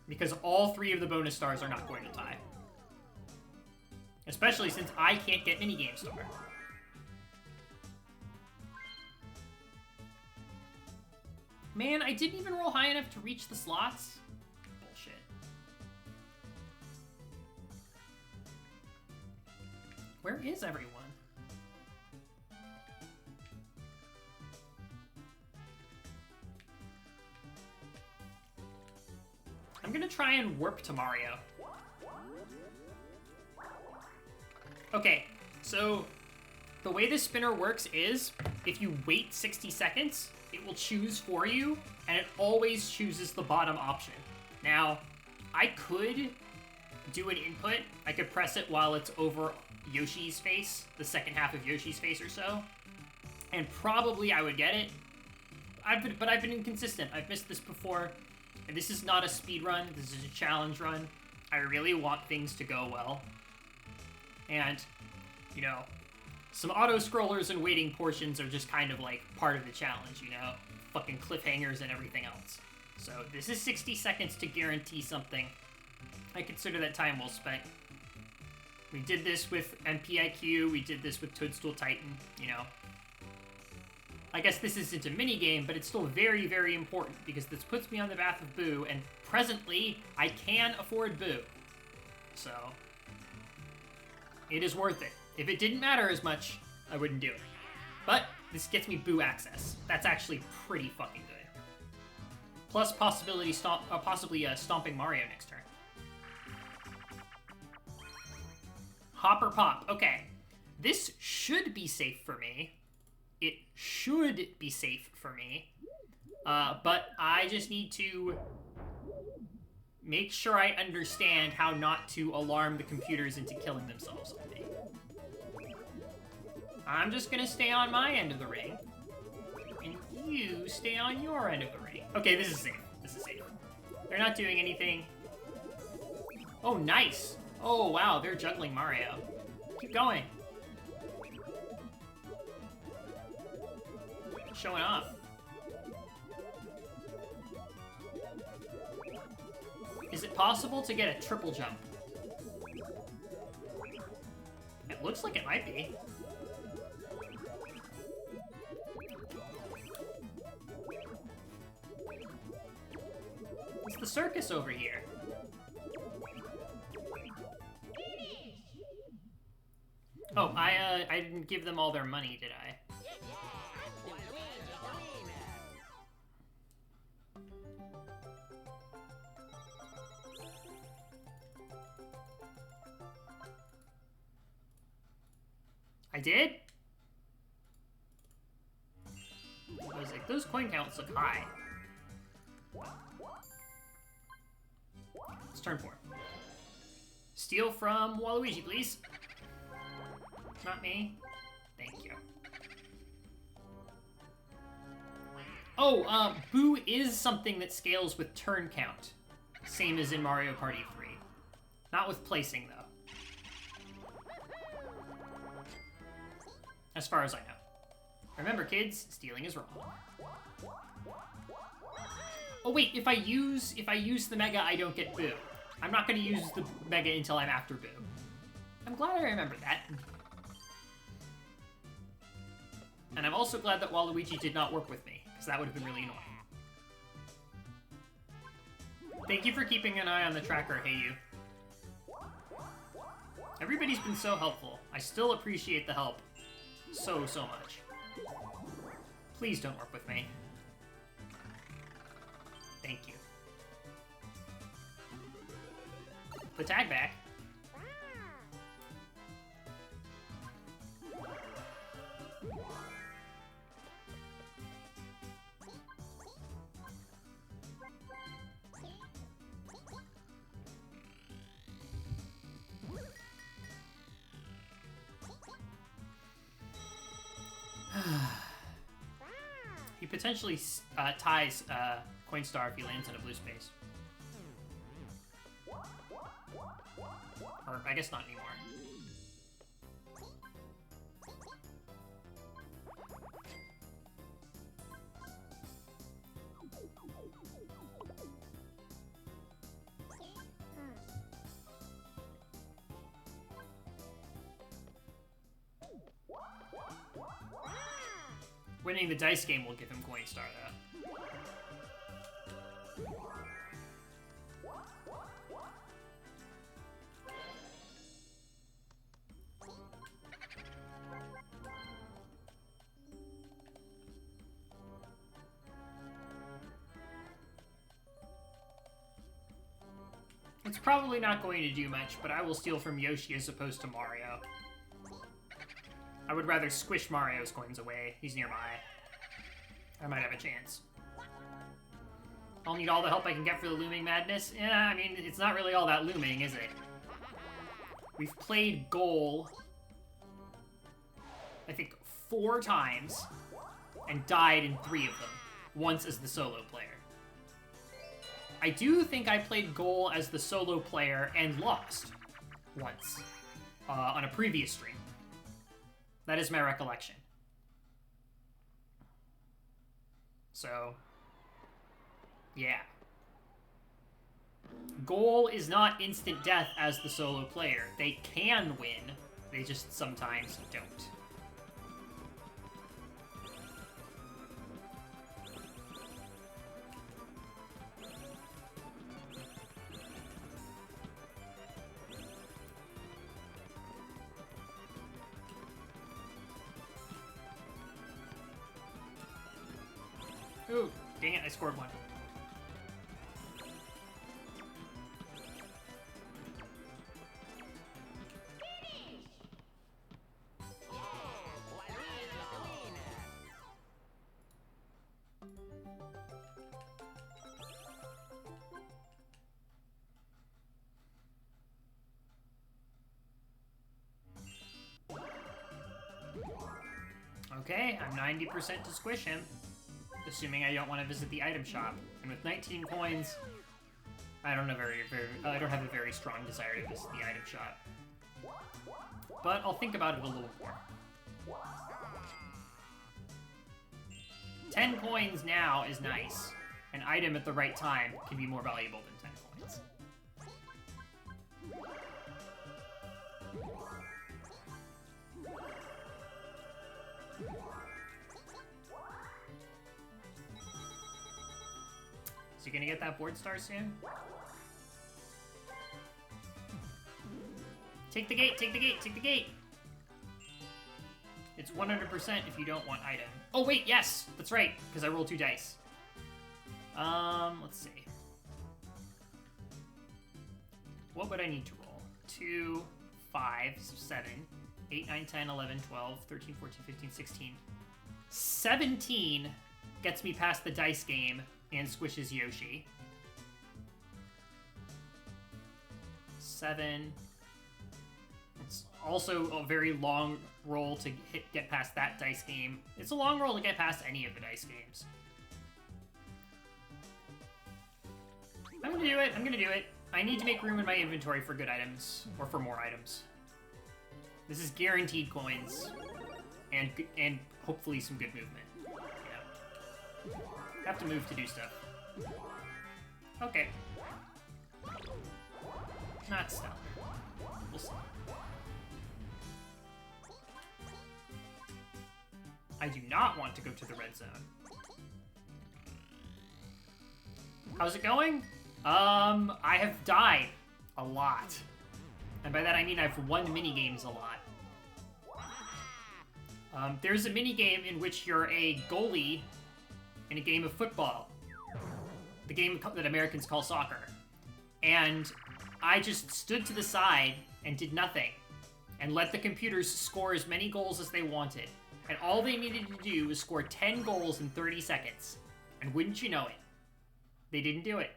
Because all 3 of the bonus stars are not going to tie. Especially since I can't get Minigame Star. Man, I didn't even roll high enough to reach the slots. Bullshit. Where is everyone? I'm gonna try and warp to Mario. Okay, so the way the spinner works is if you wait 60 seconds, it will choose for you, and it always chooses the bottom option. Now, I could do an input. I could press it while it's over Yoshi's face, the second half of Yoshi's face or so, and probably I would get it. But I've been inconsistent. I've missed this before, and this is not a speed run. This is a challenge run. I really want things to go well. And, you know, some auto-scrollers and waiting portions are just kind of like part of the challenge, you know? Fucking cliffhangers and everything else. So this is 60 seconds to guarantee something. I consider that time well spent. We did this with MPIQ, we did this with Toadstool Titan, you know. I guess this isn't a minigame, but it's still very, very important because this puts me on the path of Boo, and presently, I can afford Boo. So, it is worth it. If it didn't matter as much, I wouldn't do it. But this gets me Boo access. That's actually pretty fucking good. Plus possibly stomping Mario next turn. Hop or pop. Okay. This should be safe for me. It should be safe for me. But I just need to make sure I understand how not to alarm the computers into killing themselves on me. I'm just gonna stay on my end of the ring, and you stay on your end of the ring. Okay, this is safe. This is safe. They're not doing anything. Oh, nice. Oh, wow, they're juggling Mario. Keep going. Showing off. Is it possible to get a triple jump? It looks like it might be. It's the circus over here. Oh, I didn't give them all their money, did I? I did? I was like, those coin counts look high. It's turn 4. Steal from Waluigi, please. Not me. Thank you. Oh, Boo is something that scales with turn count. Same as in Mario Party 3. Not with placing, though. As far as I know. Remember, kids, stealing is wrong. Oh wait, if I use the Mega, I don't get Boo. I'm not gonna use the Mega until I'm after Boo. I'm glad I remembered that. And I'm also glad that Waluigi did not work with me, because that would have been really annoying. Thank you for keeping an eye on the tracker, hey you. Everybody's been so helpful. I still appreciate the help. So much. Please don't work with me. Thank you. The tag back. He potentially ties Coin Star if he lands in a blue space. Or, I guess not anymore. Winning the dice game will give him Coin Star, though. It's probably not going to do much, but I will steal from Yoshi as opposed to Mario. I would rather squish Mario's coins away. He's nearby. I might have a chance. I'll need all the help I can get for the looming madness. Yeah, I mean, it's not really all that looming, is it? We've played goal, I think, 4 times, and died in 3 of them. Once as the solo player. I do think I played goal as the solo player and lost once on a previous stream. That is my recollection. So, yeah. Goal is not instant death as the solo player. They can win, they just sometimes don't. Ooh, dang it, I scored one. Okay, I'm 90% to squish him. Assuming I don't want to visit the item shop. And with 19 coins, I don't have a very strong desire to visit the item shop. But I'll think about it a little more. 10 coins now is nice. An item at the right time can be more valuable than 10 coins. Is he gonna get that board star soon? Take the gate, take the gate, take the gate! It's 100% if you don't want item. Oh wait, yes! That's right, because I rolled 2 dice. Let's see. What would I need to roll? 2, 5, 7, 8, 9, 10, 11, 12, 13, 14, 15, 16. 17 gets me past the dice game and squishes Yoshi. 7. It's also a very long roll to get past that dice game. It's a long roll to get past any of the dice games. I'm gonna do it. I'm gonna do it. I need to make room in my inventory for good items, or for more items. This is guaranteed coins, and hopefully some good movement. You know, have to move to do stuff. Okay. Not stellar. We'll see. I do not want to go to the red zone. How's it going? I have died a lot. And by that I mean I've won minigames a lot. There's a minigame in which you're a goalie in a game of football. The game that Americans call soccer. And I just stood to the side and did nothing. And let the computers score as many goals as they wanted. And all they needed to do was score 10 goals in 30 seconds. And wouldn't you know it, they didn't do it.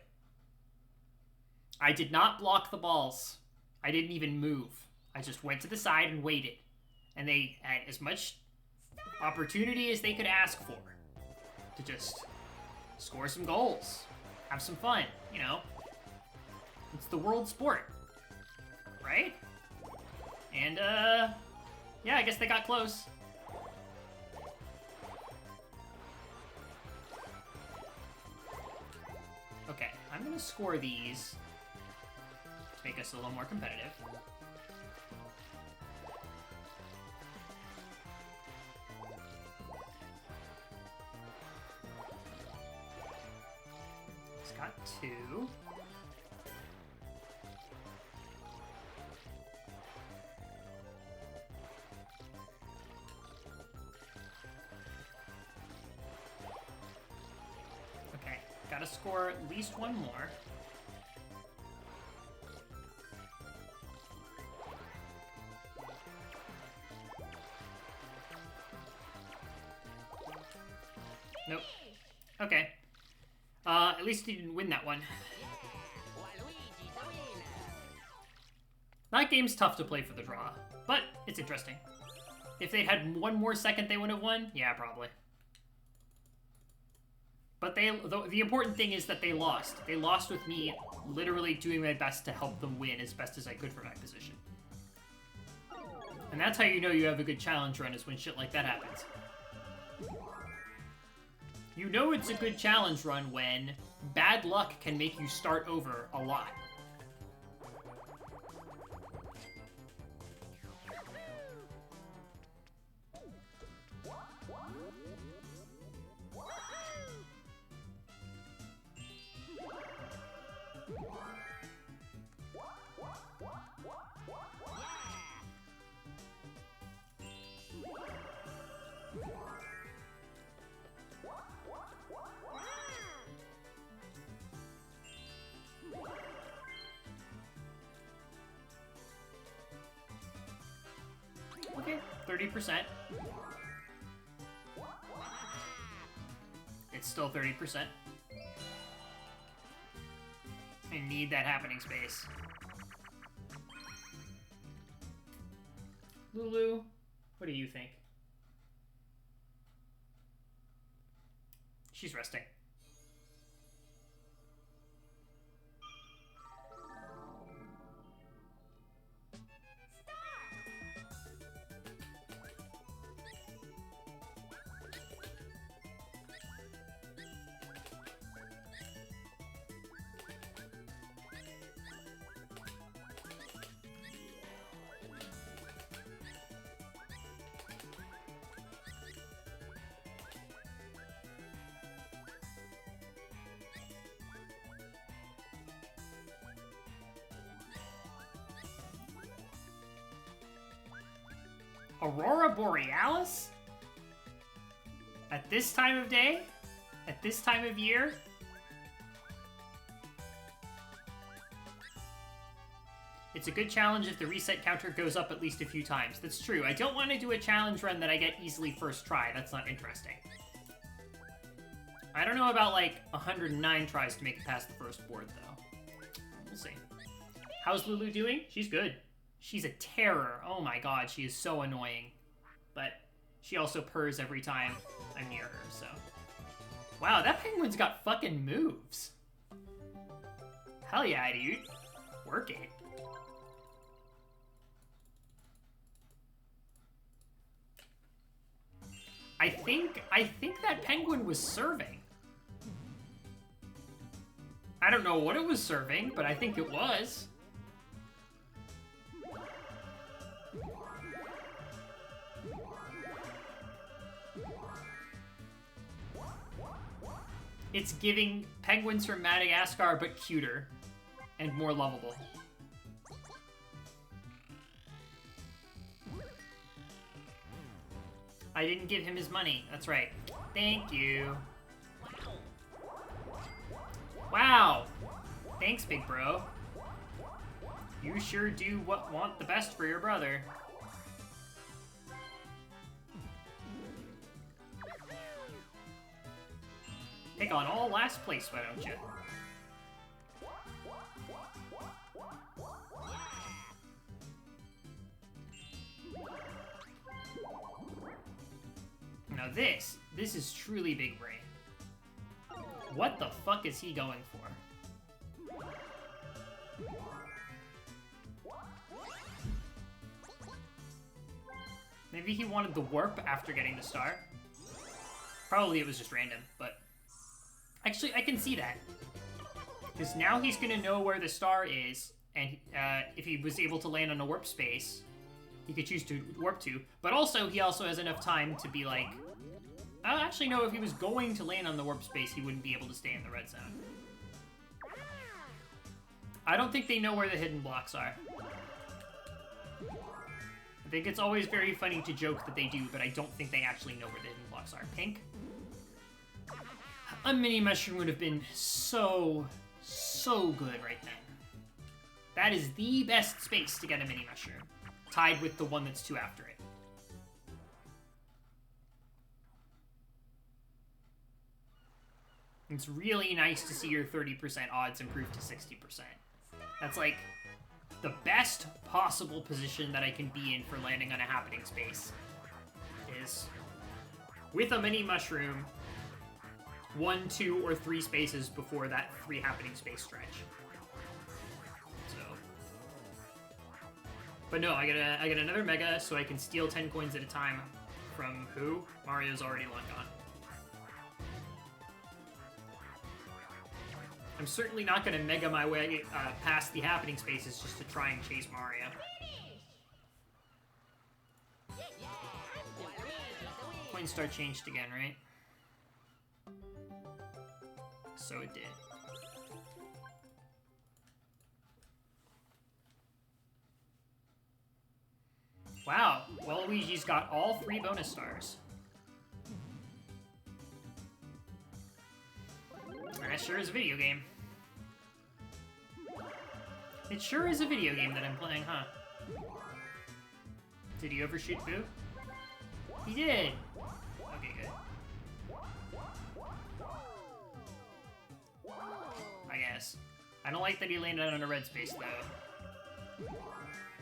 I did not block the balls. I didn't even move. I just went to the side and waited. And they had as much opportunity as they could ask for to just score some goals. Have some fun, you know? It's the world sport, right? And, yeah, I guess they got close. Okay, I'm gonna score these to make us a little more competitive. It's got 2. Okay, gotta score at least 1 more. Nope. Okay. At least he didn't win that one. That game's tough to play for the draw, but it's interesting. If they'd had one more second, they would have won? Yeah, probably. But the important thing is that they lost. They lost with me literally doing my best to help them win as best as I could for my position. And that's how you know you have a good challenge run, is when shit like that happens. You know it's a good challenge run when bad luck can make you start over a lot. Okay, 30%. It's still 30%. I need that happening space. Lulu, what do you think? She's resting. Aurora Borealis? At this time of day? At this time of year? It's a good challenge if the reset counter goes up at least a few times. That's true. I don't want to do a challenge run that I get easily first try. That's not interesting. I don't know about, like, 109 tries to make it past the first board, though. We'll see. How's Lulu doing? She's good. She's a terror. Oh my god, she is so annoying. But she also purrs every time I'm near her, so. Wow, that penguin's got fucking moves. Hell yeah, dude. Work it. I think that penguin was serving. I don't know what it was serving, but I think it was. It's giving penguins from Madagascar, but cuter and more lovable. I didn't give him his money. That's right. Thank you. Wow. Thanks, big bro. You sure do want the best for your brother. Take on all last place, why don't you? Now this is truly big brain. What the fuck is he going for? Maybe he wanted the warp after getting the star. Probably it was just random, but... Actually, I can see that. Because now he's going to know where the star is, and if he was able to land on a warp space, he could choose to warp to. But also, he also has enough time to be like... actually, no, if he was going to land on the warp space, he wouldn't be able to stay in the red zone. I don't think they know where the hidden blocks are. I think it's always very funny to joke that they do, but I don't think they actually know where the hidden blocks are. Pink? A mini mushroom would have been so good right then. That is the best space to get a mini mushroom, tied with the one that's 2 after it. It's really nice to see your 30% odds improve to 60%. That's like the best possible position that I can be in for landing on a happening space. Is with a mini mushroom, 1, 2, or 3 spaces before that 3 happening space stretch. So, but no, I get another mega, so I can steal 10 coins at a time from who? Mario's already long gone. I'm certainly not going to mega my way past the happening spaces just to try and chase Mario. Coin star changed again, right? So it did. Wow, Waluigi's got all 3 bonus stars. That sure is a video game. It sure is a video game that I'm playing, huh? Did he overshoot Boo? He did! Okay, good. I guess. I don't like that he landed on a red space, though.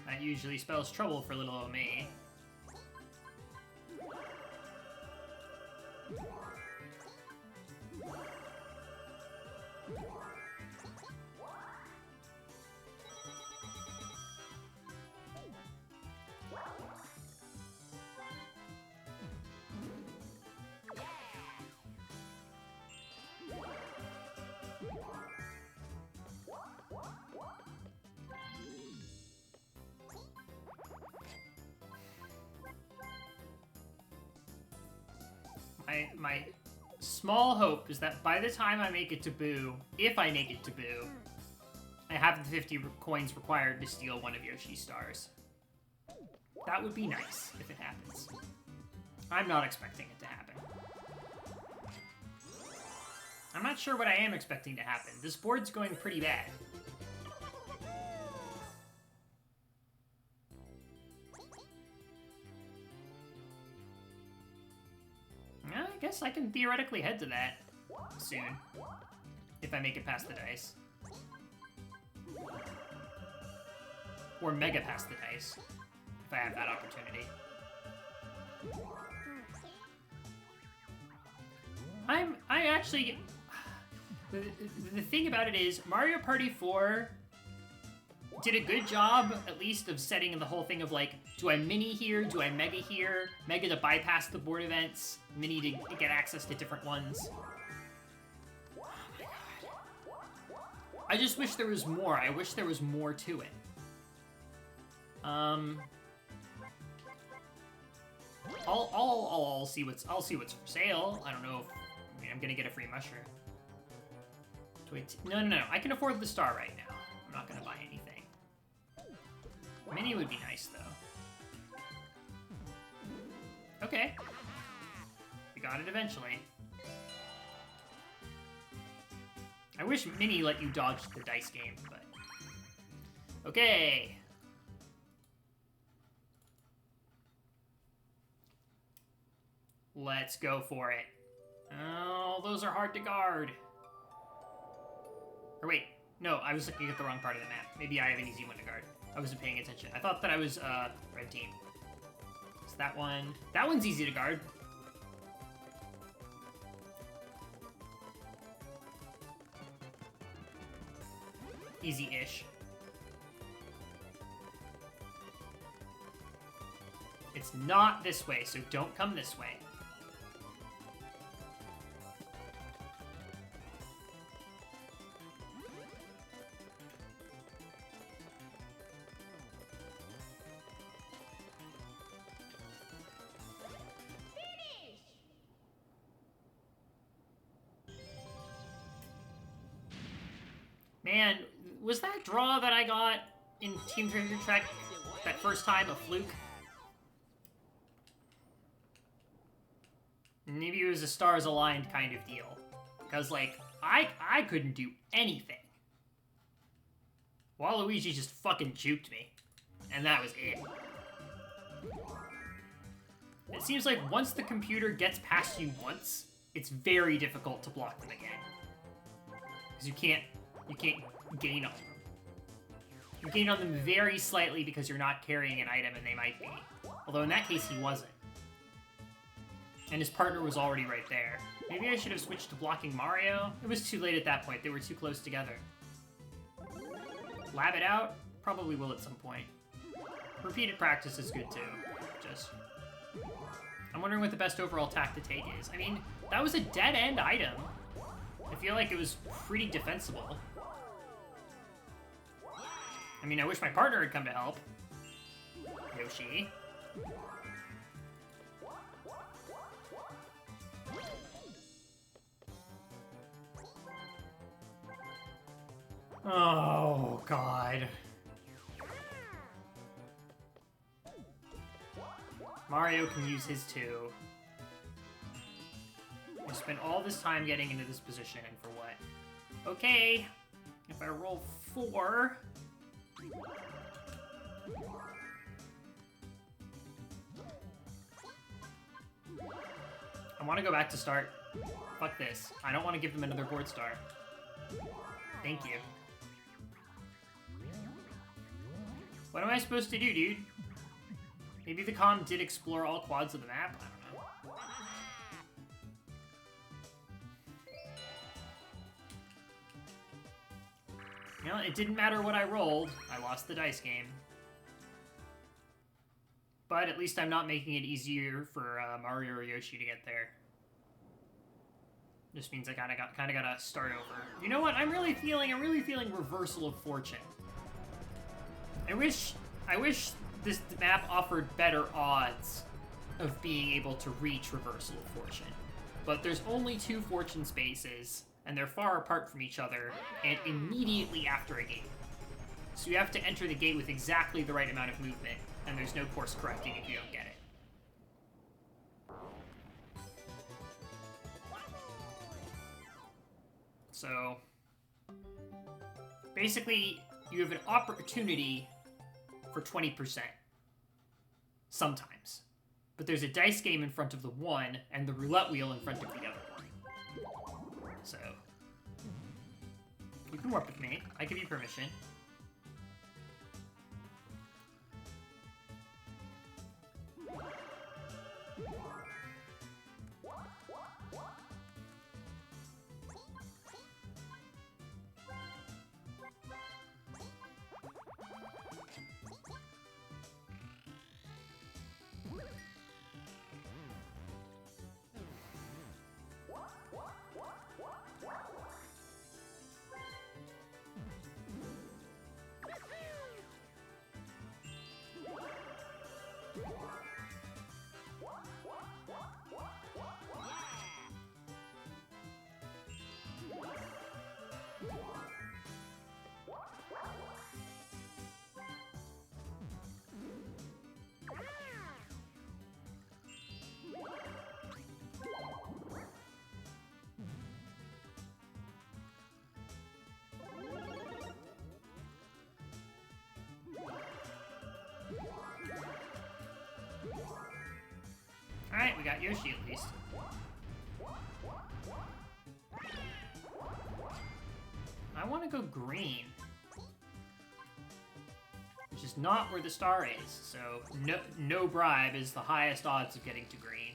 That usually spells trouble for little old me. My small hope is that by the time I make it to Boo, if I make it to Boo, I have the 50 coins required to steal one of Yoshi's stars. That would be nice if it happens. I'm not expecting it to happen. I'm not sure what I am expecting to happen. This board's going pretty bad. I guess I can theoretically head to that soon, if I make it past the dice. Or mega past the dice, if I have that opportunity. I actually... The thing about it is, Mario Party 4 did a good job, at least, of setting the whole thing of, like, do I mini here, do I mega here, mega to bypass the board events, mini to get access to different ones. Oh my god. I just wish there was more. I wish there was more to it. I'll see what's for sale. I don't know if, I mean, I'm gonna get a free mushroom. No, I can afford the star right now. I'm not gonna buy anything. Mini would be nice, though. Okay. We got it eventually. I wish Mini let you dodge the dice game, but... Okay. Let's go for it. Oh, those are hard to guard. Or wait, no, I was looking at the wrong part of the map. Maybe I have an easy one to guard. I wasn't paying attention. I thought that I was, red team. So that one... That one's easy to guard. Easy-ish. It's not this way, so don't come this way. Man, was that draw that I got in Team Treasure Trek that first time a fluke? Maybe it was a stars aligned kind of deal. Because, like, I couldn't do anything. Waluigi just fucking juked me. And that was it. It seems like once the computer gets past you once, it's very difficult to block them again. Because you can't gain on them. You gain on them very slightly because you're not carrying an item and they might be. Although in that case he wasn't. And his partner was already right there. Maybe I should have switched to blocking Mario? It was too late at that point. They were too close together. Lab it out? Probably will at some point. Repeated practice is good too. Just... I'm wondering what the best overall tack to take is. I mean, that was a dead-end item. I feel like it was pretty defensible. I mean, I wish my partner had come to help. Yoshi. Oh, God. Mario can use his too. I spent all this time getting into this position, and for what? Okay, if I roll 4... I want to go back to start. Fuck this. I don't want to give them another board star. Thank you. What am I supposed to do, dude? Maybe the comm did explore all quads of the map? I don't know. You know, it didn't matter what I rolled. I lost the dice game. But at least I'm not making it easier for Mario or Yoshi to get there. Just means I kinda gotta start over. You know what? I'm really feeling Reversal of Fortune. I wish this map offered better odds of being able to reach Reversal of Fortune. But there's only 2 fortune spaces, and they're far apart from each other, and immediately after a gate. So you have to enter the gate with exactly the right amount of movement, and there's no course correcting if you don't get it. So, basically, you have an opportunity for 20%. Sometimes. But there's a dice game in front of the one, and the roulette wheel in front of the other one. So, you can work with me. I give you permission. Alright, we got Yoshi at least. I want to go green. Which is not where the star is, so no bribe is the highest odds of getting to green.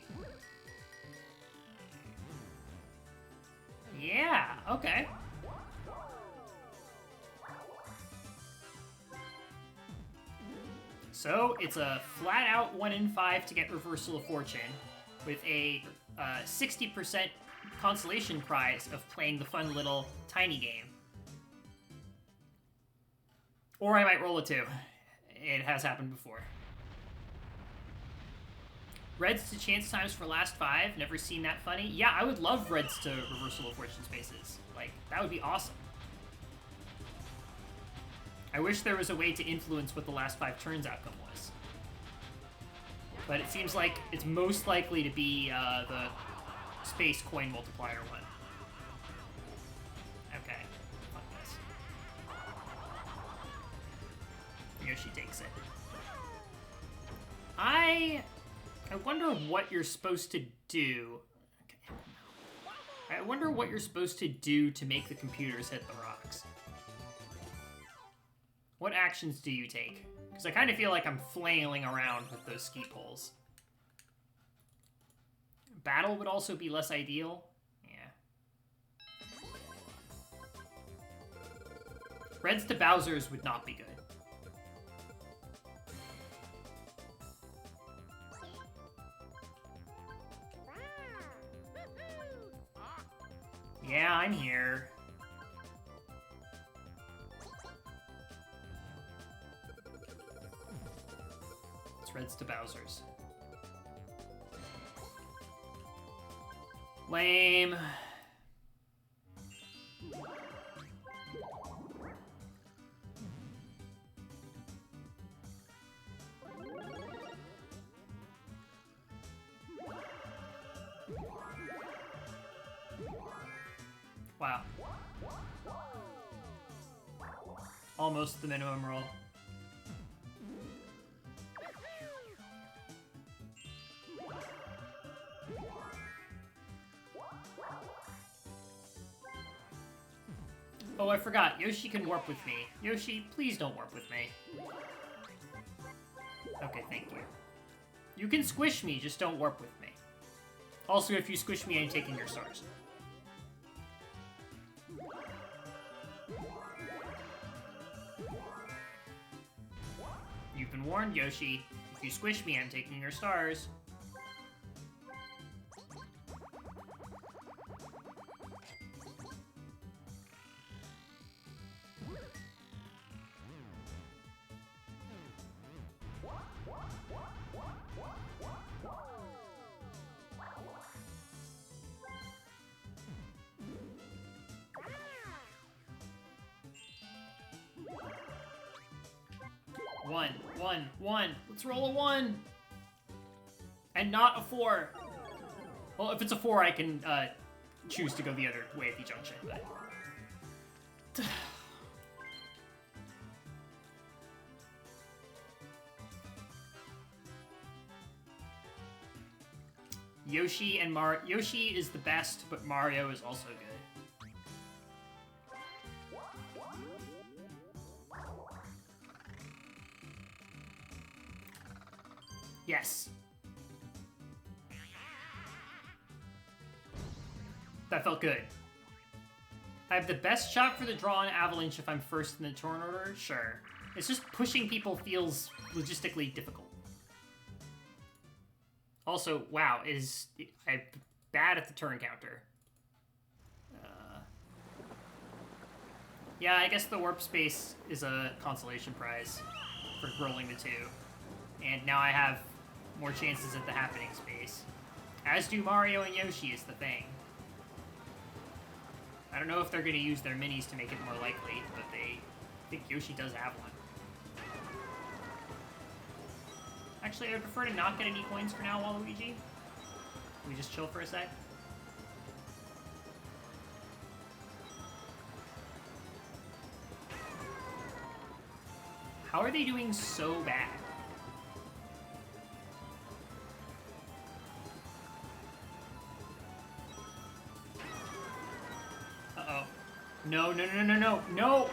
Yeah, okay. So, it's a flat-out 1 in 5 to get Reversal of Fortune, with a 60% consolation prize of playing the fun little tiny game. Or I might roll a 2. It has happened before. Reds to chance times for last 5, never seen that funny. Yeah, I would love Reds to Reversal of Fortune spaces. Like, that would be awesome. I wish there was a way to influence what the last 5 turns outcome was. But it seems like it's most likely to be the space coin multiplier one. Okay. Fuck this. Yoshi takes it. I wonder what you're supposed to do. Okay. wonder what you're supposed to do to make the computers hit the rocks. What actions do you take? Because I kind of feel like I'm flailing around with those ski poles. Battle would also be less ideal. Yeah. Reds to Bowsers would not be good. Yeah, I'm here. It's Reds to Bowsers. Lame. Wow. Almost the minimum roll. Oh, I forgot. Yoshi can warp with me. Yoshi, please don't warp with me. Okay, thank you. You can squish me, just don't warp with me. Also, if you squish me, I'm taking your stars. You've been warned, Yoshi. If you squish me, I'm taking your stars. One. Let's roll a 1. And not a 4. Well, if it's a 4, I can choose to go the other way at the junction, but... Yoshi and Yoshi is the best, but Mario is also good. Yes. That felt good. I have the best shot for the draw on Avalanche if I'm first in the turn order? Sure. It's just pushing people feels logistically difficult. Also, wow, I'm bad at the turn counter. Yeah, I guess the warp space is a consolation prize for rolling the 2. And now I have more chances at the happening space. As do Mario and Yoshi is the thing. I don't know if they're going to use their minis to make it more likely, but I think Yoshi does have one. Actually, I would prefer to not get any coins for now, Waluigi. Can we just chill for a sec? How are they doing so bad? Uh-oh. No. No!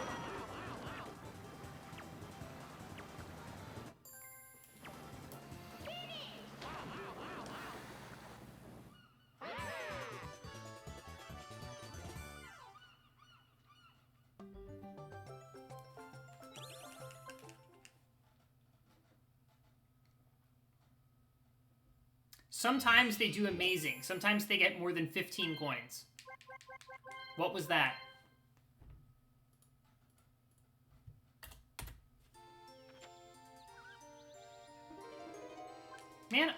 Sometimes they do amazing. Sometimes they get more than 15 coins. What was that? Man,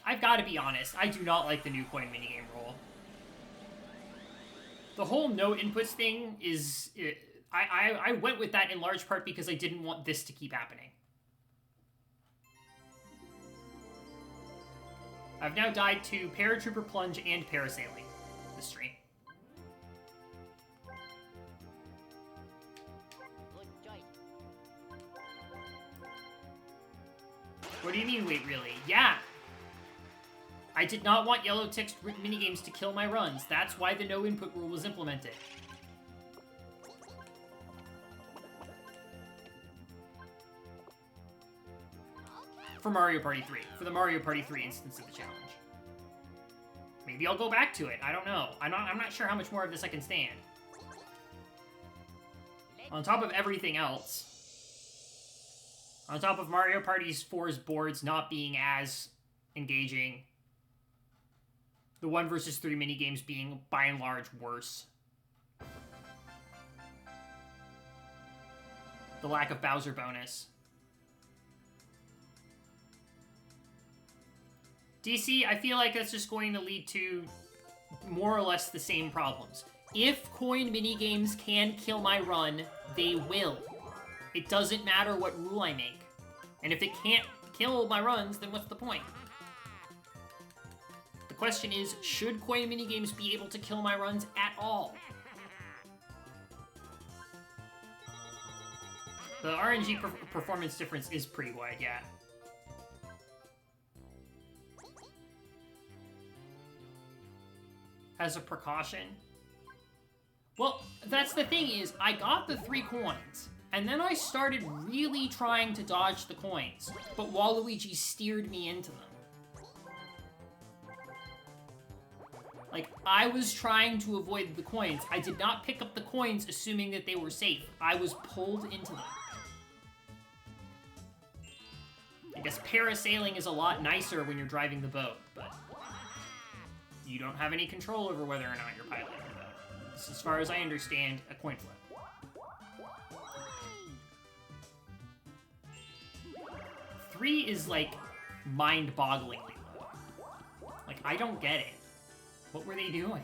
I've got to be honest. I do not like the new coin minigame rule. The whole no inputs thing is... I went with that in large part because I didn't want this to keep happening. I've now died to Paratrooper Plunge and Parasailing this stream. What do you mean, wait, really? Yeah! I did not want yellow text minigames to kill my runs. That's why the no input rule was implemented. For Mario Party 3. For the Mario Party 3 instance of the challenge. Maybe I'll go back to it. I don't know. I'm not sure how much more of this I can stand. On top of everything else, on top of Mario Party 4's boards not being as engaging, the 1 versus 3 minigames being, by and large, worse. The lack of Bowser bonus. DC, I feel like that's just going to lead to more or less the same problems. If coin minigames can kill my run, they will. It doesn't matter what rule I make. And if it can't kill my runs, then what's the point? The question is, should coin minigames be able to kill my runs at all? The RNG performance difference is pretty wide, yeah. As a precaution. Well, that's the thing is, I got the 3 coins, and then I started really trying to dodge the coins, but Waluigi steered me into them. Like, I was trying to avoid the coins. I did not pick up the coins assuming that they were safe. I was pulled into them. I guess parasailing is a lot nicer when you're driving the boat, but you don't have any control over whether or not you're piloting the boat. It's, as far as I understand, a coin flip. 3 is, like, mind-bogglingly low. Like, I don't get it. What were they doing?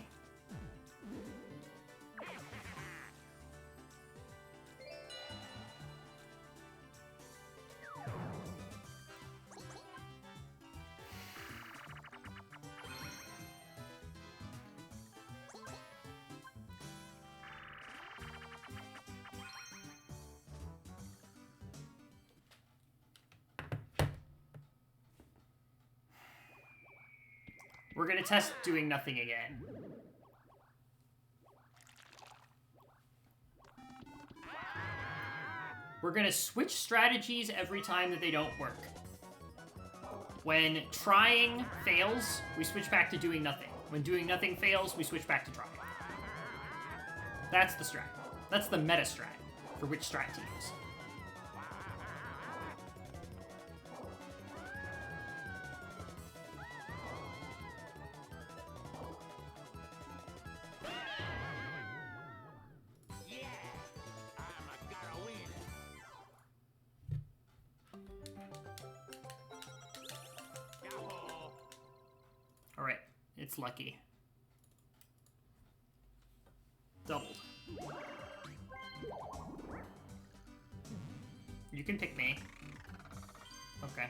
We're gonna test doing nothing again. We're gonna switch strategies every time that they don't work. When trying fails, we switch back to doing nothing. When doing nothing fails, we switch back to trying. That's the strat. That's the meta strat for which strat to use. Alright, it's lucky. Doubled. You can pick me. Okay.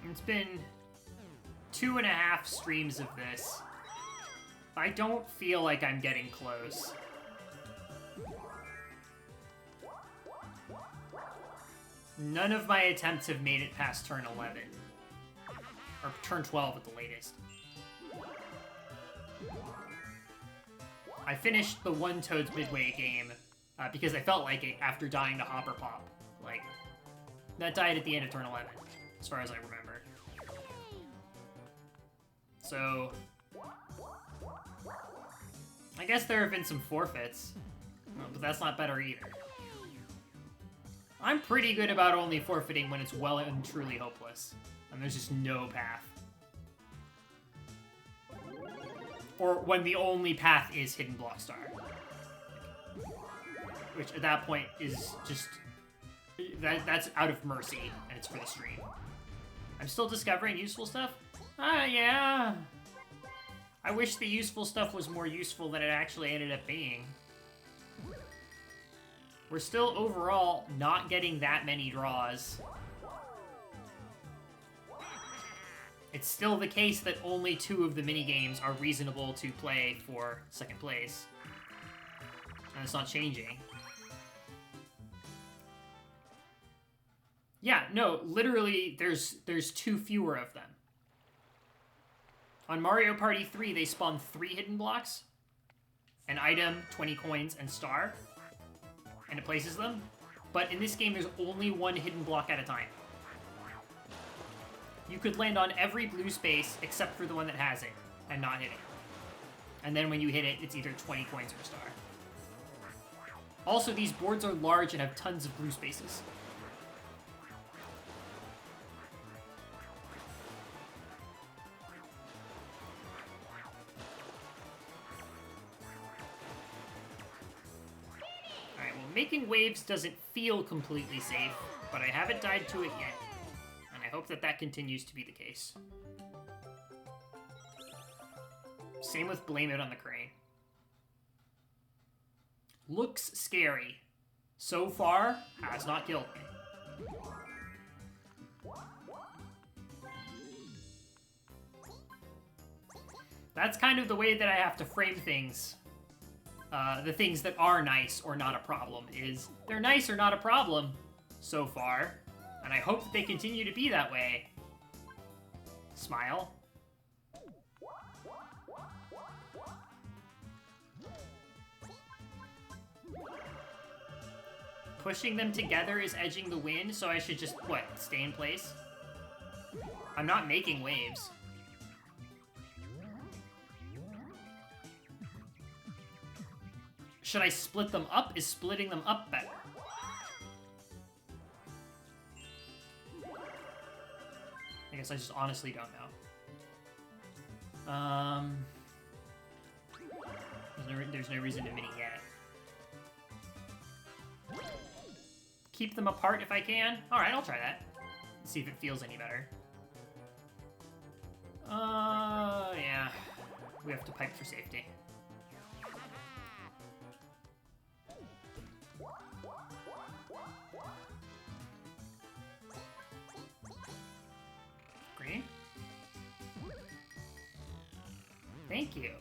It's been 2.5 streams of this. I don't feel like I'm getting close. None of my attempts have made it past turn 11. Or turn 12 at the latest. I finished the one Toad's Midway game because I felt like it after dying to Hopper Pop. Like, that died at the end of turn 11, as far as I remember. So, I guess there have been some forfeits, but that's not better either. I'm pretty good about only forfeiting when it's well and truly hopeless, and there's just no path. Or when the only path is Hidden Block Star. Which, at that point, is just... That's out of mercy, and it's for the stream. I'm still discovering useful stuff? Yeah. I wish the useful stuff was more useful than it actually ended up being. We're still overall not getting that many draws. It's still the case that only 2 of the minigames are reasonable to play for second place. And it's not changing. Yeah, no, literally, there's 2 fewer of them. On Mario Party 3, they spawn 3 hidden blocks. An item, 20 coins, and star. And it places them. But in this game, there's only 1 hidden block at a time. You could land on every blue space except for the one that has it, and not hit it. And then when you hit it, it's either 20 coins or a star. Also, these boards are large and have tons of blue spaces. Alright, well, making waves doesn't feel completely safe, but I haven't died to it yet. And I hope that that continues to be the case. Same with Blame It on the Crane. Looks scary. So far, has not killed me. That's kind of the way that I have to frame things. The things that are nice or not a problem is they're nice or not a problem so far. And I hope that they continue to be that way. Smile. Pushing them together is edging the win, so I should just, what, stay in place? I'm not making waves. Should I split them up? Is splitting them up better? I guess I just honestly don't know. There's no reason to mini yet. Keep them apart if I can. Alright, I'll try that. See if it feels any better. Yeah. We have to pipe for safety. Green? Thank you.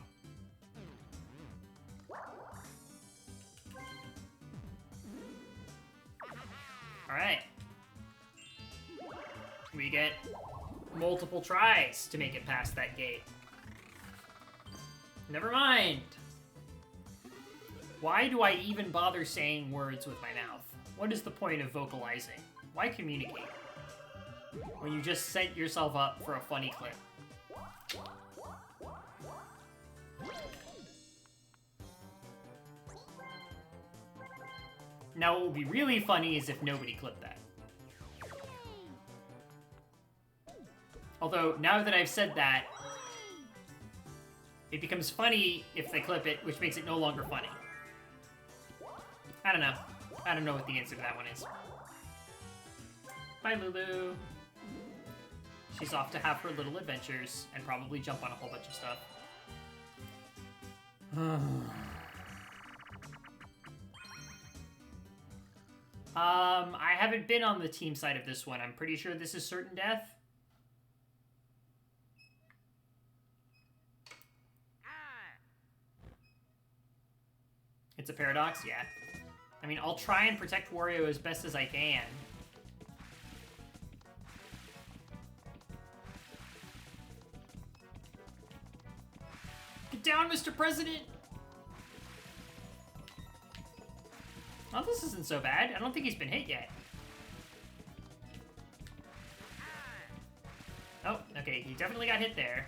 Alright. We get multiple tries to make it past that gate. Never mind. Why do I even bother saying words with my mouth? What is the point of vocalizing? Why communicate when you just set yourself up for a funny clip? Now, what would be really funny is if nobody clipped that. Although, now that I've said that, it becomes funny if they clip it, which makes it no longer funny. I don't know. I don't know what the answer to that one is. Bye, Lulu. She's off to have her little adventures and probably jump on a whole bunch of stuff. I haven't been on the team side of this one. I'm pretty sure this is certain death. It's a paradox, yeah. I mean, I'll try and protect Wario as best as I can. Get down, Mr. President! Oh, this isn't so bad. I don't think he's been hit yet. Oh, okay, he definitely got hit there.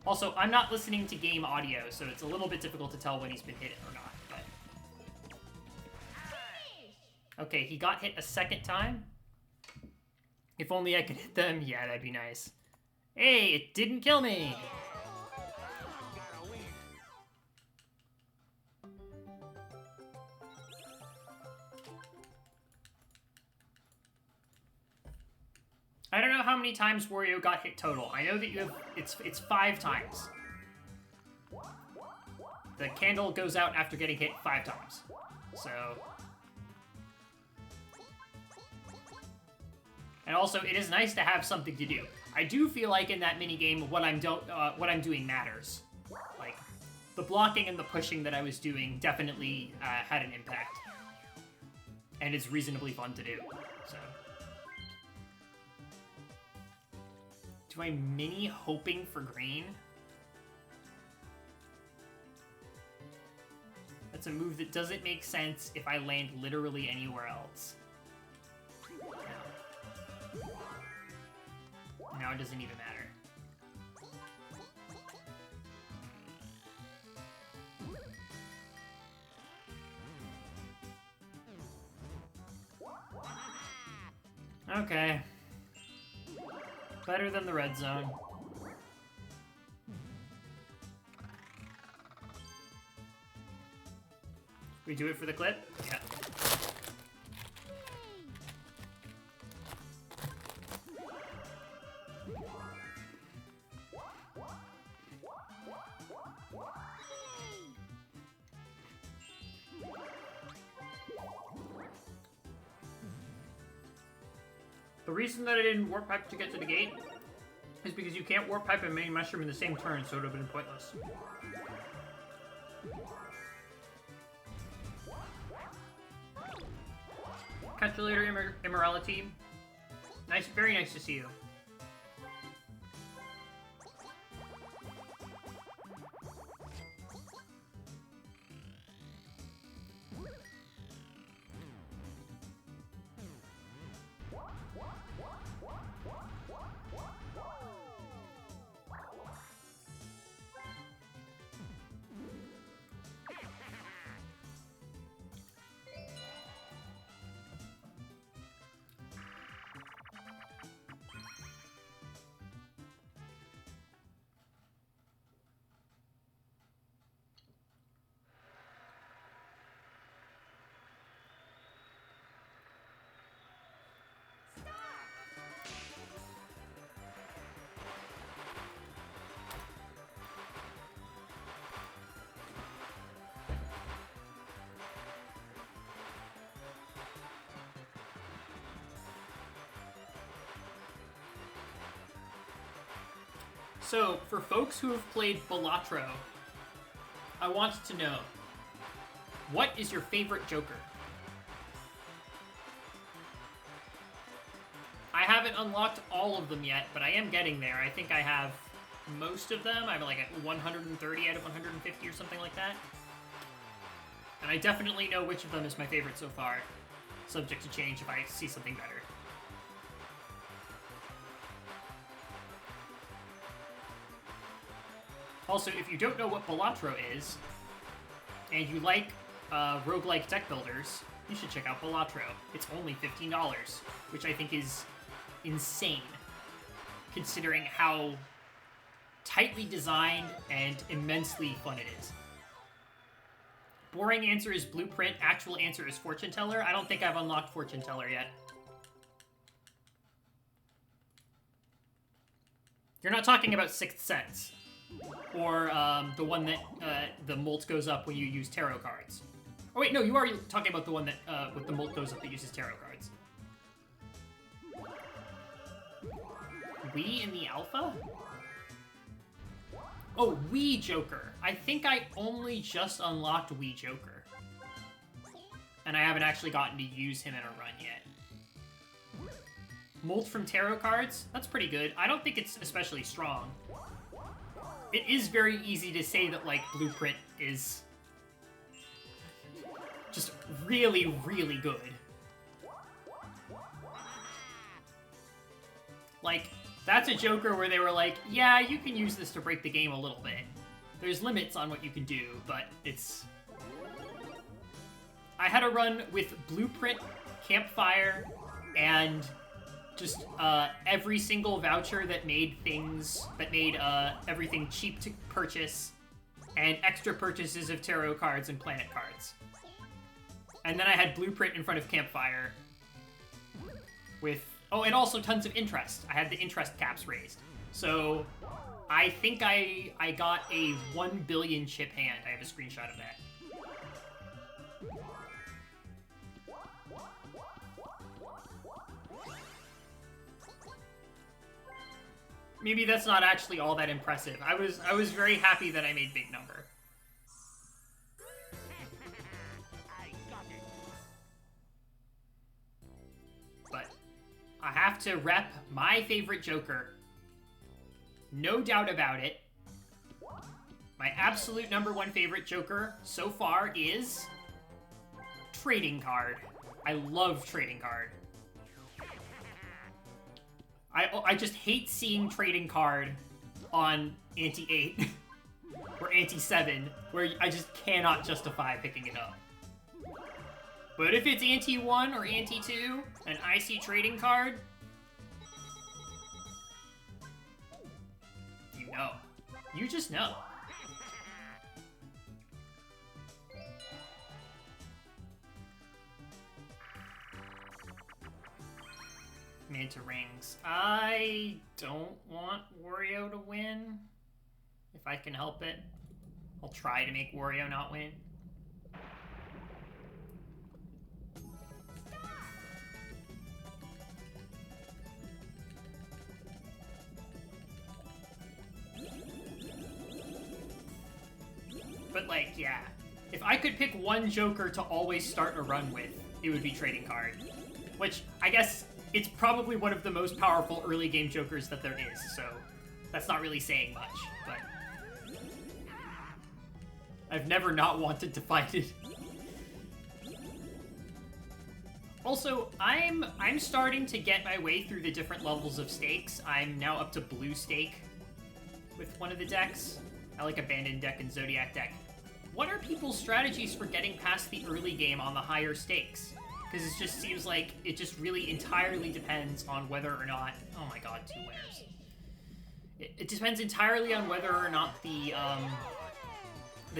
Also, I'm not listening to game audio, so it's a little bit difficult to tell when he's been hit or not, but... Okay, he got hit a second time. If only I could hit them. Yeah, that'd be nice. Hey, it didn't kill me! I don't know how many times Wario got hit total. I know that you have... It's 5 times. The candle goes out after getting hit 5 times. So, And also, it is nice to have something to do. I do feel like in that minigame, what I'm doing matters. Like, the blocking and the pushing that I was doing definitely had an impact. And it's reasonably fun to do, so. Do I mini hoping for green? That's a move that doesn't make sense if I land literally anywhere else. No. Now it doesn't even matter. Okay. Better than the red zone. We do it for the clip? Yeah. The reason that I didn't warp pipe to get to the gate is because you can't warp pipe and mini mushroom in the same turn, so it would have been pointless. Catch you later, Immorality. Nice, very nice to see you. So, for folks who have played Balatro, I want to know, what is your favorite Joker? I haven't unlocked all of them yet, but I am getting there. I think I have most of them. I'm like at 130 out of 150 or something like that. And I definitely know which of them is my favorite so far, subject to change if I see something better. Also, if you don't know what Balatro is, and you like roguelike deck builders, you should check out Balatro. It's only $15, which I think is insane, considering how tightly designed and immensely fun it is. Boring answer is Blueprint, actual answer is Fortune Teller. I don't think I've unlocked Fortune Teller yet. You're not talking about Sixth Sense. Or the one that the molt goes up when you use tarot cards. Oh wait, no, you are talking about the one that with the molt goes up that uses tarot cards. Wii in the alpha? Oh, Wii Joker. I think I only just unlocked Wii Joker. And I haven't actually gotten to use him in a run yet. Molt from tarot cards? That's pretty good. I don't think it's especially strong. It is very easy to say that, like, Blueprint is just really, really good. Like, that's a Joker where they were like, yeah, you can use this to break the game a little bit. There's limits on what you can do, but it's... I had a run with Blueprint, Campfire, and just every single voucher that made things, that made everything cheap to purchase, and extra purchases of tarot cards and planet cards. And then I had Blueprint in front of Campfire with, oh, and also tons of interest. I had the interest caps raised. So I think I got a 1 billion chip hand. I have a screenshot of that. maybe that's not actually all that impressive. I was very happy that I made big number. But I have to rep my favorite Joker. No doubt about it. My absolute #1 favorite Joker so far is Trading Card. I love Trading Card. I just hate seeing Trading Card on Ante-8 or Ante-7, where I just cannot justify picking it up. But if it's Ante-1 or Ante-2 and I see Trading Card, you know. You just know. Manta Rings. I don't want Wario to win. If I can help it. I'll try to make Wario not win. But like, yeah. If I could pick one Joker to always start a run with, it would be Trading Card. Which, I guess, it's probably one of the most powerful early game Jokers that there is, so that's not really saying much, but I've never not wanted to fight it. Also, I'm starting to get my way through the different levels of stakes. I'm now up to blue stake with one of the decks. I like Abandoned deck and Zodiac deck. What are people's strategies for getting past the early game on the higher stakes? Because it just seems like it just really entirely depends on whether or not... Oh my god, 2 winners. It depends entirely on whether or not the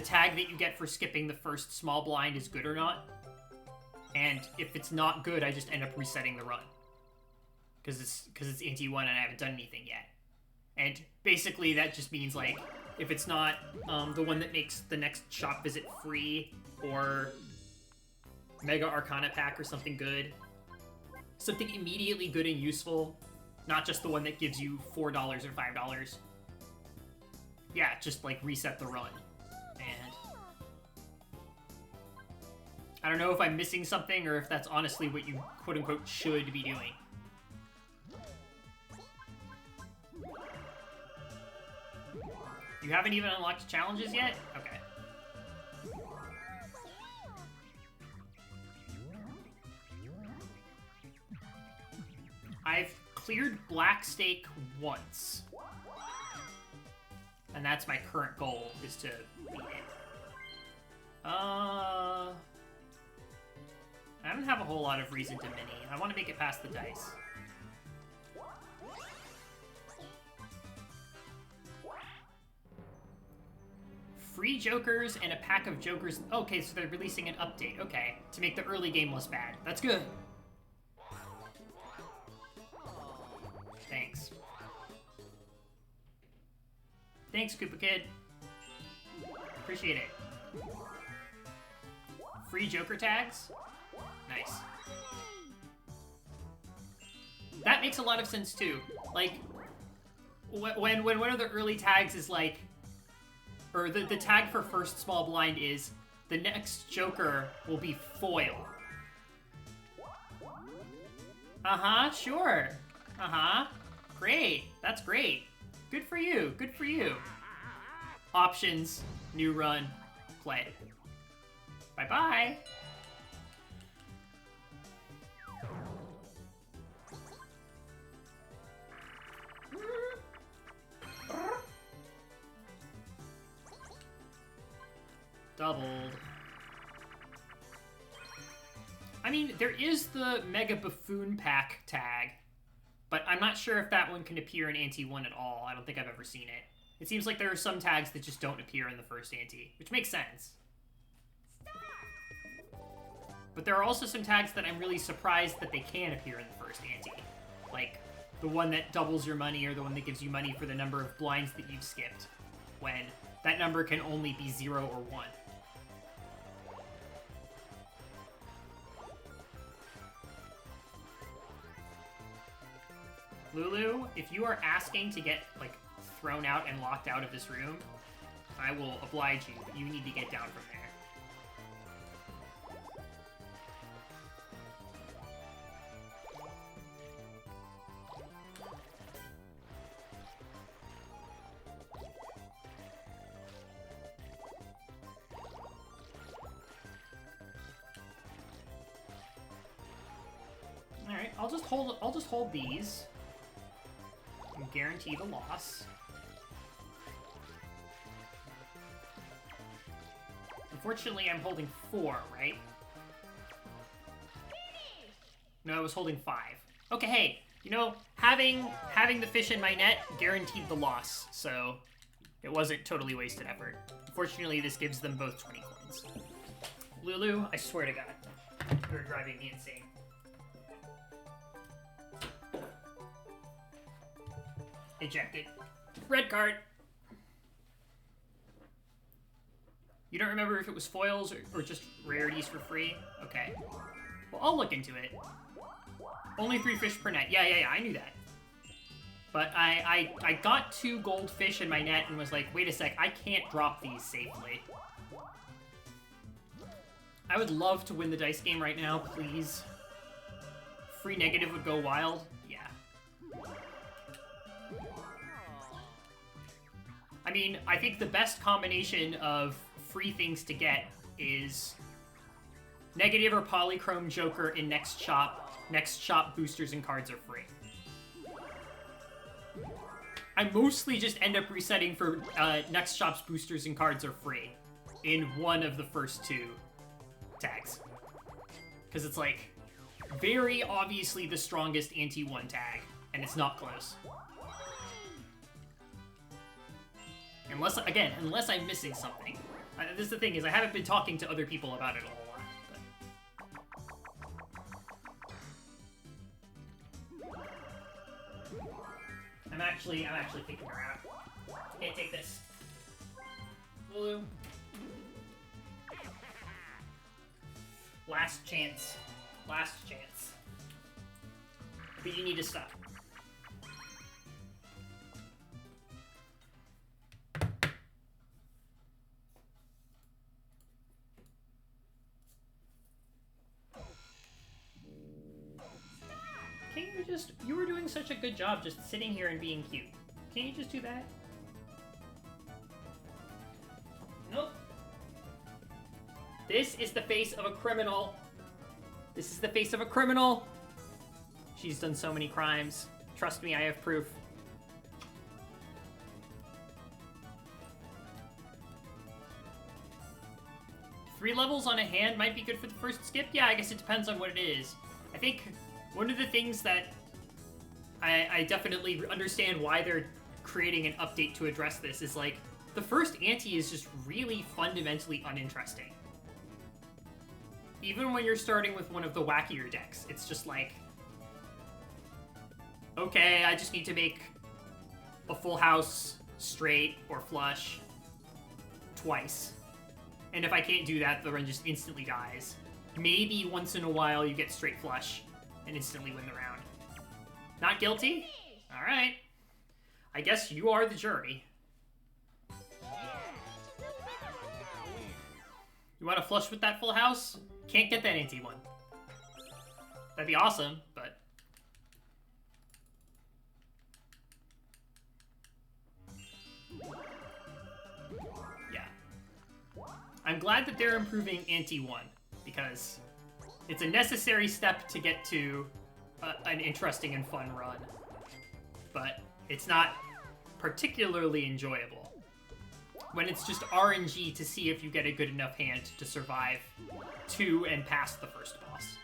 tag that you get for skipping the first small blind is good or not. And if it's not good, I just end up resetting the run. Because it's Ante-1 and I haven't done anything yet. And basically that just means, like, if it's not the one that makes the next shop visit free, or Mega Arcana pack or something good. Something immediately good and useful. Not just the one that gives you $4 or $5. Yeah, just like reset the run. And I don't know if I'm missing something or if that's honestly what you quote-unquote should be doing. You haven't even unlocked challenges yet? Okay. I've cleared black stake once. And that's my current goal, is to beat it. I don't have a whole lot of reason to mini. I want to make it past the dice. Free Jokers and a pack of Jokers. Okay, so they're releasing an update. Okay, to make the early game less bad. That's good. Thanks. Thanks, Koopa Kid. Appreciate it. Free Joker tags? Nice. That makes a lot of sense, too. Like, when one of the early tags is like... Or the tag for first small blind is, the next Joker will be foil. Uh-huh, sure. Uh-huh. Great. That's great. Good for you. Good for you. Options. New run. Play. Bye-bye. Doubled. I mean, there is the Mega Buffoon Pack tag, but I'm not sure if that one can appear in Ante-1 at all. I don't think I've ever seen it. It seems like there are some tags that just don't appear in the first Ante, which makes sense. But there are also some tags that I'm really surprised that they can appear in the first Ante. Like, the one that doubles your money, or the one that gives you money for the number of blinds that you've skipped, when that number can only be 0 or 1. Lulu, if you are asking to get, like, thrown out and locked out of this room, I will oblige you, but you need to get down from there. Alright, I'll just hold these. And guarantee the loss. Unfortunately, I'm holding 4, right? No, I was holding 5. Okay, hey, you know, having the fish in my net guaranteed the loss, so it wasn't totally wasted effort. Unfortunately, this gives them both 20 coins. Lulu, I swear to God, you're driving me insane. Ejected. Red card. You don't remember if it was foils or just rarities for free? Okay. Well, I'll look into it. Only 3 fish per net. Yeah, I knew that. But I got 2 gold fish in my net and was like, wait a sec, I can't drop these safely. I would love to win the dice game right now, please. Free negative would go wild. Yeah. I mean, I think the best combination of free things to get is negative or polychrome joker in next shop. Next shop boosters and cards are free. I mostly just end up resetting for next shop's boosters and cards are free in one of the first 2 tags. Because it's like very obviously the strongest anti-1 tag, and it's not close. Unless I'm missing something. This is the thing, is I haven't been talking to other people about it a whole lot. But... I'm actually kicking her out. Can't take this. Lulu. Last chance. Last chance. But you need to stop. You were doing such a good job just sitting here and being cute. Can't you just do that? Nope. This is the face of a criminal. This is the face of a criminal. She's done so many crimes. Trust me, I have proof. Three levels on a hand might be good for the first skip? Yeah, I guess it depends on what it is. I think one of the things that I definitely understand why they're creating an update to address this is, like, the first ante is just really fundamentally uninteresting. Even when you're starting with one of the wackier decks, it's just like, okay, I just need to make a full house, straight, or flush twice. And if I can't do that, the run just instantly dies. Maybe once in a while you get straight flush and instantly win the round. Not guilty? Alright. I guess you are the jury. You want to flush with that full house? Can't get that ante one. That'd be awesome, but... yeah. I'm glad that they're improving ante 1, because it's a necessary step to get to an interesting and fun run. But it's not particularly enjoyable when it's just RNG to see if you get a good enough hand to survive to and past the first boss.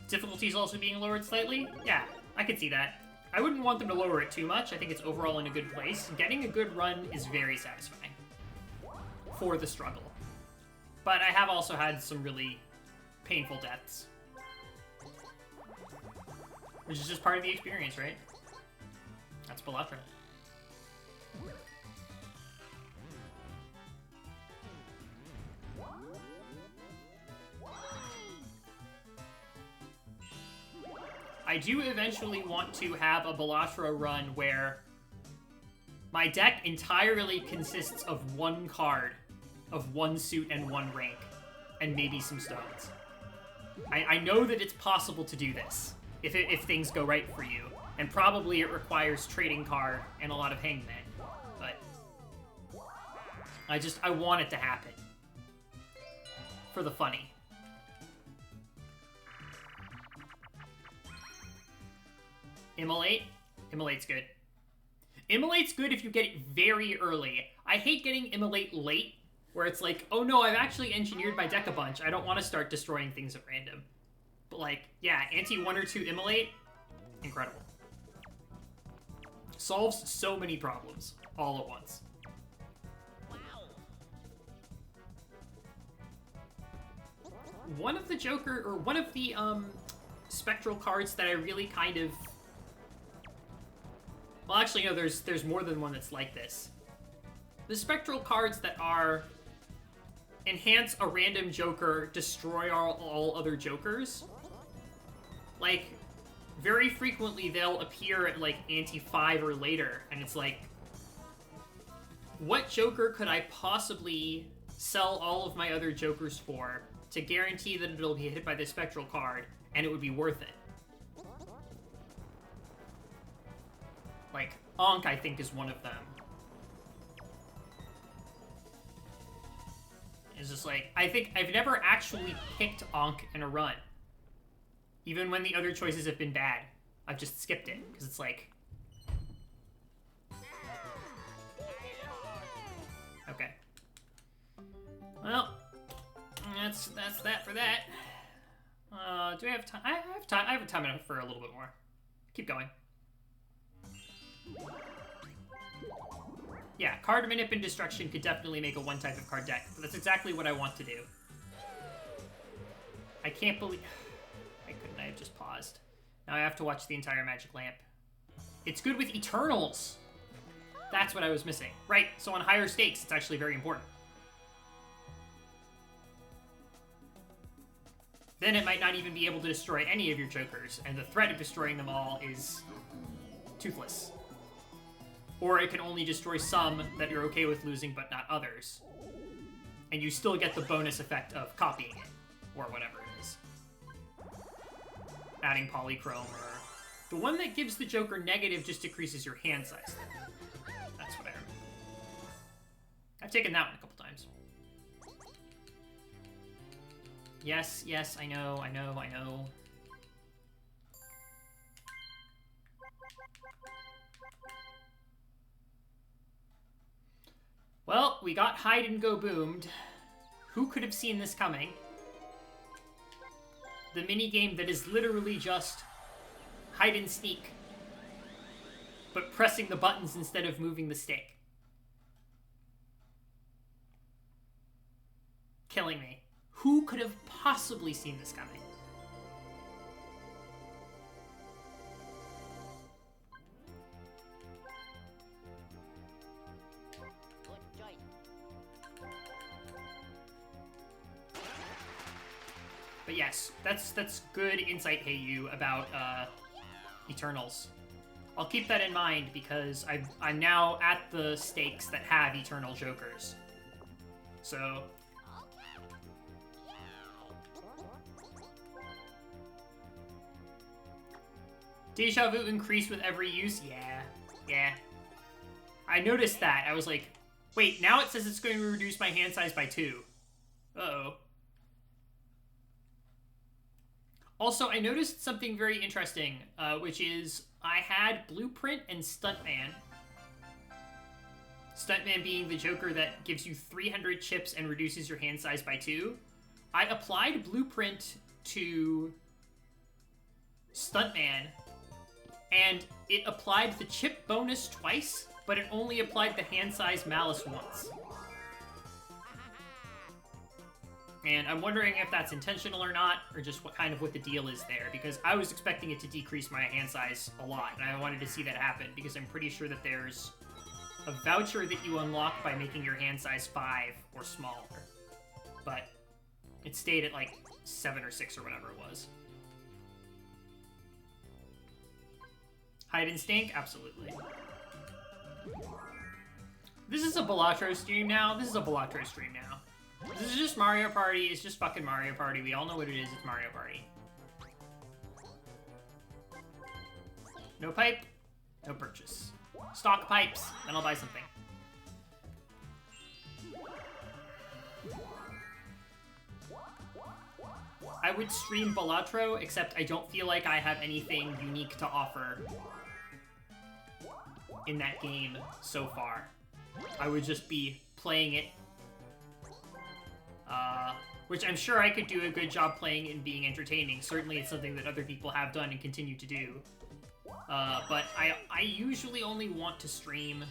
Difficulty's also being lowered slightly? Yeah, I could see that. I wouldn't want them to lower it too much. I think it's overall in a good place. Getting a good run is very satisfying for the struggle. But I have also had some really painful deaths. Which is just part of the experience, right? That's Palatra. I do eventually want to have a Balatro run where my deck entirely consists of one card, of one suit and one rank, and maybe some stones. I know that it's possible to do this, if things go right for you. And probably it requires trading card and a lot of hangman. But I want it to happen. For the funny. Immolate? Immolate's good. Immolate's good if you get it very early. I hate getting Immolate late, where it's like, oh no, I've actually engineered my deck a bunch. I don't want to start destroying things at random. But like, yeah, anti-1 or 2 Immolate, incredible. Solves so many problems, all at once. One of the spectral cards that I really kind of... Well, actually, no, there's more than one that's like this. The spectral cards that are enhance a random joker, destroy all other jokers. Like, very frequently they'll appear at, like, anti-5 or later, and it's like, what joker could I possibly sell all of my other jokers for to guarantee that it'll be hit by this spectral card, and it would be worth it? Like, Ankh, I think, is one of them. It's just like, I think I've never actually picked Ankh in a run. Even when the other choices have been bad. I've just skipped it, because it's like... Okay. Well, that's that for that. Do we have time? I have time. I have time enough for a little bit more. Keep going. Yeah, card manip and destruction could definitely make a one type of card deck, but that's exactly what I want to do. I can't believe... Why couldn't I have just paused? Now I have to watch the entire Magic Lamp. It's good with Eternals! That's what I was missing. Right, so on higher stakes, it's actually very important. Then it might not even be able to destroy any of your jokers, and the threat of destroying them all is toothless. Or it can only destroy some that you're okay with losing, but not others. And you still get the bonus effect of copying it, or whatever it is. Adding polychrome, or... The one that gives the Joker negative just decreases your hand size. That's what I remember. I've taken that one a couple times. Yes, yes, I know. Well, we got Hide and Go boomed. Who could have seen this coming? The minigame that is literally just hide and sneak, but pressing the buttons instead of moving the stick. Killing me. Who could have possibly seen this coming? But yes, that's good insight, Hey You, about Eternals. I'll keep that in mind because I'm now at the stakes that have Eternal Jokers. So... Deja vu increased with every use? Yeah. I noticed that. I was like, wait, now it says it's going to reduce my hand size by 2. Uh-oh. Also, I noticed something very interesting, which is I had Blueprint and Stuntman. Stuntman being the Joker that gives you 300 chips and reduces your hand size by 2. I applied Blueprint to Stuntman, and it applied the chip bonus twice, but it only applied the hand size malice once. And I'm wondering if that's intentional or not, or just what the deal is there, because I was expecting it to decrease my hand size a lot, and I wanted to see that happen, because I'm pretty sure that there's a voucher that you unlock by making your hand size 5 or smaller. But it stayed at like 7 or 6 or whatever it was. Hide and stink? Absolutely. This is a Balatro stream now. This is a Balatro stream now. This is just Mario Party. It's just fucking Mario Party. We all know what it is. It's Mario Party. No pipe, no purchase. Stock pipes, then I'll buy something. I would stream Balatro, except I don't feel like I have anything unique to offer in that game so far. I would just be playing it, which I'm sure I could do a good job playing and being entertaining. Certainly it's something that other people have done and continue to do. But I usually only want to stream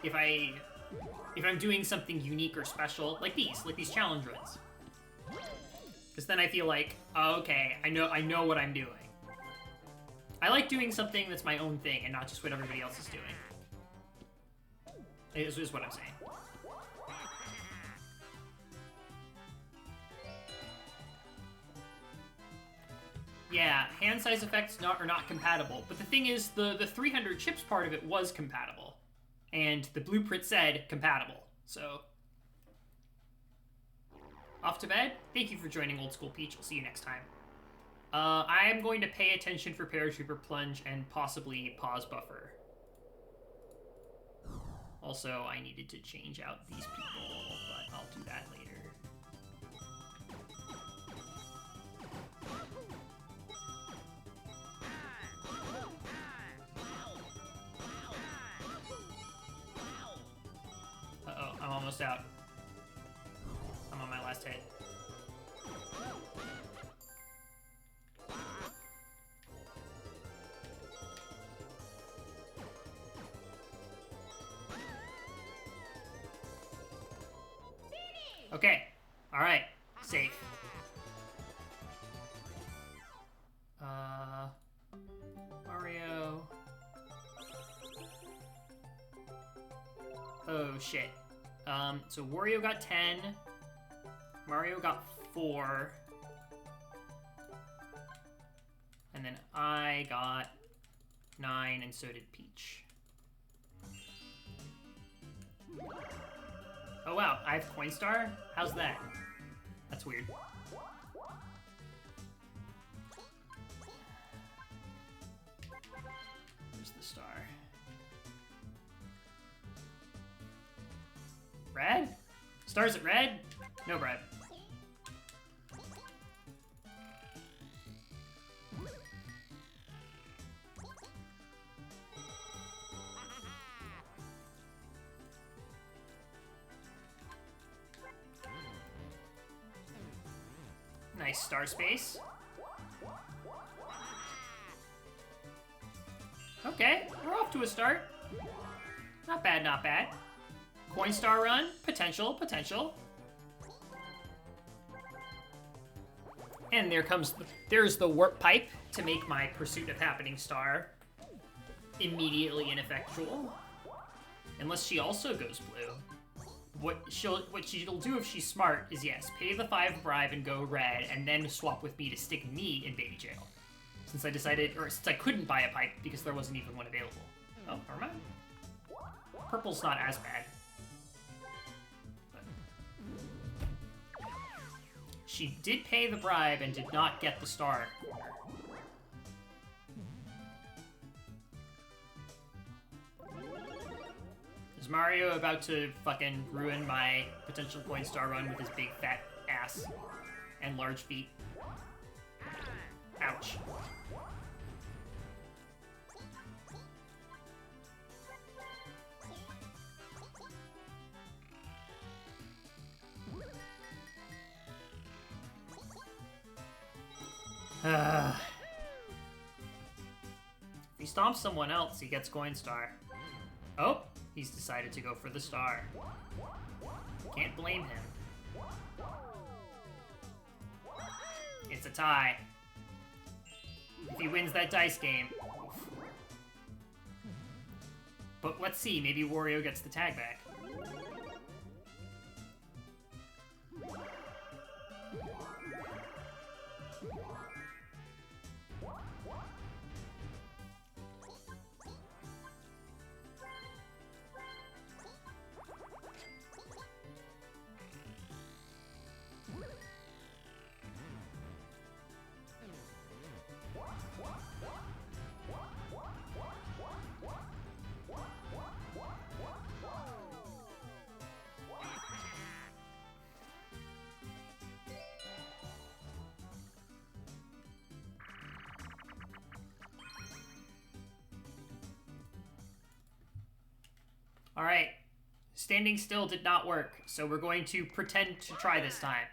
if I'm doing something unique or special, like these challenge runs. Because then I feel like, oh, okay, I know what I'm doing. I like doing something that's my own thing and not just what everybody else is doing. Is what I'm saying. Yeah, hand size effects are not compatible. But the thing is, the 300 chips part of it was compatible. And the blueprint said compatible. So, off to bed? Thank you for joining Old School Peach. I'll see you next time. I am going to pay attention for Paratrooper Plunge and possibly Pause Buffer. Also, I needed to change out these people, but I'll do that later. Uh-oh, I'm almost out. I'm on my last hit. Okay. Alright. Safe. Mario. Oh, shit. So Wario got 10. Mario got 4. And then I got 9, and so did Peach. Oh wow, I have Coin Star? How's that? That's weird. Where's the star? Red? Stars at red? No bread. Nice star space. Okay, we're off to a start. Not bad, not bad. Coin Star run, potential, potential. And there's the warp pipe to make my Pursuit of Happening star immediately ineffectual. Unless she also goes blue. What she'll do if she's smart is, yes, pay the 5 bribe and go red, and then swap with me to stick me in baby jail. Since I couldn't buy a pipe because there wasn't even one available. Oh, never mind. Purple's not as bad. But she did pay the bribe and did not get the star. Is Mario about to fucking ruin my potential Coin Star run with his big fat ass and large feet? Ouch. If he stomps someone else, he gets Coin Star. Oh, he's decided to go for the star. Can't blame him. It's a tie. If he wins that dice game. But let's see, maybe Wario gets the tag back. Alright. Standing still did not work, so we're going to pretend to try this time.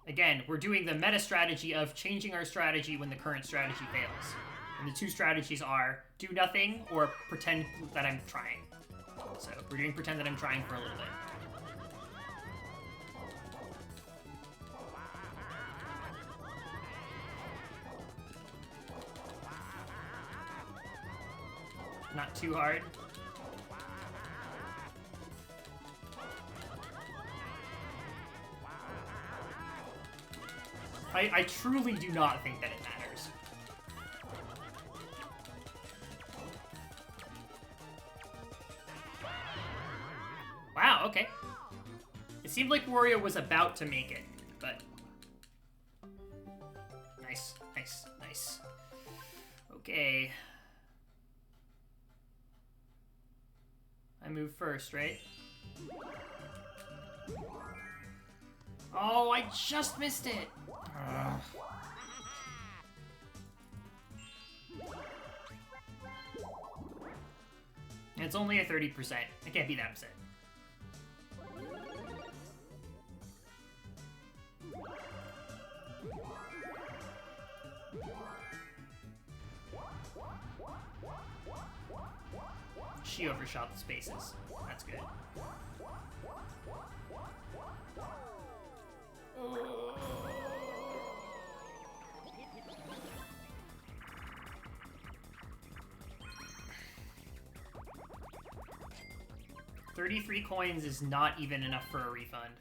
Again, we're doing the meta strategy of changing our strategy when the current strategy fails. And the two strategies are do nothing or pretend that I'm trying. So we're doing pretend that I'm trying for a little bit. Not too hard. I truly do not think that it matters. Wow, okay. It seemed like Wario was about to make it, but... Nice, nice, nice. Okay. I move first, right? Oh, I just missed it! It's only a 30%. I can't be that upset. She overshot the spaces. That's good. Oh. 33 coins is not even enough for a refund.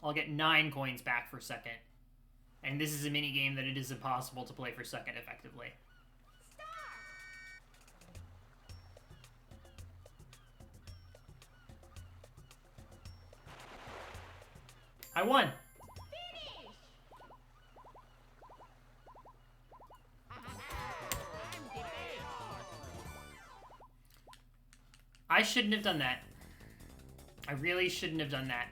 I'll get 9 coins back for second. And this is a minigame that it is impossible to play for second effectively. I won! I shouldn't have done that. I really shouldn't have done that.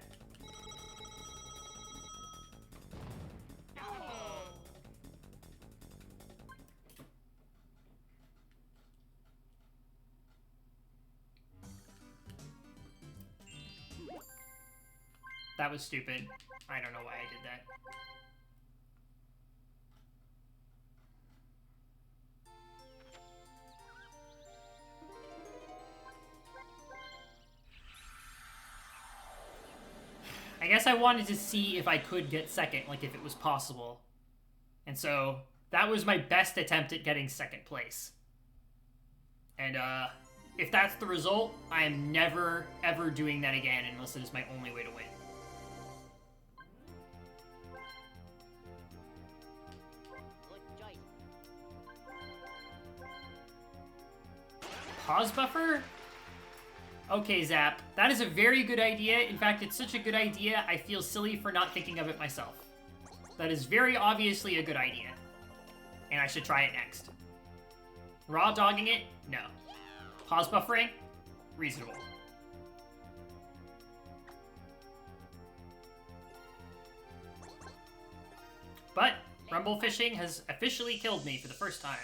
That was stupid. I don't know why I did that. I guess I wanted to see if I could get second, like if it was possible. And so that was my best attempt at getting second place. And if that's the result, I am never, ever doing that again unless it is my only way to win. Pause buffer? Okay, Zap. That is a very good idea. In fact, it's such a good idea, I feel silly for not thinking of it myself. That is very obviously a good idea. And I should try it next. Raw dogging it? No. Pause buffering? Reasonable. But rumble fishing has officially killed me for the first time.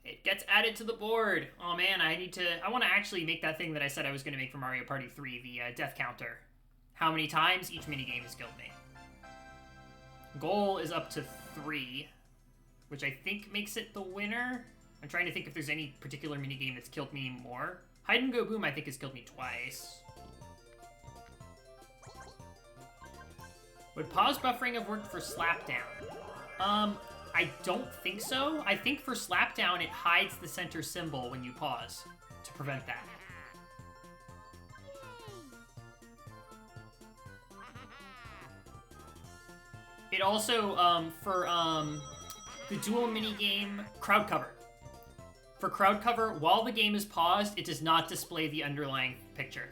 It gets added to the board. Oh man, I want to actually make that thing that I said I was going to make for Mario Party 3, the death counter. How many times each minigame has killed me. Goal is up to 3, which I think makes it the winner. I'm trying to think if there's any particular minigame that's killed me more. Hide and Go Boom I think has killed me twice. Would pause buffering have worked for Slapdown? I don't think so. I think for Slapdown, it hides the center symbol when you pause to prevent that. It also, for the dual minigame, crowd cover. For crowd cover, while the game is paused, it does not display the underlying picture.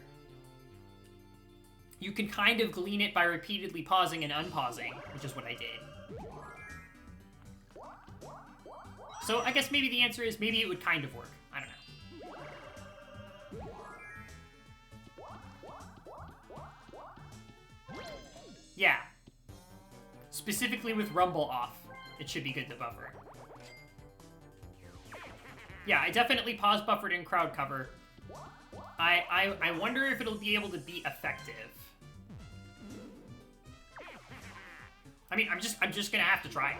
You can kind of glean it by repeatedly pausing and unpausing, which is what I did. So I guess maybe the answer is maybe it would kind of work. I don't know. Yeah. Specifically with rumble off, it should be good to buffer. Yeah, I definitely pause buffered in crowd cover. I wonder if it'll be able to be effective. I mean, I'm just gonna have to try.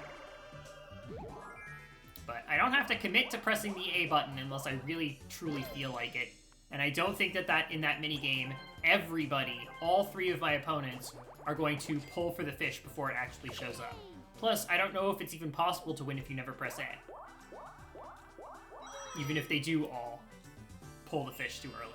But I don't have to commit to pressing the A button unless I really, truly feel like it. And I don't think that in that minigame, everybody, all three of my opponents, are going to pull for the fish before it actually shows up. Plus, I don't know if it's even possible to win if you never press A. Even if they do all pull the fish too early.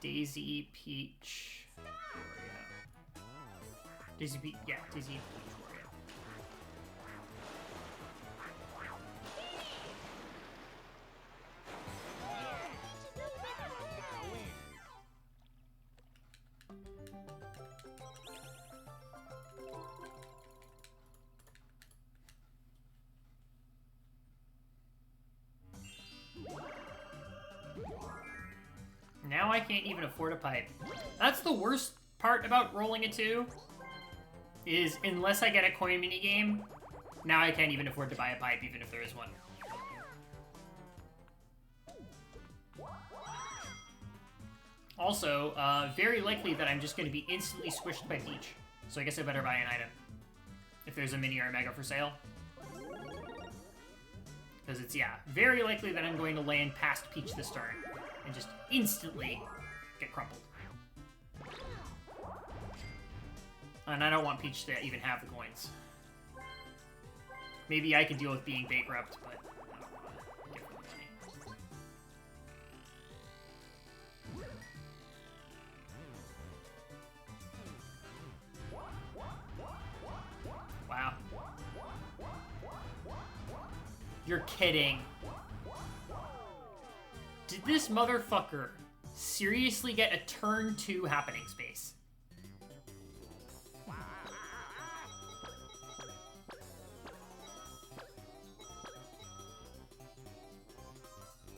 Daisy, Peach, Wario. Daisy, Peach, yeah, Daisy, Peach, Wario. Now I can't even afford a pipe. That's the worst part about rolling a 2, is unless I get a coin minigame, now I can't even afford to buy a pipe, even if there is one. Also, very likely that I'm just going to be instantly squished by Peach. So I guess I better buy an item. If there's a mini or a mega for sale. Because it's, yeah, very likely that I'm going to land past Peach this turn. And just instantly get crumpled. And I don't want Peach to even have the coins. Maybe I can deal with being bankrupt, but I don't want to give them money. Wow. You're kidding. Did this motherfucker seriously get a turn 2 happening space?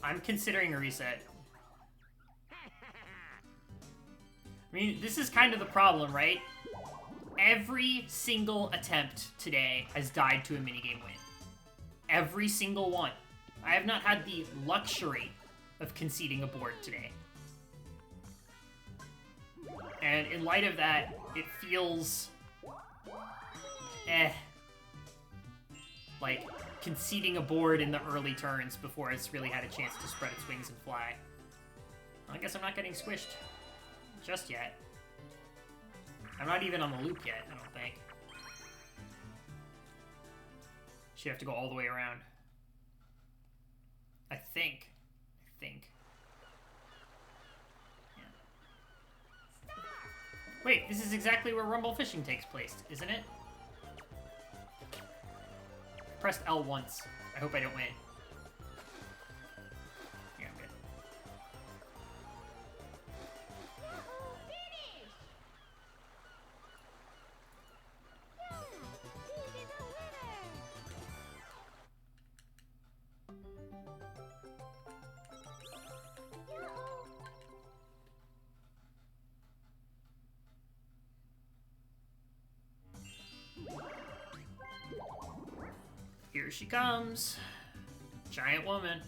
I'm considering a reset. I mean, this is kind of the problem, right? Every single attempt today has died to a minigame win. Every single one. I have not had the luxury of conceding a board today. And in light of that, it feels... like conceding a board in the early turns before it's really had a chance to spread its wings and fly. Well, I guess I'm not getting squished just yet. I'm not even on the loop yet, I don't think. Should have to go all the way around. I think. Yeah. Wait, this is exactly where Rumble Fishing takes place, isn't it? I pressed L once. I hope I don't win. Yeah, I'm good. Here she comes. Giant woman.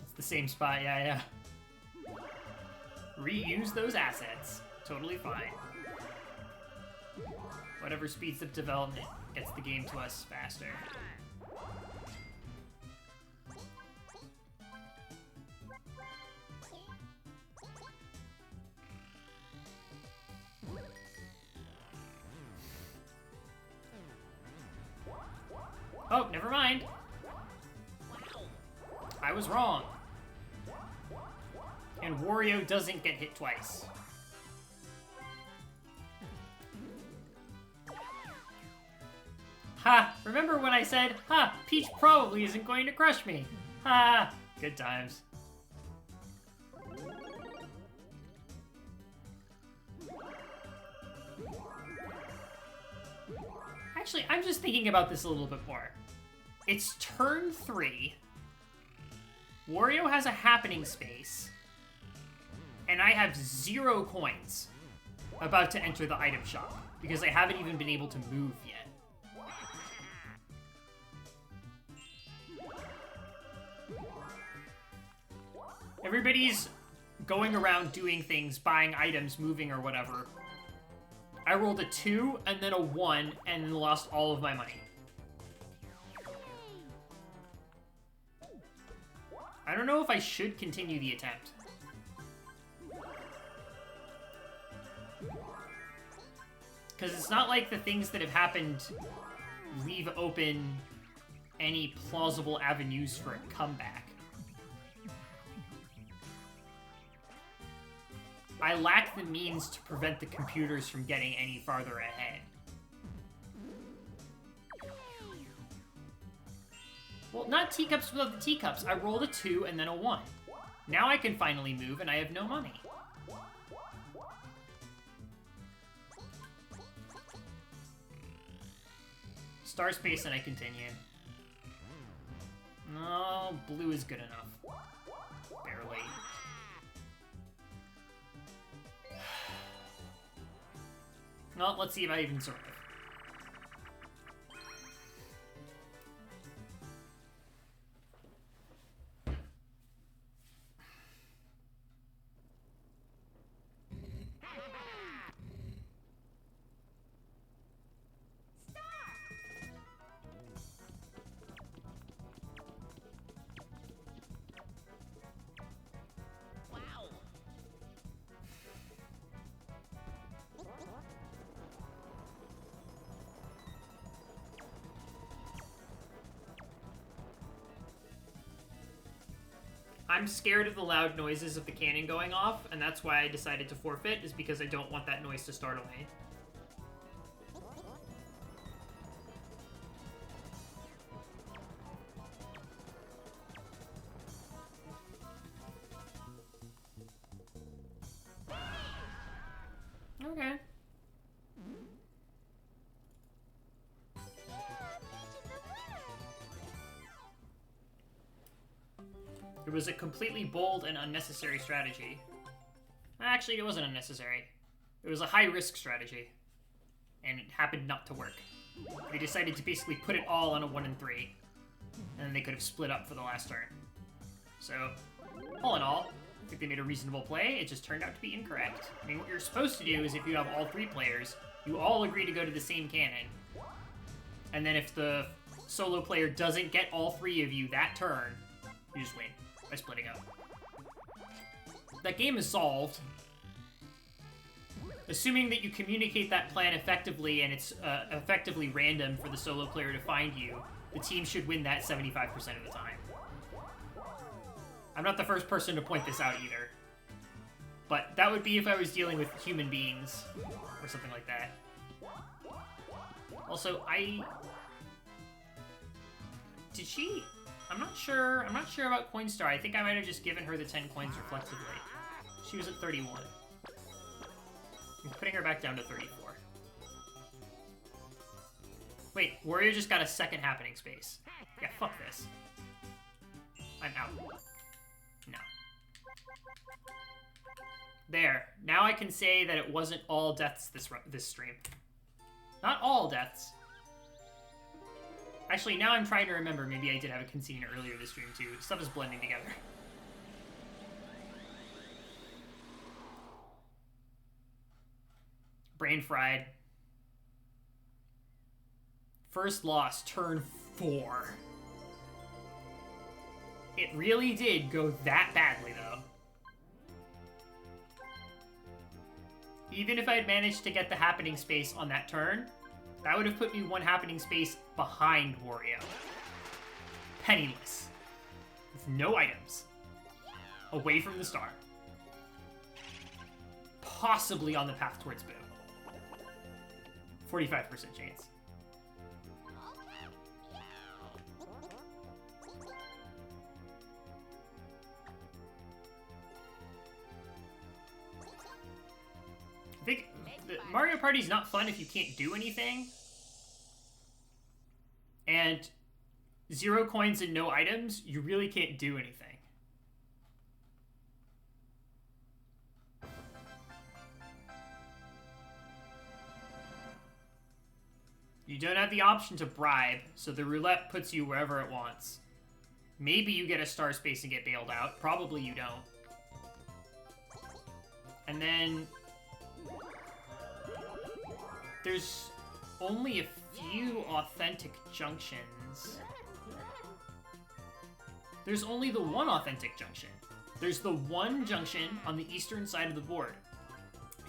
It's the same spot, yeah. Reuse those assets. Totally fine. Whatever speeds up development gets the game to us faster. Oh, never mind. I was wrong. And Wario doesn't get hit twice. Ha! Remember when I said, ha, Peach probably isn't going to crush me. Ha! Good times. Actually, I'm just thinking about this a little bit more. It's turn 3. Wario has a happening space. And I have 0 coins about to enter the item shop. Because I haven't even been able to move yet. Everybody's going around doing things, buying items, moving or whatever. I rolled a 2 and then a 1 and then lost all of my money. I don't know if I should continue the attempt. Because it's not like the things that have happened leave open any plausible avenues for a comeback. I lack the means to prevent the computers from getting any farther ahead. Well, not teacups without the teacups. I rolled a 2 and then a 1. Now I can finally move and I have no money. Star space and I continue. No, blue is good enough. Barely. Well, let's see if I even survive. I'm scared of the loud noises of the cannon going off, and that's why I decided to forfeit, is because I don't want that noise to startle me. Okay. It was a completely bold and unnecessary strategy. Actually, it wasn't unnecessary. It was a high-risk strategy. And it happened not to work. They decided to basically put it all on a 1 and 3. And then they could have split up for the last turn. So, all in all, I think they made a reasonable play. It just turned out to be incorrect. I mean, what you're supposed to do is if you have all 3 players, you all agree to go to the same cannon. And then if the solo player doesn't get all 3 of you that turn, you just win by splitting up. That game is solved. Assuming that you communicate that plan effectively and it's effectively random for the solo player to find you, the team should win that 75% of the time. I'm not the first person to point this out either. But that would be if I was dealing with human beings or something like that. Also, did she... I'm not sure about Coinstar. I think I might have just given her the 10 coins reflexively. She was at 31. I'm putting her back down to 34. Wait, Wario just got a second happening space. Yeah, fuck this. I'm out. No. There. Now I can say that it wasn't all deaths this stream. Not all deaths. Actually, now I'm trying to remember. Maybe I did have a cutscene earlier this stream, too. Stuff is blending together. Brain fried. First loss, turn 4. It really did go that badly, though. Even if I had managed to get the happening space on that turn, that would have put me 1 happening space behind Wario. Penniless. With no items. Away from the star. Possibly on the path towards Boo. 45% chance. I think Mario Party's not fun if you can't do anything. and 0 coins and no items, you really can't do anything. You don't have the option to bribe, so the roulette puts you wherever it wants. Maybe you get a star space and get bailed out. Probably you don't. And then there's only a few authentic junctions. There's only the one authentic junction. There's the one junction on the eastern side of the board.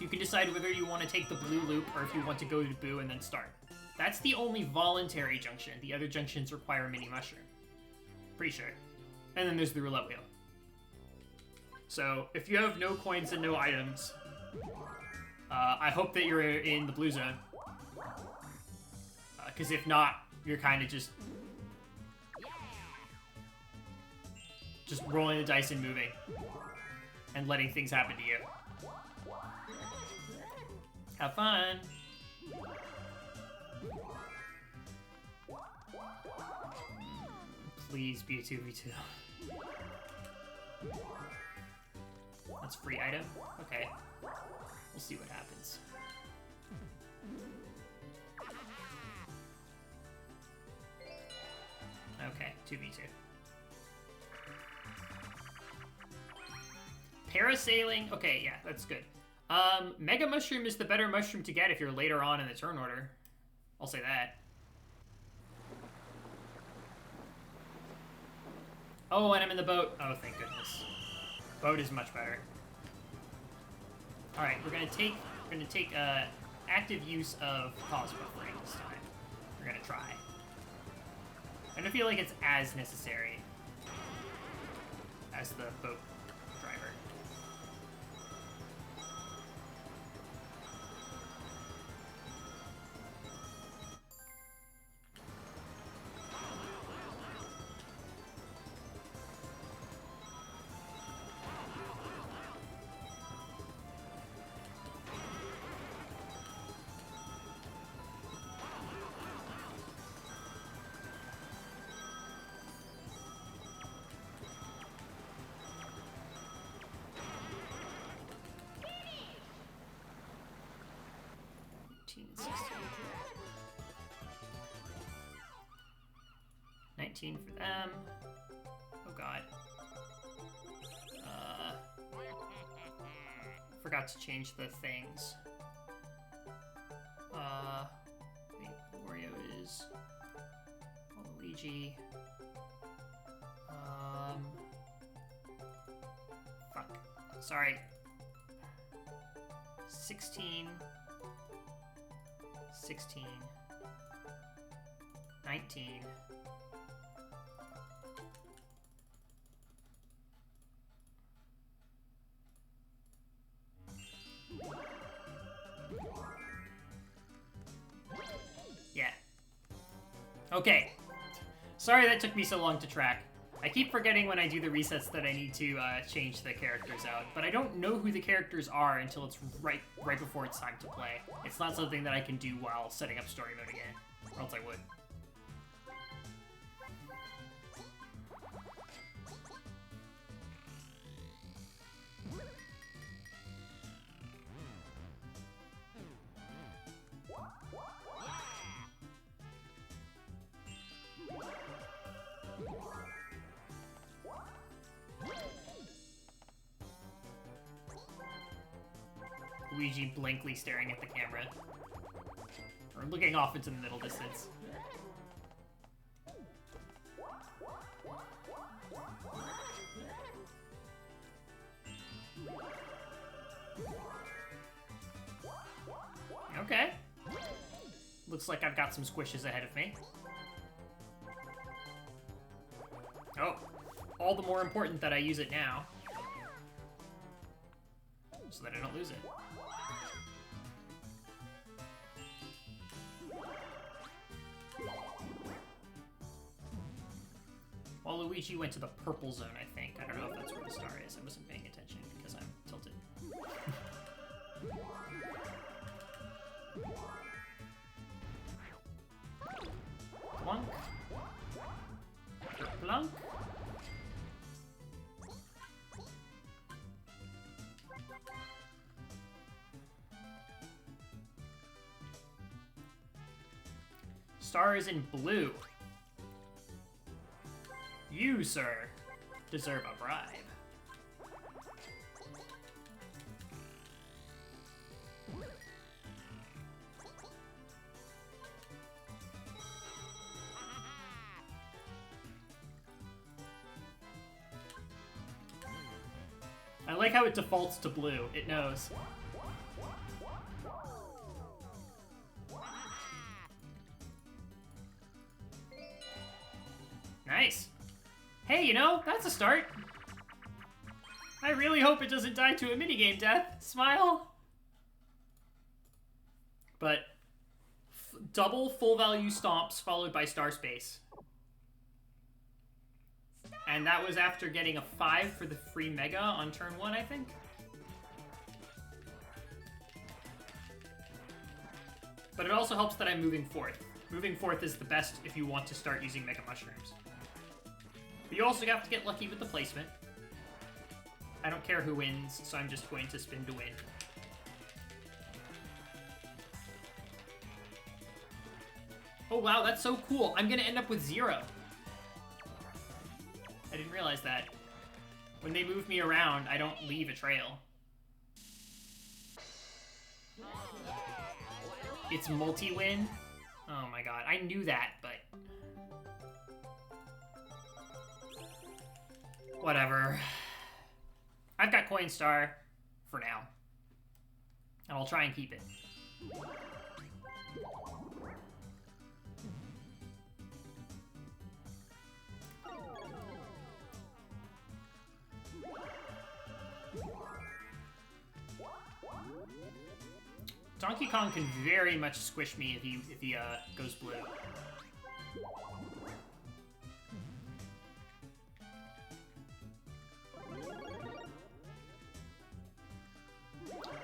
You can decide whether you want to take the blue loop or if you want to go to Boo and then start. That's the only voluntary junction. The other junctions require a mini mushroom. Pretty sure. And then there's the roulette wheel. So, if you have no coins and no items, I hope that you're in the blue zone. Because if not, you're kind of just rolling the dice and moving. And letting things happen to you. Have fun! Please be a 2v2. That's a free item? Okay. We'll see what happens. Okay, 2v2. Parasailing? Okay, yeah, that's good. Mega Mushroom is the better mushroom to get if you're later on in the turn order. I'll say that. Oh, and I'm in the boat. Oh, thank goodness. Boat is much better. All right, we're gonna take active use of pause buffering this time. We're gonna try. I don't feel like it's as necessary as the boat driver. And 16. 19 for them. Oh god. Forgot to change the things. I think Wario is Luigi. Fuck. Sorry. 16. 16, 19, yeah. Okay. Sorry that took me so long to track. I keep forgetting when I do the resets that I need to change the characters out, but I don't know who the characters are until it's right before it's time to play. It's not something that I can do while setting up story mode again, or else I would. Luigi blankly staring at the camera. Or looking off into the middle distance. Okay. Looks like I've got some squishes ahead of me. Oh. All the more important that I use it now. So that I don't lose it. Well, Luigi went to the purple zone, I think. I don't know if that's where the star is. I wasn't paying attention because I'm tilted. Plunk. stars in blue. You, sir, deserve a bribe. I like how it defaults to blue. It knows. Nice. Hey, you know, that's a start. I really hope it doesn't die to a minigame death. Smile. But double full value stomps followed by star space. And that was after getting a 5 for the free mega on turn 1, I think. But it also helps that I'm moving fourth. Moving fourth is the best if you want to start using mega mushrooms. But you also have to get lucky with the placement. I don't care who wins, so I'm just going to spin to win. Oh wow, that's so cool. I'm gonna end up with 0. I didn't realize that. When they move me around, I don't leave a trail. It's multi-win? Oh my god, I knew that, but... whatever. I've got Coin Star for now. And I'll try and keep it. Donkey Kong can very much squish me if he goes blue.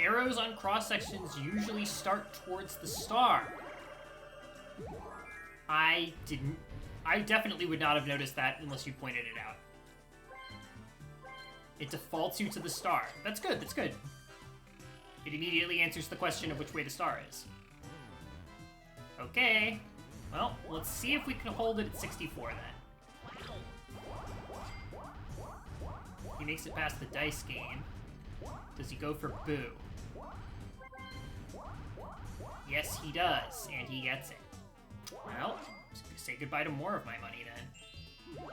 Arrows on cross sections usually start towards the star. I definitely would not have noticed that unless you pointed it out. It defaults you to the star. That's good, that's good. It immediately answers the question of which way the star is. Okay. Well, let's see if we can hold it at 64 then. He makes it past the dice game. Does he go for boo? Yes, he does, and he gets it. Well, say goodbye to more of my money then.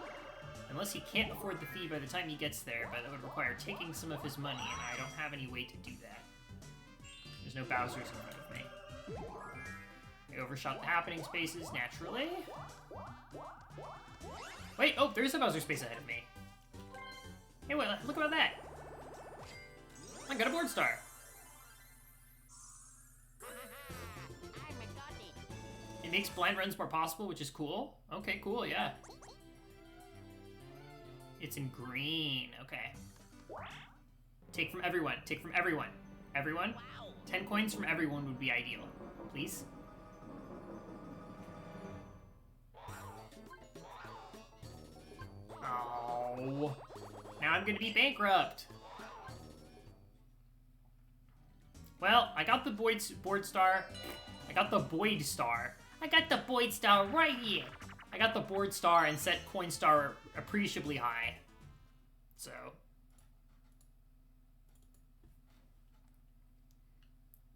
Unless he can't afford the fee by the time he gets there, but that would require taking some of his money, and I don't have any way to do that. There's no Bowsers in front of me. I overshot the happening spaces, naturally. Wait, oh, there's a Bowser space ahead of me. Hey, wait, look about that. I got a board star. It makes blind runs more possible, which is cool. Okay, cool, yeah. It's in green, okay. Take from everyone, take from everyone. Everyone? 10 coins from everyone would be ideal. Please? Oh. Now I'm gonna be bankrupt. Well, I got the board star. I got the Boyd star. I got the Boyd star right here. I got the board star and set Coin Star appreciably high. So...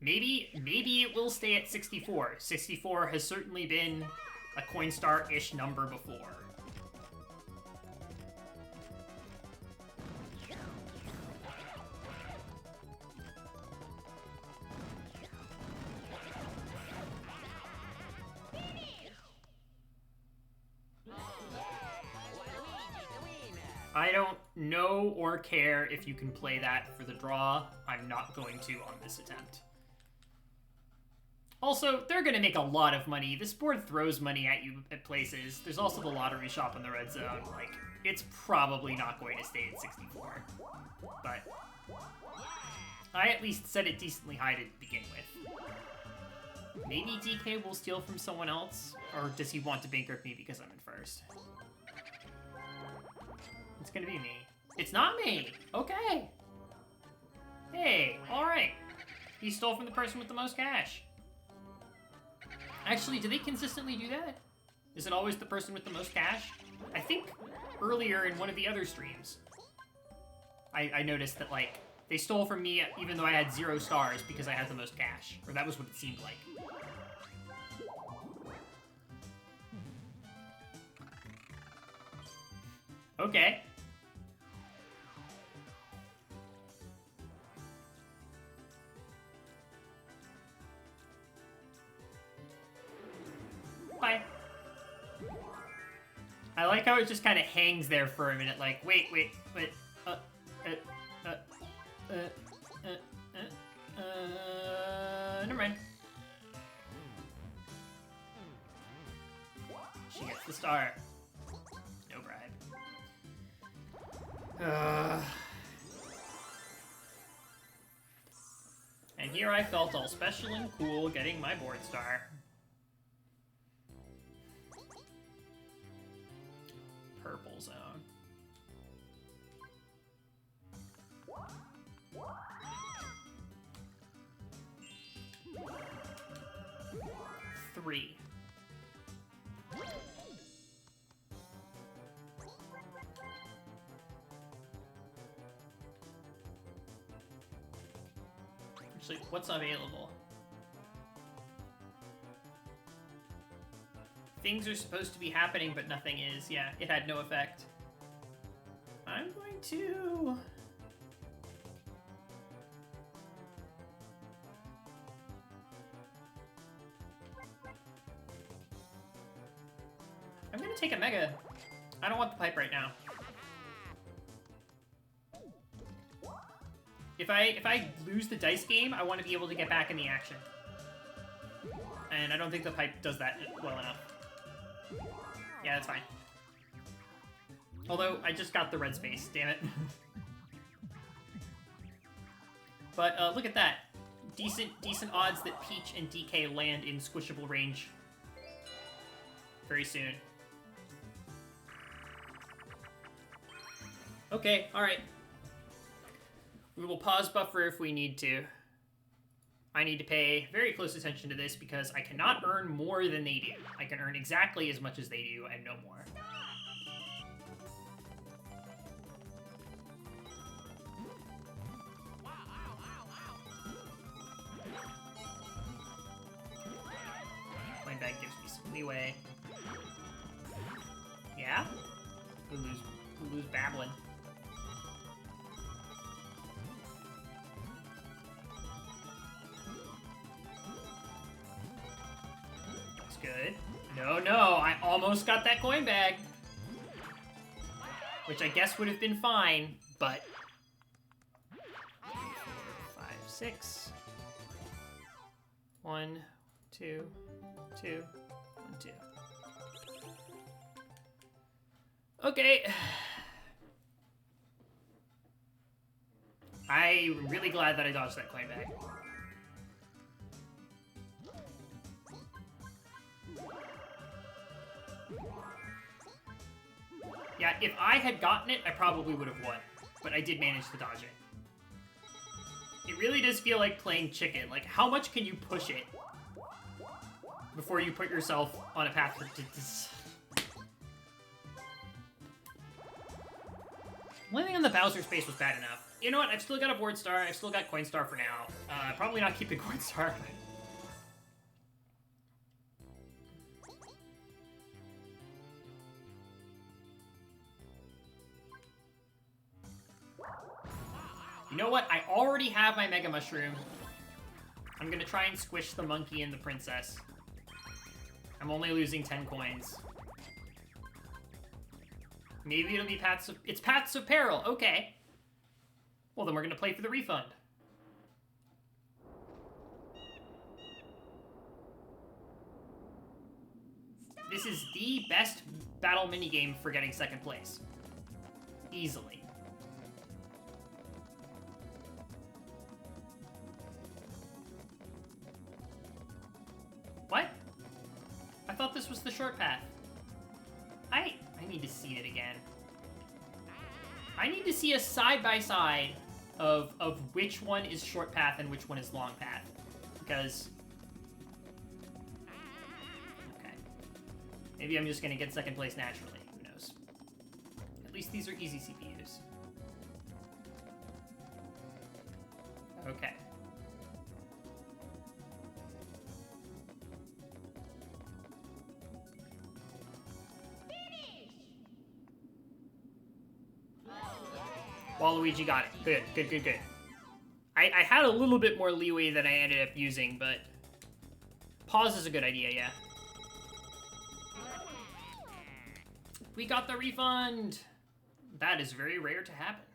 Maybe it will stay at 64. 64 has certainly been a Coin Star-ish number before. I don't know or care if you can play that for the draw. I'm not going to on this attempt. Also, they're going to make a lot of money. This board throws money at you at places. There's also the lottery shop in the red zone. Like, it's probably not going to stay at 64. But I at least set it decently high to begin with. Maybe DK will steal from someone else? Or does he want to bankrupt me because I'm in first? It's going to be me. It's not me! Okay! Hey, alright. He stole from the person with the most cash. Actually, do they consistently do that? Is it always the person with the most cash? I think earlier in one of the other streams, I noticed that, like, they stole from me even though I had 0 stars because I had the most cash. Or that was what it seemed like. Okay. Bye. I like how it just kind of hangs there for a minute, like, wait, never mind. She gets the star. No bribe. And here I felt all special and cool getting my board star. Purple zone. Three. Actually, what's available? Things are supposed to be happening, but nothing is. Yeah, it had no effect. I'm going to... I'm gonna take a Mega. I don't want the pipe right now. If I lose the dice game, I want to be able to get back in the action. And I don't think the pipe does that well enough. Yeah, that's fine. Although, I just got the red space, damn it. But look at that. Decent odds that Peach and DK land in squishable range very soon. Okay, alright. We will pause buffer if we need to. I need to pay very close attention to this because I cannot earn more than they do. I can earn exactly as much as they do and no more. Coin bag gives me some leeway. Yeah? We'll lose babbling. Good. No, I almost got that coin bag. Which I guess would have been fine, but... 3, 4, 5, 6. 1, 2, 2, 1, 2. Okay. I'm really glad that I dodged that coin bag. Yeah, if I had gotten it, I probably would have won. But I did manage to dodge it. It really does feel like playing chicken. Like, how much can you push it before you put yourself on a path for... Landing on the Bowser space was bad enough. You know what? I've still got a board star. I've still got coin star for now. Probably not keeping coin star. You know what? I already have my Mega Mushroom. I'm gonna try and squish the monkey and the princess. I'm only losing 10 coins. Maybe it'll be Paths of... It's Paths of Peril! Okay. Well, then we're gonna play for the refund. This is the best battle minigame for getting second place. Easily. What? I thought this was the short path. I need to see it again. I need to see a side-by-side of which one is short path and which one is long path. Because Maybe I'm just gonna get second place naturally. Who knows? At least these are easy CPUs. Okay. Waluigi got it. Good, good, good, good. I had a little bit more leeway than I ended up using, but pause is a good idea, yeah. We got the refund! That is very rare to happen.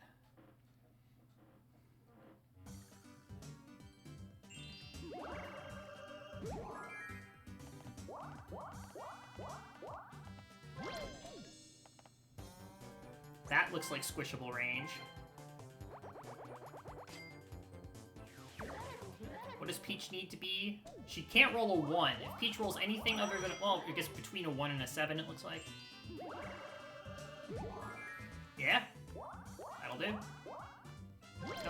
That looks like squishable range. What does Peach need to be? She can't roll a 1. If Peach rolls anything other than, well, I guess between a 1 and a 7, it looks like. Yeah, that'll do.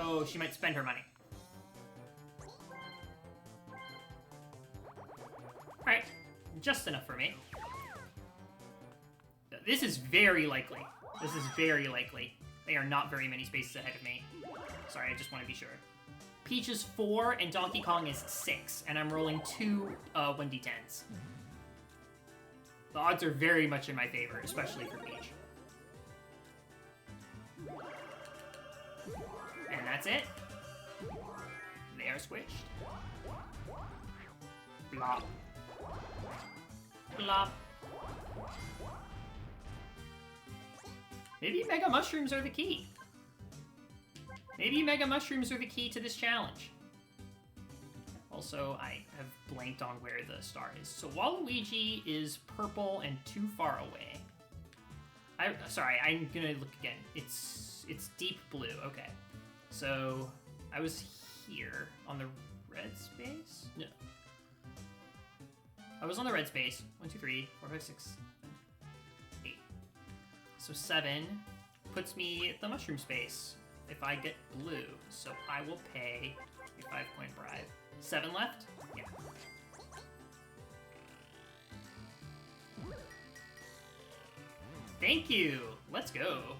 Oh, she might spend her money. Alright, just enough for me. This is very likely. This is very likely. They are not very many spaces ahead of me. Sorry, I just want to be sure. Peach is 4 and Donkey Kong is 6, and I'm rolling 2 1d10s. The odds are very much in my favor, especially for Peach. And that's it. They are squished. Blop. Blop. Maybe Mega Mushrooms are the key. Maybe Mega Mushrooms are the key to this challenge. Also, I have blanked on where the star is. So Waluigi is purple and too far away. Sorry, I'm gonna look again. It's deep blue, okay. So, I was here on the red space? No. I was on the red space. 1, 2, 3, 4, 5, 6, 7, 8. So 7 puts me at the mushroom space if I get blue. So I will pay a 5-coin bribe. 7 left? Yeah. Thank you! Let's go.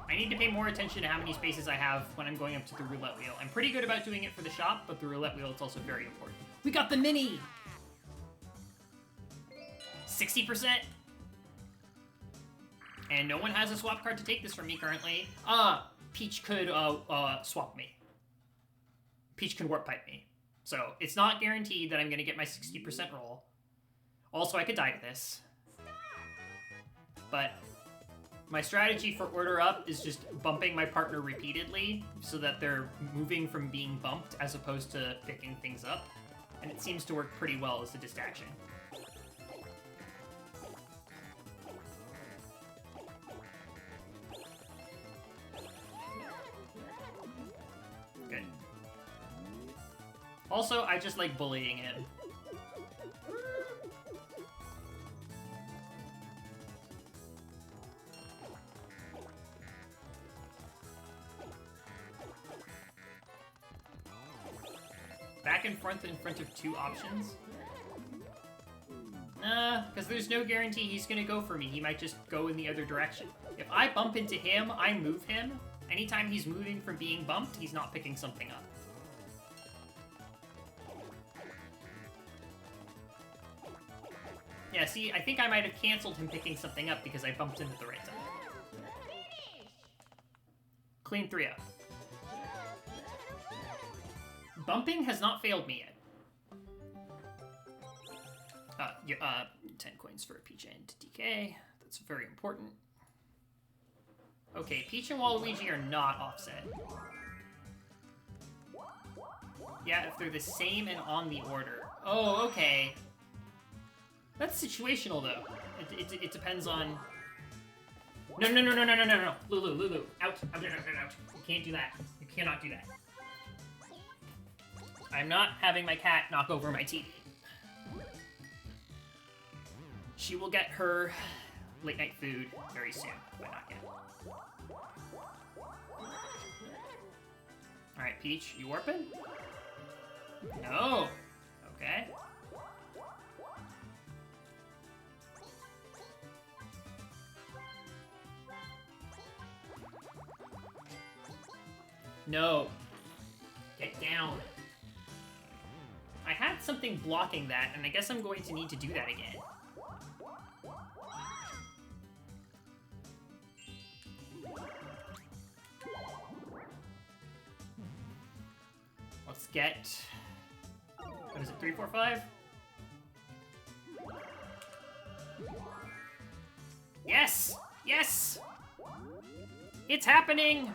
I need to pay more attention to how many spaces I have when I'm going up to the roulette wheel. I'm pretty good about doing it for the shop, but the roulette wheel is also very important. We got the mini! 60%! And no one has a swap card to take this from me currently. Peach could swap me. Peach can warp pipe me. So it's not guaranteed that I'm gonna get my 60% roll. Also, I could die to this. But my strategy for order up is just bumping my partner repeatedly so that they're moving from being bumped as opposed to picking things up. And it seems to work pretty well as a distraction. Good. Also, I just like bullying him. Back in front of 2 options? Nah, because there's no guarantee he's gonna go for me. He might just go in the other direction. If I bump into him, I move him. Anytime he's moving from being bumped, he's not picking something up. Yeah, see, I think I might have canceled him picking something up because I bumped him at the right time. Clean 3-0. Bumping has not failed me yet. 10 coins for Peach and DK. That's very important. Okay, Peach and Waluigi are not offset. Yeah, if they're the same and on the order. Oh, okay. That's situational, though. It depends on... No. Lulu. Out. You can't do that. You cannot do that. I'm not having my cat knock over my TV. She will get her late night food very soon, but not yet. Alright, Peach, you warping? No! Okay. No. Get down. I had something blocking that, and I guess I'm going to need to do that again. Let's get... What is it, 3, 4, 5? Yes! Yes! It's happening!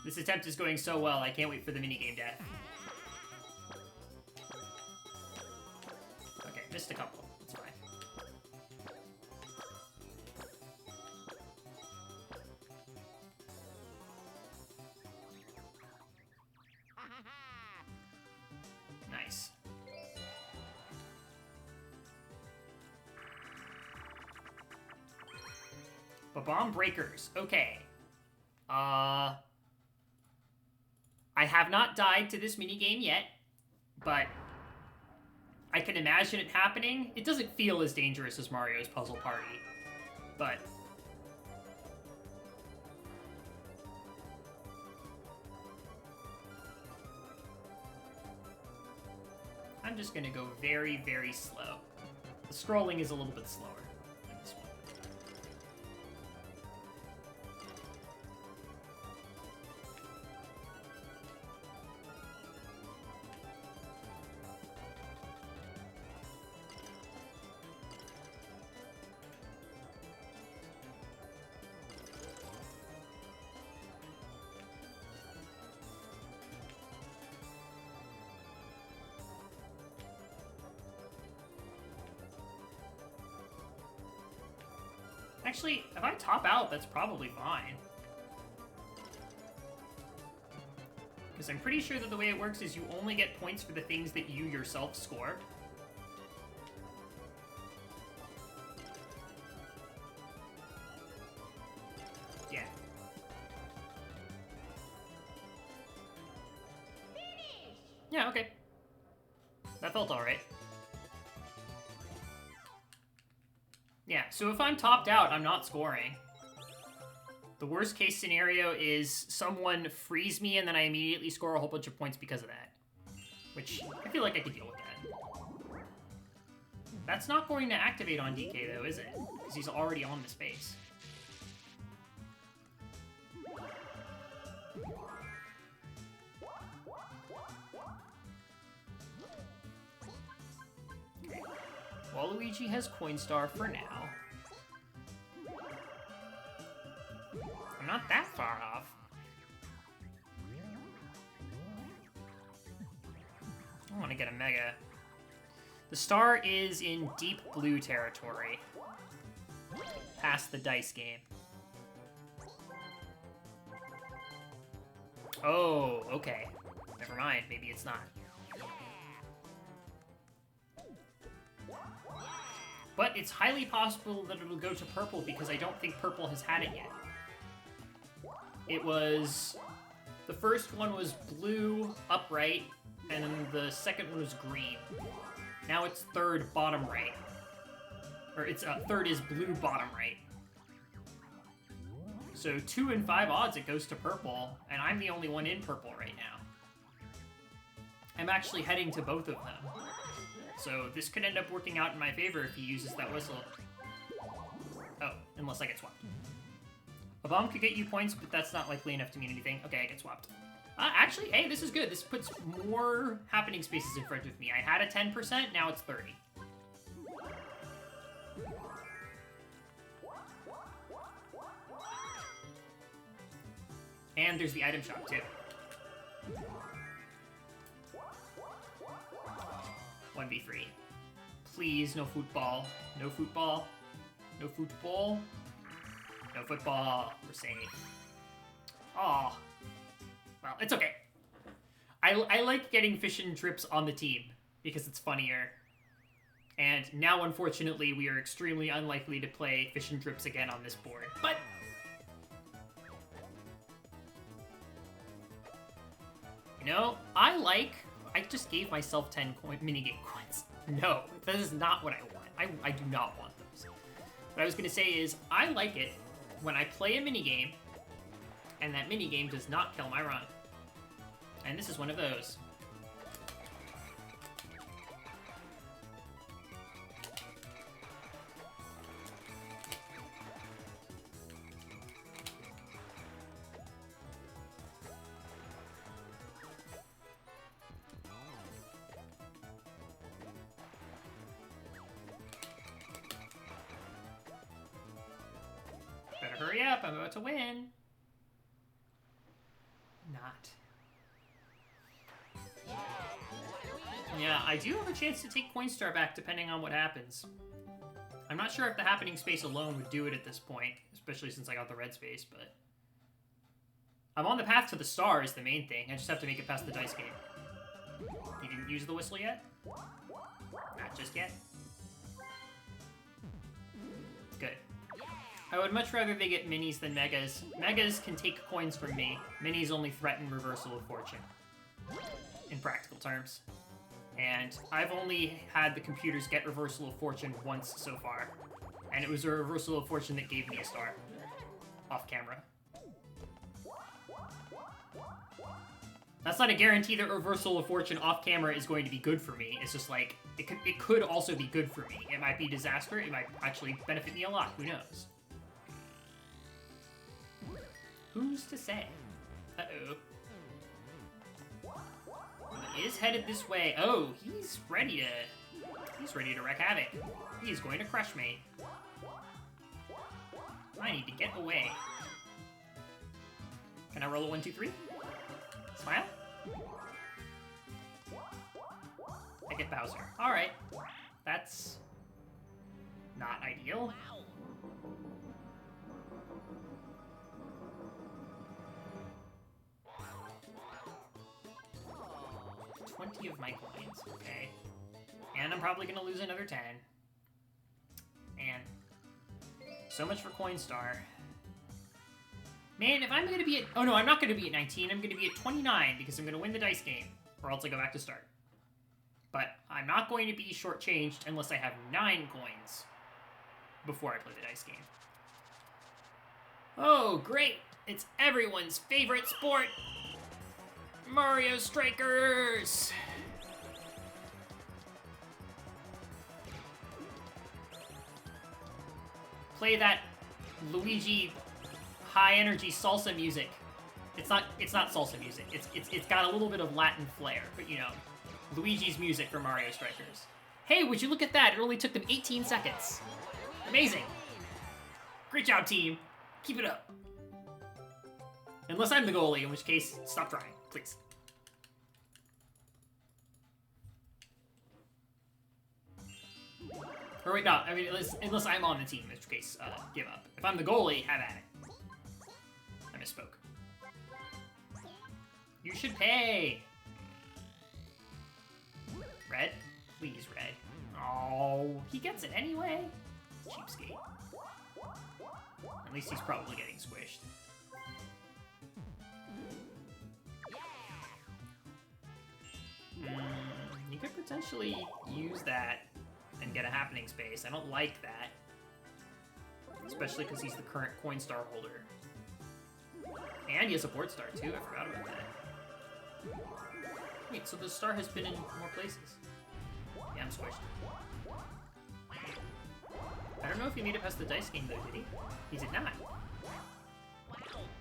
This attempt is going so well, I can't wait for the minigame death. Okay, just a couple. It's fine. Nice. Bomb breakers. Okay. I have not died to this minigame yet, but I can imagine it happening. It doesn't feel as dangerous as Mario's Puzzle Party, but... I'm just gonna go very, very slow. The scrolling is a little bit slower than this one. Actually, if I top out, that's probably fine. Because I'm pretty sure that the way it works is you only get points for the things that you yourself score. Yeah. Yeah, okay. That felt alright. Yeah, so if I'm topped out, I'm not scoring. The worst case scenario is someone frees me and then I immediately score a whole bunch of points because of that. Which, I feel like I could deal with that. That's not going to activate on DK though, is it? Because he's already on the space. Waluigi has Coinstar for now. I'm not that far off. I want to get a Mega. The star is in deep blue territory. Past the dice game. Oh, okay. Never mind, maybe it's not. But it's highly possible that it'll go to purple because I don't think purple has had it yet. It was... The first one was blue upright, and then the second one was green. Now it's third bottom right. Or it's third is blue bottom right. So 2 in 5 odds it goes to purple, and I'm the only one in purple right now. I'm actually heading to both of them. So this could end up working out in my favor if he uses that whistle. Oh, unless I get swapped. A bomb could get you points, but that's not likely enough to mean anything. Okay, I get swapped. Actually, hey, this is good. This puts more happening spaces in front of me. I had a 10%, now it's 30. And there's the item shop, too. 1v3. Please, no football. No football. No football. No football. We're safe. Aw. Well, it's okay. I like getting fish and trips on the team because it's funnier. And now, unfortunately, we are extremely unlikely to play fish and trips again on this board. But... You know, I just gave myself 10 minigame coins. No, that is not what I want. I do not want those. What I was going to say is, I like it when I play a minigame, and that minigame does not kill my run. And this is one of those. Better hurry up, I'm about to win. Not. Yeah, I do have a chance to take Coinstar back depending on what happens. I'm not sure if the happening space alone would do it at this point, especially since I got the red space, but... I'm on the path to the star is the main thing. I just have to make it past the dice game. You didn't use the whistle yet? Not just yet? Good. I would much rather they get minis than megas. Megas can take coins from me. Minis only threaten reversal of fortune. In practical terms. And I've only had the computers get reversal of fortune once so far. And it was a reversal of fortune that gave me a star. Off camera. That's not a guarantee that reversal of fortune off camera is going to be good for me. It's just like, it could also be good for me. It might be disaster, it might actually benefit me a lot, who knows? Who's to say? Uh-oh. He is headed this way. Oh, he's ready to wreak havoc. He is going to crush me. I need to get away. Can I roll a 1, 2, 3? Smile? I get Bowser. Alright. That's not ideal. 20 of my coins, okay. And I'm probably gonna lose another 10. And so much for Coinstar. Man, if I'm gonna be at... Oh no, I'm not gonna be at 19, I'm gonna be at 29 because I'm gonna win the dice game, or else I go back to start. But I'm not going to be shortchanged unless I have 9 coins before I play the dice game. Oh, great! It's everyone's favorite sport! Mario Strikers! Play that Luigi high-energy salsa music. It's not salsa music. It's got a little bit of Latin flair, but you know, Luigi's music for Mario Strikers. Hey, would you look at that? It only took them 18 seconds. Amazing. Great job, team. Keep it up. Unless I'm the goalie, in which case, stop trying, please. Or wait, no, I mean, unless I'm on the team, in which case, give up. If I'm the goalie, have at it. I misspoke. You should pay! Red? Please, red. Oh, he gets it anyway. Cheapskate. At least he's probably getting squished. You could potentially use that and get a happening space. I don't like that. Especially because he's the current Coinstar holder. And he has a board star too, I forgot about that. Wait, so the star has been in more places. Yeah, I'm squished. I don't know if he made it past the dice game though, did he? He did not.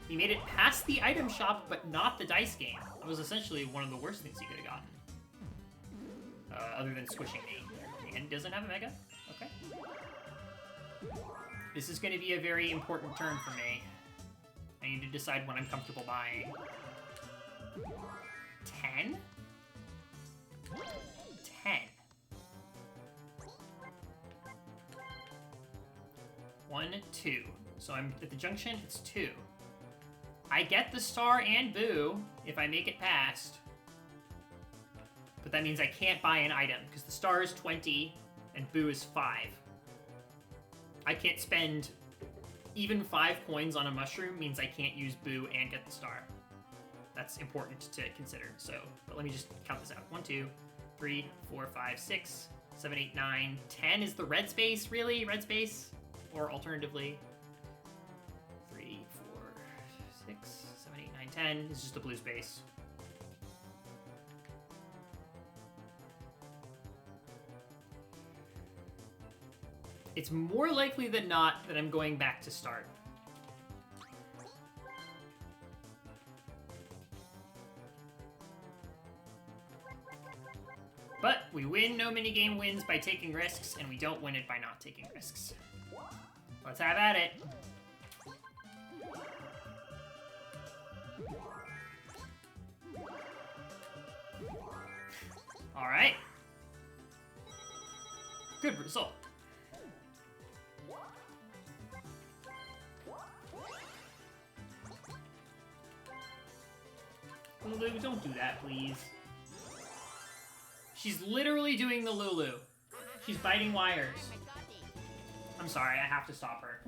He made it past the item shop, but not the dice game. It was essentially one of the worst things he could have gotten. Other than squishing me. And he doesn't have a Mega? Okay. This is going to be a very important turn for me. I need to decide when I'm comfortable buying. 10? 10. 1, 2. So I'm at the junction, it's 2. I get the star and Boo if I make it past. But that means I can't buy an item, because the star is 20 and Boo is 5. I can't spend even 5 coins on a mushroom means I can't use Boo and get the star. That's important to consider. So, but let me just count this out. 1, 2, 3, 4, 5, 6, 7, 8, 9, 10 is the red space, really? Red space? Or alternatively, 6, 7, 8, 9, 10. This is just a blue space. It's more likely than not that I'm going back to start. But we win no minigame wins by taking risks, and we don't win it by not taking risks. Let's have at it. All right. Good result. Lulu, don't do that, please. She's literally doing the Lulu. She's biting wires. I'm sorry, I have to stop her.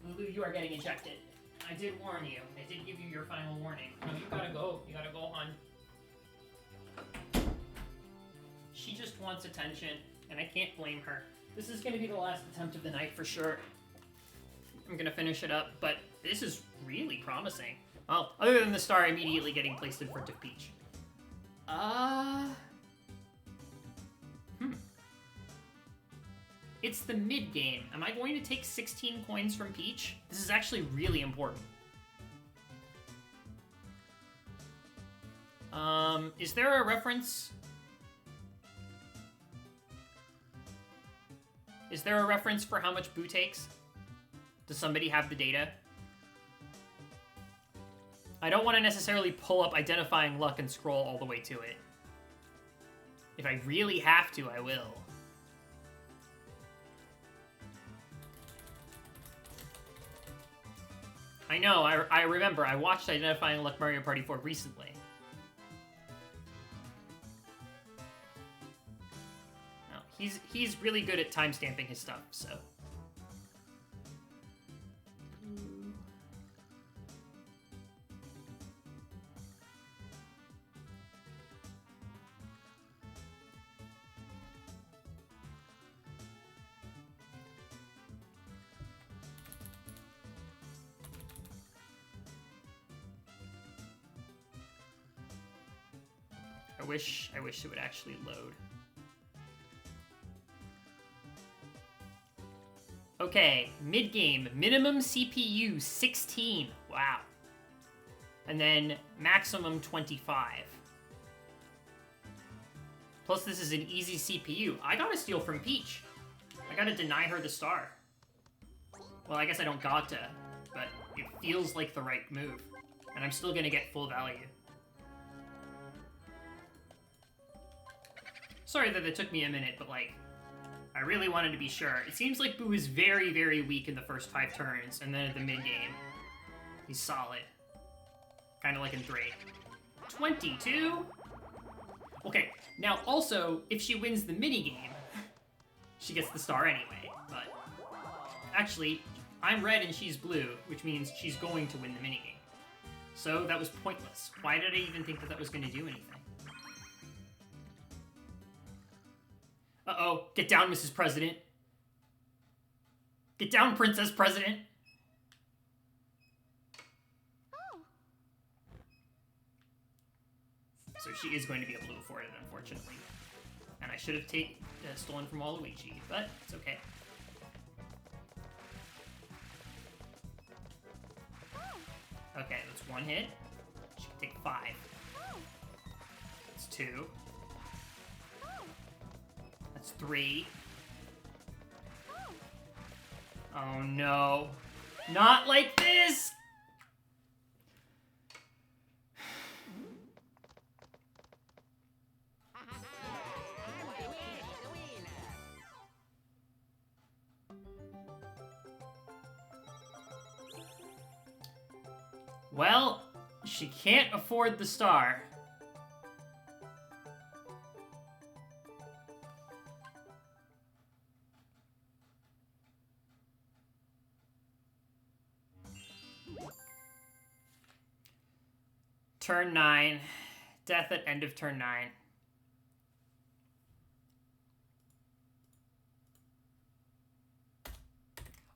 Lulu, you are getting ejected. I did warn you. I did give you your final warning. No, you gotta go. You gotta go, hon. She just wants attention, and I can't blame her. This is gonna be the last attempt of the night for sure. I'm gonna finish it up, but this is really promising. Well, other than the star immediately getting placed in front of Peach. It's the mid-game. Am I going to take 16 coins from Peach? This is actually really important. Is there a reference? Is there a reference for how much Boo takes? Does somebody have the data? I don't want to necessarily pull up Identifying Luck and scroll all the way to it. If I really have to, I will. I know, I remember. I watched Identifying Luck Mario Party 4 recently. No, he's really good at timestamping his stuff, so... I wish it would actually load. Okay, mid-game, minimum CPU 16. Wow. And then maximum 25. Plus this is an easy CPU. I gotta steal from Peach. I gotta deny her the star. Well, I guess I don't gotta, but it feels like the right move. And I'm still gonna get full value. Sorry that it took me a minute, but like, I really wanted to be sure. It seems like Boo is very, very weak in the first 5 turns, and then at the mid-game, he's solid. Kind of like in 3. 22? Okay, now also, if she wins the minigame, she gets the star anyway, but... Actually, I'm red and she's blue, which means she's going to win the minigame. So that was pointless. Why did I even think that that was going to do anything? Uh-oh. Get down, Mrs. President. Get down, Princess President. Oh. So she is going to be able to afford it, unfortunately. And I should have stolen from Waluigi, but it's okay. Okay, that's 1 hit. She can take 5. That's 2. 3. Oh no. Not like this! Well, she can't afford the star. Turn 9. Death at end of turn 9.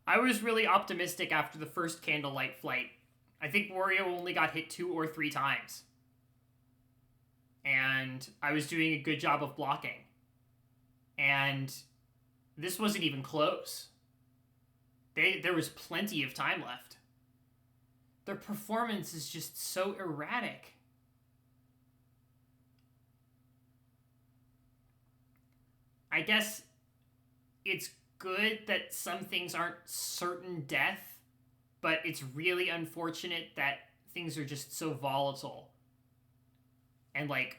I was really optimistic after the first Candlelight Flight I think Wario only got hit 2 or 3 times. And I was doing a good job of blocking. And this wasn't even close. There was plenty of time left. Their performance is just so erratic. I guess it's good that some things aren't certain death, but it's really unfortunate that things are just so volatile. And, like,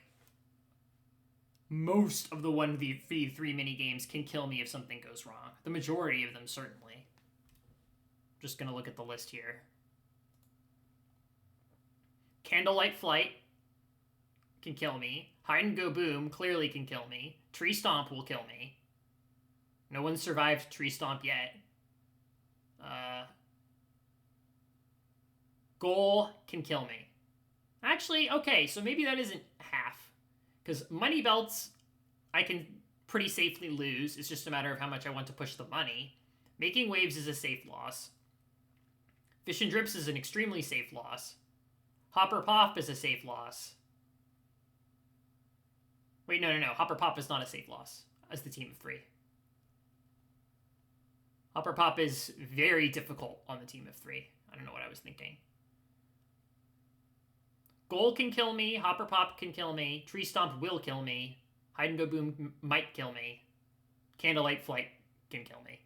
most of the 1v3 minigames can kill me if something goes wrong. The majority of them, certainly. Just gonna look at the list here. Candlelight Flight can kill me. Hide and Go Boom clearly can kill me. Tree Stomp will kill me. No one's survived Tree Stomp yet. Goal can kill me. Actually, okay, so maybe that isn't half. Because Money Belts, I can pretty safely lose. It's just a matter of how much I want to push the money. Making Waves is a safe loss. Fish and Drips is an extremely safe loss. Hopper Pop is a safe loss. Wait, no. Hopper Pop is not a safe loss as the team of 3. Hopper Pop is very difficult on the team of 3. I don't know what I was thinking. Goal can kill me. Hopper Pop can kill me. Tree Stomp will kill me. Hide and Go Boom might kill me. Candlelight Flight can kill me.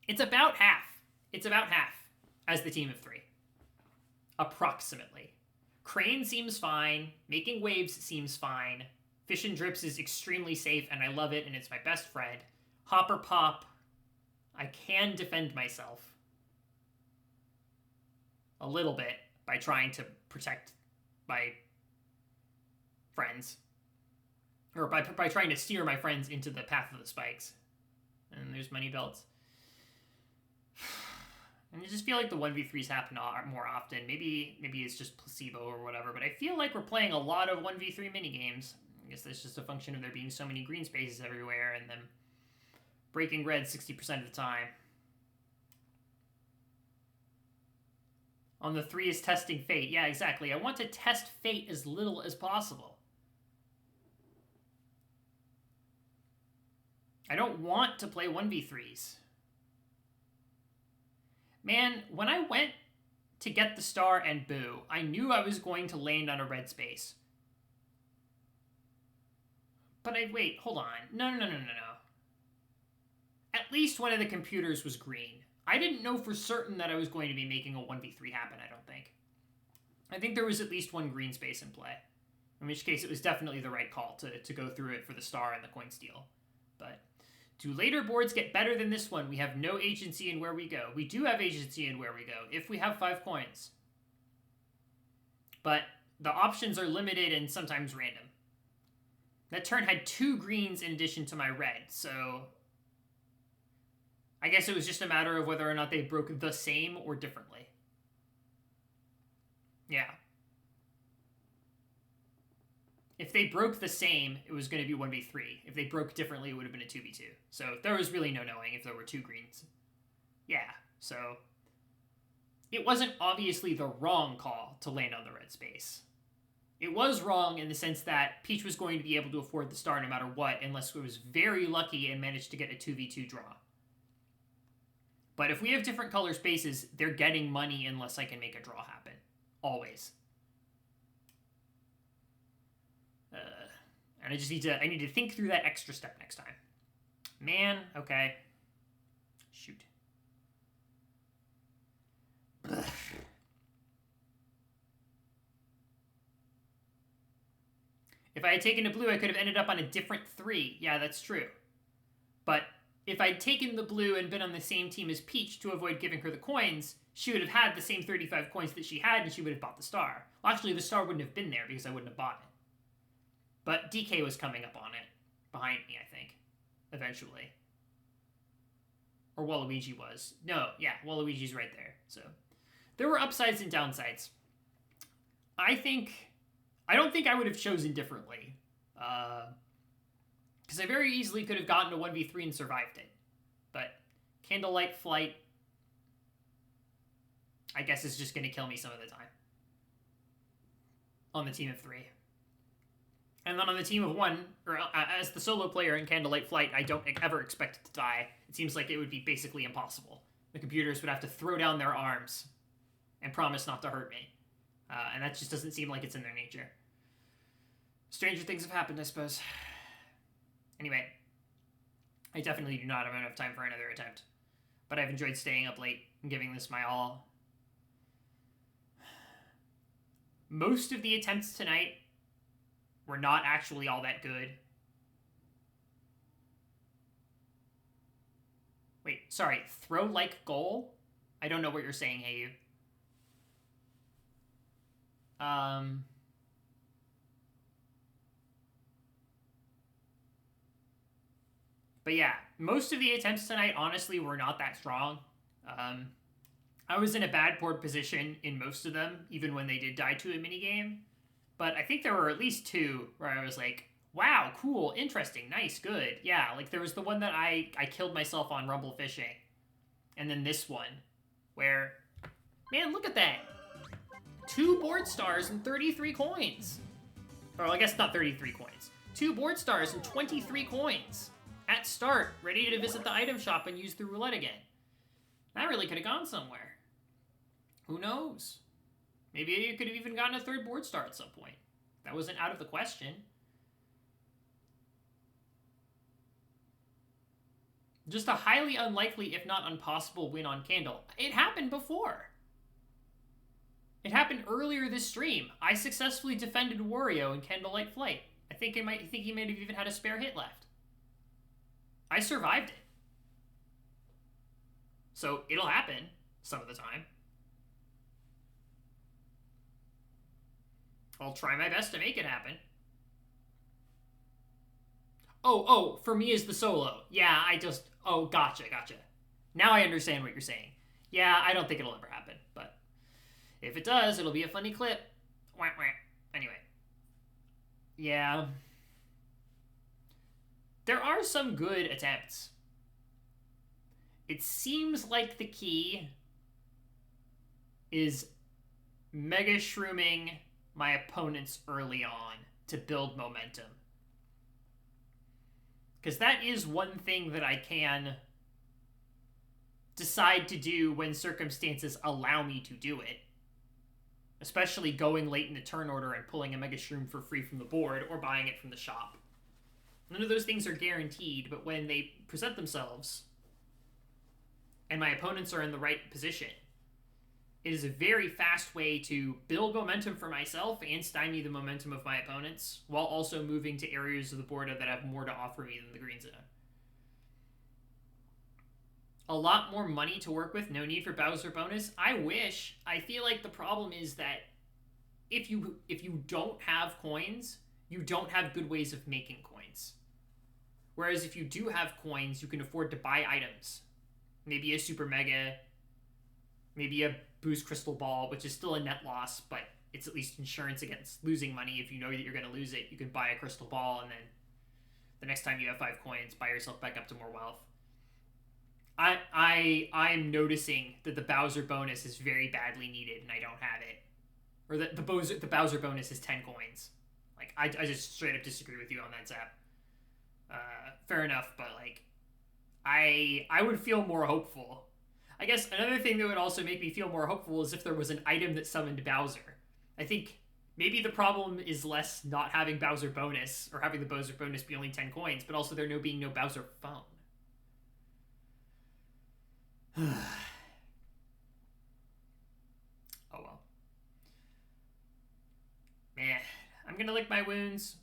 It's about half. It's about half as the team of 3. Approximately. Crane seems fine. Making Waves seems fine. Fish and Drips is extremely safe, and I love it, and it's my best friend. Hopper Pop, I can defend myself a little bit by trying to protect my friends. Or by trying to steer my friends into the path of the spikes. And there's Money Belts. And I just feel like the 1v3s happen more often. Maybe it's just placebo or whatever, but I feel like we're playing a lot of 1v3 minigames. I guess that's just a function of there being so many green spaces everywhere and them breaking red 60% of the time. On the 3 is testing fate. Yeah, exactly. I want to test fate as little as possible. I don't want to play 1v3s. Man, when I went to get the star and boo, I knew I was going to land on a red space. But wait, hold on. No. At least one of the computers was green. I didn't know for certain that I was going to be making a 1v3 happen, I don't think. I think there was at least one green space in play. In which case, it was definitely the right call to go through it for the star and the coin steal. But do later boards get better than this one? We have no agency in where we go. We do have agency in where we go, if we have 5 coins. But the options are limited and sometimes random. That turn had 2 greens in addition to my red, so I guess it was just a matter of whether or not they broke the same or differently. Yeah. If they broke the same, it was going to be 1v3. If they broke differently, it would have been a 2v2. So there was really no knowing if there were 2 greens. Yeah, so it wasn't obviously the wrong call to land on the red space. It was wrong in the sense that Peach was going to be able to afford the star no matter what, unless it was very lucky and managed to get a 2v2 draw. But if we have different color spaces, they're getting money unless I can make a draw happen. Always. And I need to think through that extra step next time. Man, okay. Shoot. Ugh. If I had taken a blue, I could have ended up on a different 3. Yeah, that's true. But if I'd taken the blue and been on the same team as Peach to avoid giving her the coins, she would have had the same 35 coins that she had, and she would have bought the star. Well, actually, the star wouldn't have been there because I wouldn't have bought it. But DK was coming up on it. Behind me, I think. Eventually. Or Waluigi was. No, yeah, Waluigi's right there. So there were upsides and downsides. I don't think I would have chosen differently. Because I very easily could have gotten a 1v3 and survived it. But Candlelight Flight, I guess is just going to kill me some of the time. On the team of 3. And then on the team of 1, or as the solo player in Candlelight Flight, I don't ever expect it to die. It seems like it would be basically impossible. The computers would have to throw down their arms and promise not to hurt me. And that just doesn't seem like it's in their nature. Stranger things have happened, I suppose. Anyway, I definitely do not have enough time for another attempt. But I've enjoyed staying up late and giving this my all. Most of the attempts tonight were not actually all that good. Wait, sorry, throw like goal? I don't know what you're saying, hey you. But yeah, most of the attempts tonight honestly were not that strong. I was in a bad board position in most of them, even when they did die to a minigame. But I think there were at least 2 where I was like, wow, cool, interesting, nice, good. Yeah, like there was the one that I killed myself on rumble fishing. And then this one, where, man, look at that. 2 board stars and 33 coins. Or I guess not 33 coins. 2 board stars and 23 coins. At start, ready to visit the item shop and use the roulette again. That really could have gone somewhere. Who knows? Maybe you could have even gotten a 3rd board star at some point. That wasn't out of the question. Just a highly unlikely, if not impossible, win on Candle. It happened before. It happened earlier this stream. I successfully defended Wario in Candlelight Flight. I think he might have even had a spare hit left. I survived it. So it'll happen some of the time. I'll try my best to make it happen. Oh, for me as the solo. Yeah, oh, gotcha. Now I understand what you're saying. Yeah, I don't think it'll ever happen, but if it does, it'll be a funny clip. Wah, wah. Anyway. Yeah. There are some good attempts. It seems like the key is mega shrooming my opponents early on to build momentum. Because that is one thing that I can decide to do when circumstances allow me to do it. Especially going late in the turn order and pulling a mega shroom for free from the board or buying it from the shop. None of those things are guaranteed, but when they present themselves and my opponents are in the right position, it is a very fast way to build momentum for myself and stymie the momentum of my opponents, while also moving to areas of the board that have more to offer me than the green zone. A lot more money to work with, no need for Bowser bonus. I wish. I feel like the problem is that if you don't have coins, you don't have good ways of making coins. Whereas if you do have coins, you can afford to buy items. Maybe a Super Mega, maybe a Boost Crystal Ball, which is still a net loss, but it's at least insurance against losing money. If you know that you're going to lose it, you can buy a Crystal Ball, and then the next time you have 5 coins, buy yourself back up to more wealth. I'm noticing that the Bowser bonus is very badly needed, and I don't have it. Or that the Bowser bonus is 10 coins. Like, I just straight up disagree with you on that, Zap. Fair enough, but, like, I would feel more hopeful. I guess another thing that would also make me feel more hopeful is if there was an item that summoned Bowser. I think maybe the problem is less not having Bowser bonus, or having the Bowser bonus be only 10 coins, but also there being no Bowser phone. Oh well. Man, I'm gonna lick my wounds.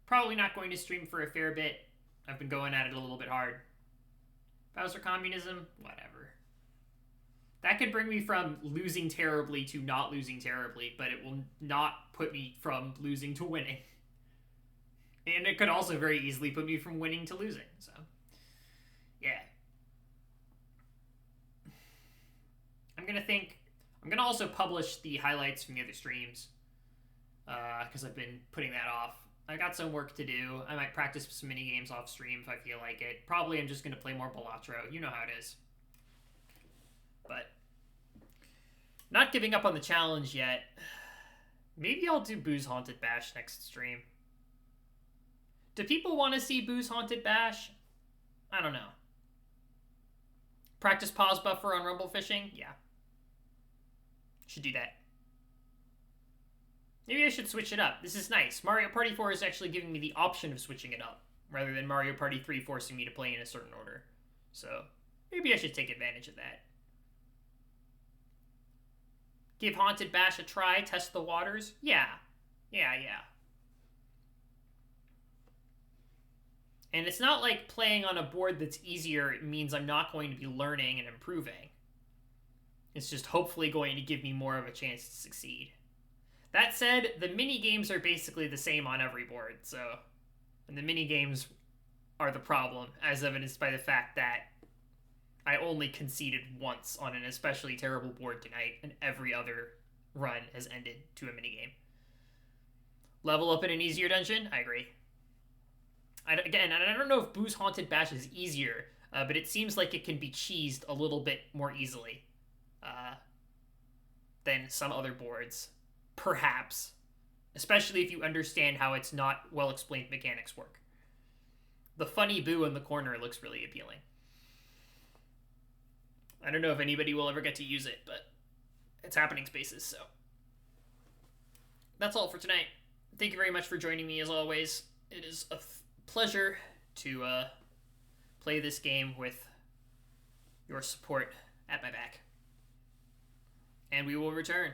Probably not going to stream for a fair bit. I've been going at it a little bit hard. Bowser communism? Whatever. That could bring me from losing terribly to not losing terribly, but it will not put me from losing to winning. And it could also very easily put me from winning to losing, so. Yeah. I'm gonna also publish the highlights from the other streams, because I've been putting that off. I got some work to do. I might practice some mini games off stream if I feel like it. Probably I'm just gonna play more Balatro. You know how it is. But Not giving up on the challenge yet. Maybe I'll do Boo's Haunted Bash next stream. Do people want to see Boo's Haunted Bash? I don't know. Practice pause buffer on rumble fishing? Yeah. Should do that. Maybe I should switch it up. This is nice. Mario Party 4 is actually giving me the option of switching it up, rather than Mario Party 3 forcing me to play in a certain order. So, maybe I should take advantage of that. Give Haunted Bash a try, test the waters? Yeah. Yeah. And it's not like playing on a board that's easier means I'm not going to be learning and improving. It's just hopefully going to give me more of a chance to succeed. That said, the mini-games are basically the same on every board, so... And the mini-games are the problem, as evidenced by the fact that I only conceded once on an especially terrible board tonight, and every other run has ended to a minigame. Level up in an easier dungeon? I agree. Again, I don't know if Boo's Haunted Bash is easier, but it seems like it can be cheesed a little bit more easily than some other boards. Perhaps. Especially if you understand how its not well-explained mechanics work. The funny Boo in the corner looks really appealing. I don't know if anybody will ever get to use it, but it's happening spaces, so. That's all for tonight. Thank you very much for joining me, as always. It is a pleasure to play this game with your support at my back. And we will return.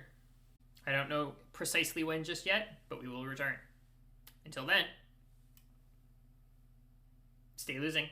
I don't know precisely when just yet, but we will return. Until then, stay losing.